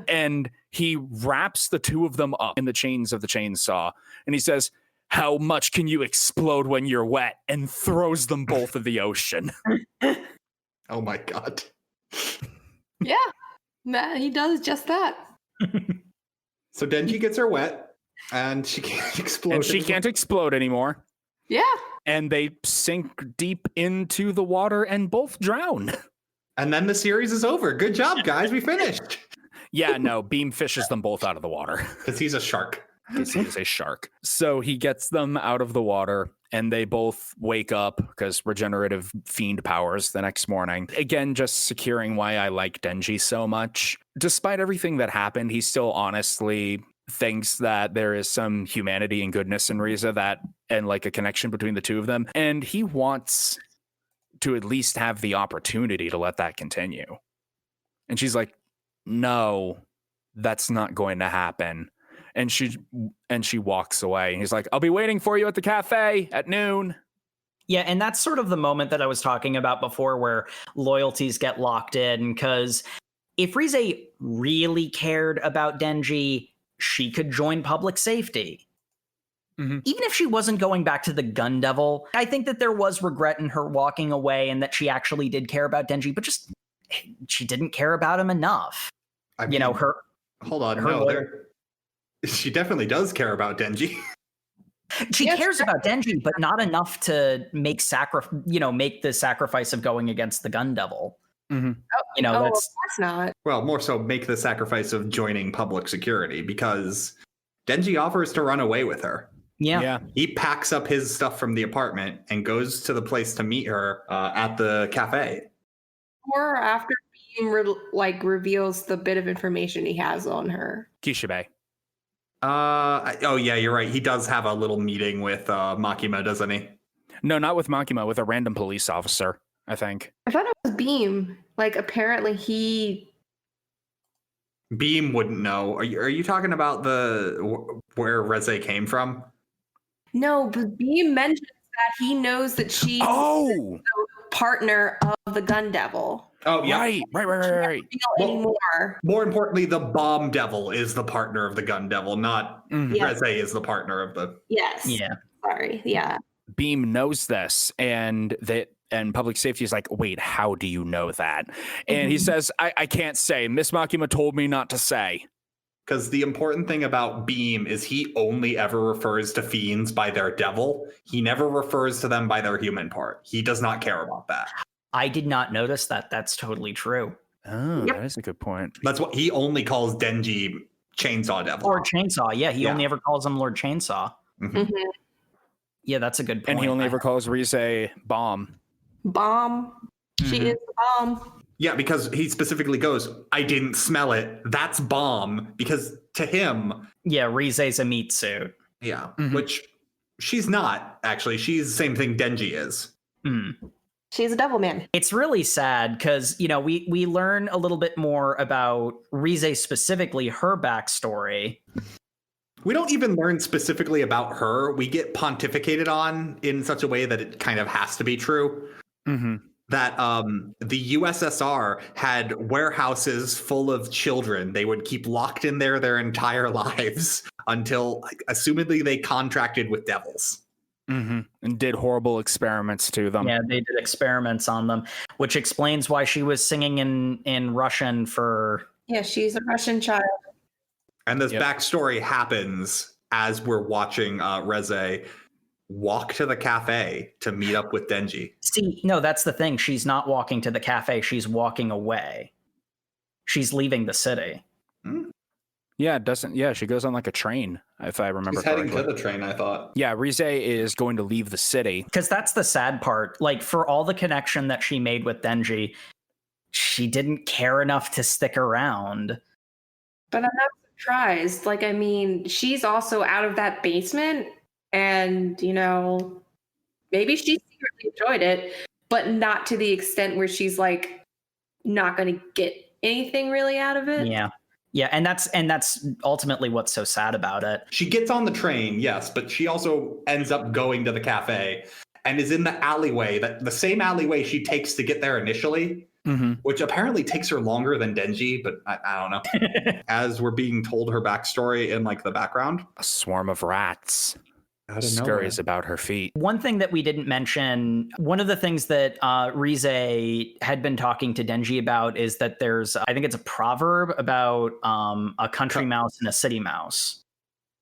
And he wraps the two of them up in the chains of the chainsaw. And he says, how much can you explode when you're wet? And throws them both in the ocean. Oh my God. Yeah, he does just that. So Denji gets her wet, and she can't explode. And she can't explode anymore. Yeah. And they sink deep into the water and both drown. And then the series is over. Good job, guys. We finished. Yeah, no, Beam fishes them both out of the water. Because he's a shark. Because he is a shark. So he gets them out of the water and they both wake up because regenerative fiend powers the next morning. Again, just securing why I like Denji so much. Despite everything that happened, he still honestly thinks that there is some humanity and goodness in Riza and like a connection between the two of them. And he wants to at least have the opportunity to let that continue. And she's like, no, that's not going to happen. And she walks away. And he's like, I'll be waiting for you at the cafe at noon. Yeah, and that's sort of the moment that I was talking about before where loyalties get locked in. Because if Rize really cared about Denji, she could join public safety. Mm-hmm. Even if she wasn't going back to the Gun Devil, I think that there was regret in her walking away and that she actually did care about Denji, but just she didn't care about him enough. I mean, hold on, she definitely does care about Denji. She cares about Denji, but not enough to make the sacrifice of going against the Gun Devil. Mm-hmm. Of course not. Well, more so make the sacrifice of joining public security because Denji offers to run away with her. Yeah. He packs up his stuff from the apartment and goes to the place to meet her at the cafe. Or after Beam reveals the bit of information he has on her. Kishibe. Oh yeah, you're right. He does have a little meeting with Makima, doesn't he? No, not with Makima, with a random police officer, I think. I thought it was Beam. Apparently Beam wouldn't know. Are you talking about where Reze came from? No, but Beam mentions that he knows that she's the partner of the Gun Devil. Oh, yeah. Right. Anymore. More importantly, the Bomb Devil is the partner of the Gun Devil, not Reze is the partner of the... Yes. Yeah. Sorry. Yeah. Beam knows this, and public safety is like, wait, how do you know that? And he says, I can't say. Miss Makima told me not to say. Because the important thing about Beam is he only ever refers to fiends by their devil. He never refers to them by their human part. He does not care about that. I did not notice that. That's totally true. Oh, that is a good point. That's what he only calls Denji Chainsaw Devil. Lord Chainsaw. Yeah, he only ever calls him Lord Chainsaw. Mhm. Yeah, that's a good point. And he only ever calls Rise Bomb. Bomb. She is the bomb. Yeah, because he specifically goes, I didn't smell it. That's bomb. Because to him... Yeah, Rize's a meat suit. Yeah, which she's not, actually. She's the same thing Denji is. She's a devil man. It's really sad because, you know, we learn a little bit more about Rize specifically, her backstory. We don't even learn specifically about her. We get pontificated on in such a way that it kind of has to be true. That the USSR had warehouses full of children they would keep locked in there their entire lives until, assumedly, they contracted with devils. And did horrible experiments to them. Yeah, they did experiments on them, which explains why she was singing in Russian for... Yeah, she's a Russian child. And this backstory happens as we're watching Reze walk to the cafe to meet up with Denji. See, no, that's the thing. She's not walking to the cafe. She's walking away. She's leaving the city. Yeah, she goes on like a train, if I remember correctly. He's heading to the train, I thought. Yeah, Rize is going to leave the city. Because that's the sad part. Like, for all the connection that she made with Denji, she didn't care enough to stick around. But I'm not surprised. Like, I mean, she's also out of that basement, and, you know, maybe she secretly enjoyed it, but not to the extent where she's, like, not going to get anything really out of it. Yeah. Yeah, and that's ultimately what's so sad about it. She gets on the train, yes, but she also ends up going to the cafe and is in the alleyway, the same alleyway she takes to get there initially, which apparently takes her longer than Denji, but I don't know. As we're being told her backstory in like the background. A swarm of rats scurries about her feet. One thing that we didn't mention, one of the things that Rize had been talking to Denji about is that there's, I think it's a proverb about a country mouse and a city mouse.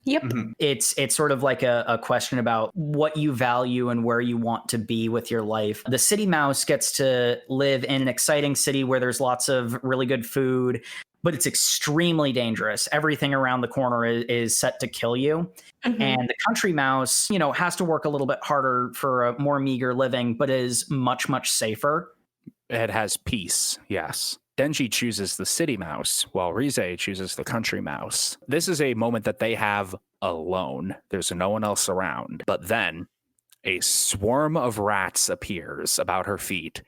Yep. It's sort of like a question about what you value and where you want to be with your life. The city mouse gets to live in an exciting city where there's lots of really good food, but it's extremely dangerous. Everything around the corner is set to kill you. And the country mouse, you know, has to work a little bit harder for a more meager living, but is much, much safer. It has peace, yes. Denji chooses the city mouse, while Rize chooses the country mouse. This is a moment that they have alone. There's no one else around. But then a swarm of rats appears about her feet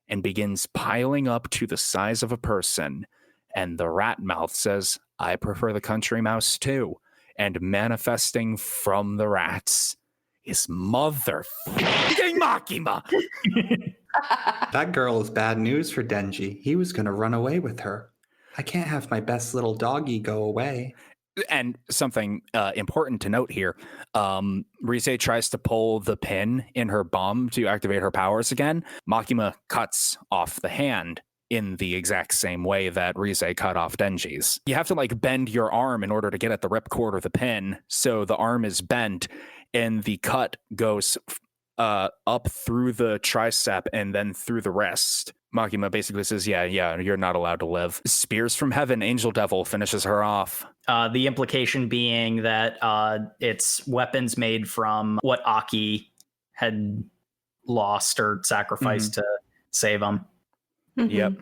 and begins piling up to the size of a person. And the rat mouth says, I prefer the country mouse too. And manifesting from the rats is motherfucking Makima. That girl is bad news for Denji. He was going to run away with her. I can't have my best little doggy go away. And something important to note here, Rize tries to pull the pin in her bomb to activate her powers again. Makima cuts off the hand in the exact same way that Rize cut off Denji's. You have to like bend your arm in order to get at the ripcord or the pin. So the arm is bent and the cut goes up through the tricep and then through the wrist. Makima basically says, yeah, you're not allowed to live. Spears from heaven, Angel Devil finishes her off. The implication being that it's weapons made from what Aki had lost or sacrificed to save him. Yep.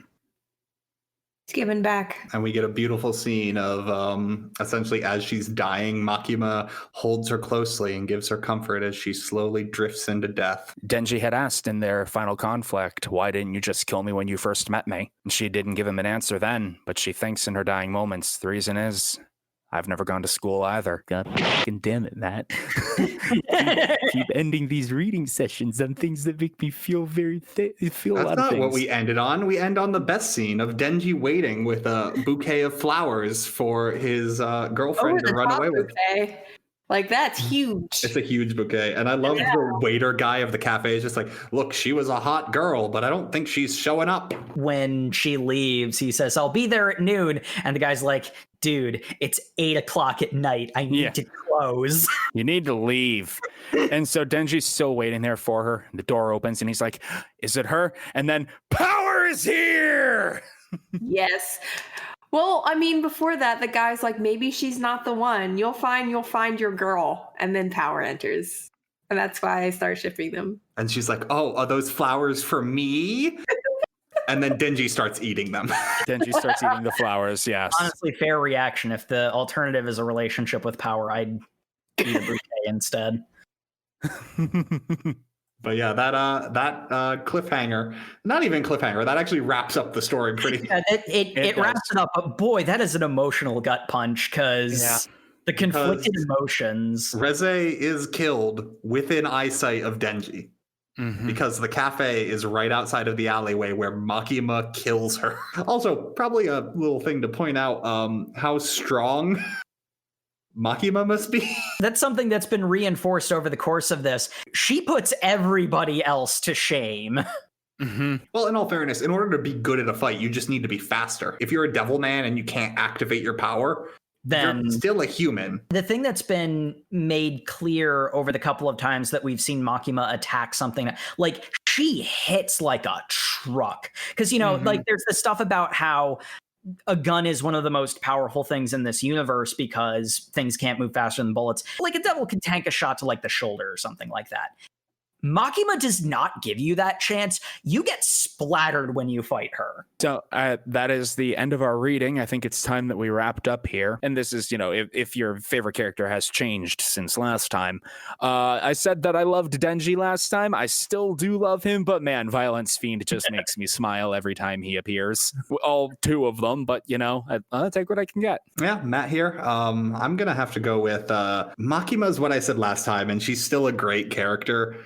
It's given back. And we get a beautiful scene of essentially as she's dying, Makima holds her closely and gives her comfort as she slowly drifts into death. Denji had asked in their final conflict, why didn't you just kill me when you first met me? And she didn't give him an answer then, but she thinks in her dying moments, the reason is, I've never gone to school either. God fucking damn it, Matt. keep ending these reading sessions on things that make me feel very feel That's a lot not of what things. we ended on. We end on the best scene of Denji waiting with a bouquet of flowers for his girlfriend to run away with. Bouquet. Like, that's huge. It's a huge bouquet. And I love the waiter guy of the cafe is just like, look, she was a hot girl, but I don't think she's showing up. When she leaves, he says, I'll be there at noon. And the guy's like, dude, it's 8:00 at night. I need to close. You need to leave. And so Denji's still waiting there for her. The door opens and he's like, is it her? And then power is here. Yes. Well, I mean, before that, the guy's like, maybe she's not the one. You'll find your girl. And then power enters. And that's why I start shipping them. And she's like, oh, are those flowers for me? And then Denji starts eating them. Denji starts eating the flowers, yes. Honestly, fair reaction. If the alternative is a relationship with power, I'd eat a bouquet instead. But yeah, that cliffhanger, not even cliffhanger, that actually wraps up the story pretty. Yeah, it wraps it up. But boy, that is an emotional gut punch because the conflicted emotions. Reze is killed within eyesight of Denji. Mm-hmm. Because the cafe is right outside of the alleyway where Makima kills her. Also, probably a little thing to point out how strong Makima must be. That's something that's been reinforced over the course of this. She puts everybody else to shame. Mm-hmm. Well, in all fairness, in order to be good at a fight, you just need to be faster. If you're a devil man and you can't activate your power, then you're still a human. The thing that's been made clear over the couple of times that we've seen Makima attack something, like she hits like a truck. Because, you know, like there's this stuff about how a gun is one of the most powerful things in this universe because things can't move faster than bullets. Like a devil can tank a shot to like the shoulder or something like that. Makima does not give you that chance. You get splattered when you fight her. So that is the end of our reading. I think it's time that we wrapped up here. And this is, you know, if your favorite character has changed since last time. I said that I loved Denji last time. I still do love him, but man, Violence Fiend just makes me smile every time he appears. All two of them, but you know, I'll take what I can get. Yeah, Matt here. I'm going to have to go with Makima is what I said last time, and she's still a great character.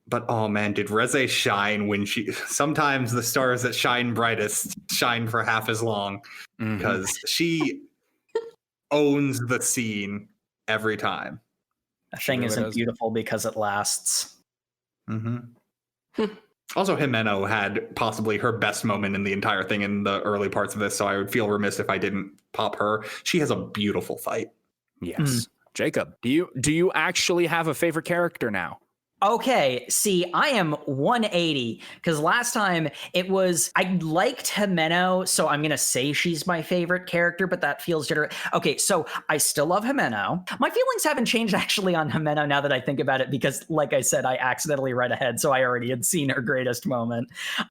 But oh man, did Reze shine when sometimes the stars that shine brightest shine for half as long because she owns the scene every time. A thing isn't beautiful because it lasts. Mm-hmm. Also, Himeno had possibly her best moment in the entire thing in the early parts of this, so I would feel remiss if I didn't pop her. She has a beautiful fight. Yes. Jacob, do you actually have a favorite character now? Okay, see, I am 180 because last time I liked Himeno, so I'm going to say she's my favorite character, but that feels generous. Okay, so I still love Himeno. My feelings haven't changed actually on Himeno now that I think about it because, like I said, I accidentally read ahead, so I already had seen her greatest moment.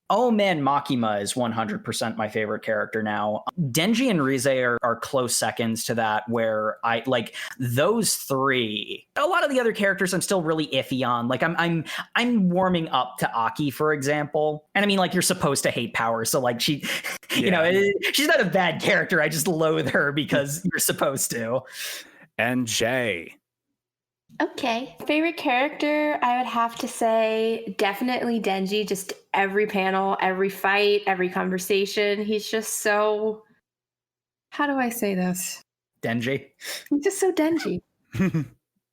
Oh man, Makima is 100% my favorite character now. Denji and Rize are close seconds to that, where I like those three. A lot of the other characters I'm still really iffy on. Like I'm warming up to Aki, for example. And I mean, like, you're supposed to hate power. So like you know, she's not a bad character. I just loathe her because you're supposed to. And Jay. Okay. Favorite character, I would have to say definitely Denji. Just every panel, every fight, every conversation. He's just so, how do I say this? Denji. He's just so Denji.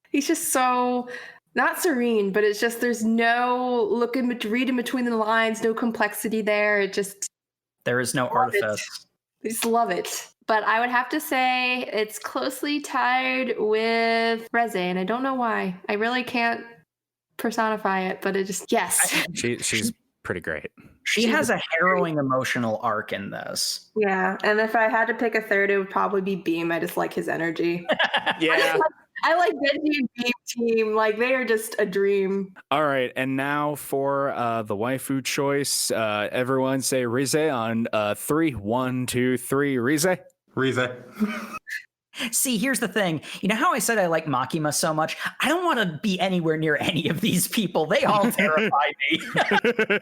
He's just so not serene, but it's just there's no reading between the lines, no complexity there. There is no artifice. I just love it. But I would have to say it's closely tied with Reze, and I don't know why. I really can't personify it, but it just, yes. She's pretty great. She has a harrowing emotional arc in this. Yeah, and if I had to pick a third, it would probably be Beam. I just like his energy. Yeah. I like Denji and Beam team. Like, they are just a dream. All right, and now for the waifu choice. Everyone say Rize on 3. 1, 2, 3. Rize. Rize. See, here's the thing. You know how I said I like Makima so much? I don't want to be anywhere near any of these people. They all terrify me.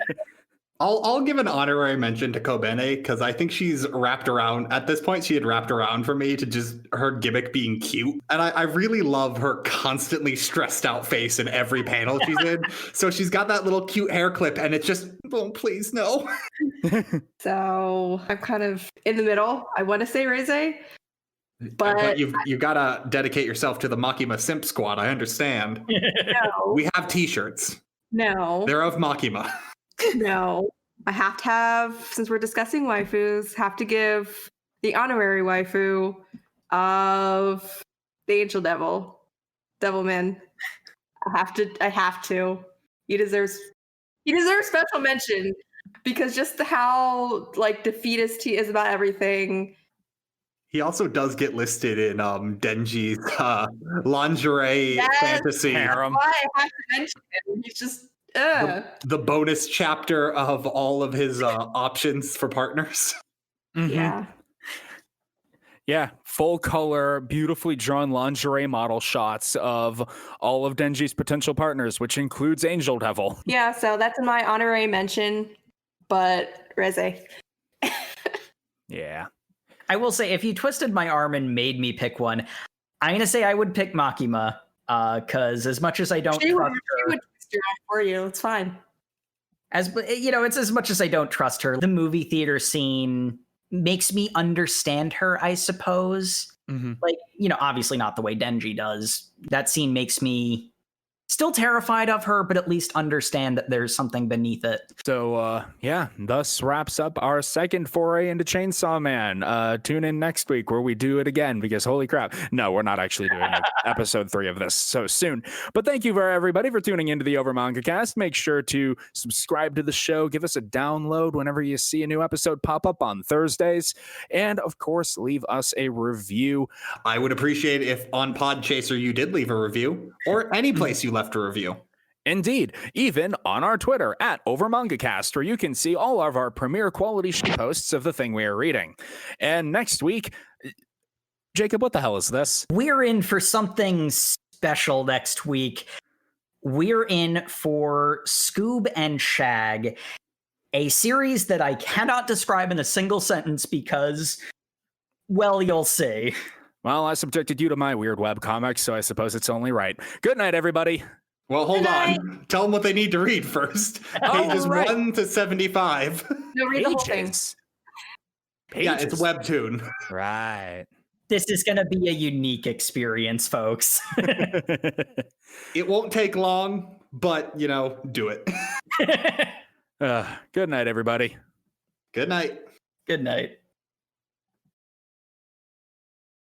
I'll give an honorary mention to Kobene because I think she's wrapped around, at this point, she had wrapped around for me to just her gimmick being cute. And I really love her constantly stressed out face in every panel she's in. So she's got that little cute hair clip and it's just, oh, please, no. So I'm kind of in the middle. I want to say Reze, But you've got to dedicate yourself to the Makima Simp Squad. I understand. no, We have T-shirts. no, They're of Makima. no. I have to have, since we're discussing waifus, have to give the honorary waifu of the Angel Devilman. I have to. He deserves special mention because just how like defeatist he is about everything. He also does get listed in Denji's lingerie Yes. fantasy. Harem. Why I have to mention him? He's just The bonus chapter of all of his options for partners. Mhm. yeah. Yeah, full color, beautifully drawn lingerie model shots of all of Denji's potential partners, which includes Angel Devil. Yeah, so that's my honorary mention, but Reze. Yeah. I will say, if you twisted my arm and made me pick one, I'm gonna say I would pick Makima, because as much as I don't She trust would her, twist your arm for you. It's fine. it's as much as I don't trust her. The movie theater scene makes me understand her, I suppose. Mm-hmm. Like, obviously not the way Denji does. That scene makes me still terrified of her, but at least understand that there's something beneath it. So, thus wraps up our second foray into Chainsaw Man. Tune in next week where we do it again because holy crap. No, we're not actually doing episode 3 of this so soon. But thank you for everybody for tuning into the OverMangaCast. Make sure to subscribe to the show. Give us a download whenever you see a new episode pop up on Thursdays. And of course, leave us a review. I would appreciate if on Podchaser you did leave a review or any place you left a review. Indeed, even on our Twitter at OverMangaCast, where you can see all of our premier quality posts of the thing we are reading. And next week, Jacob, what the hell is this? We're in for something special next week. We're in for Scoob and Shag, a series that I cannot describe in a single sentence because, well, you'll see. Well, I subjected you to my weird webcomic, so I suppose it's only right. Good night, everybody. Well, hold on. Tell them what they need to read first. Pages 1 to 75. No, read the whole thing. Pages. Yeah, it's Webtoon. Right. This is going to be a unique experience, folks. It won't take long, but, do it. Good night, everybody. Good night. Good night.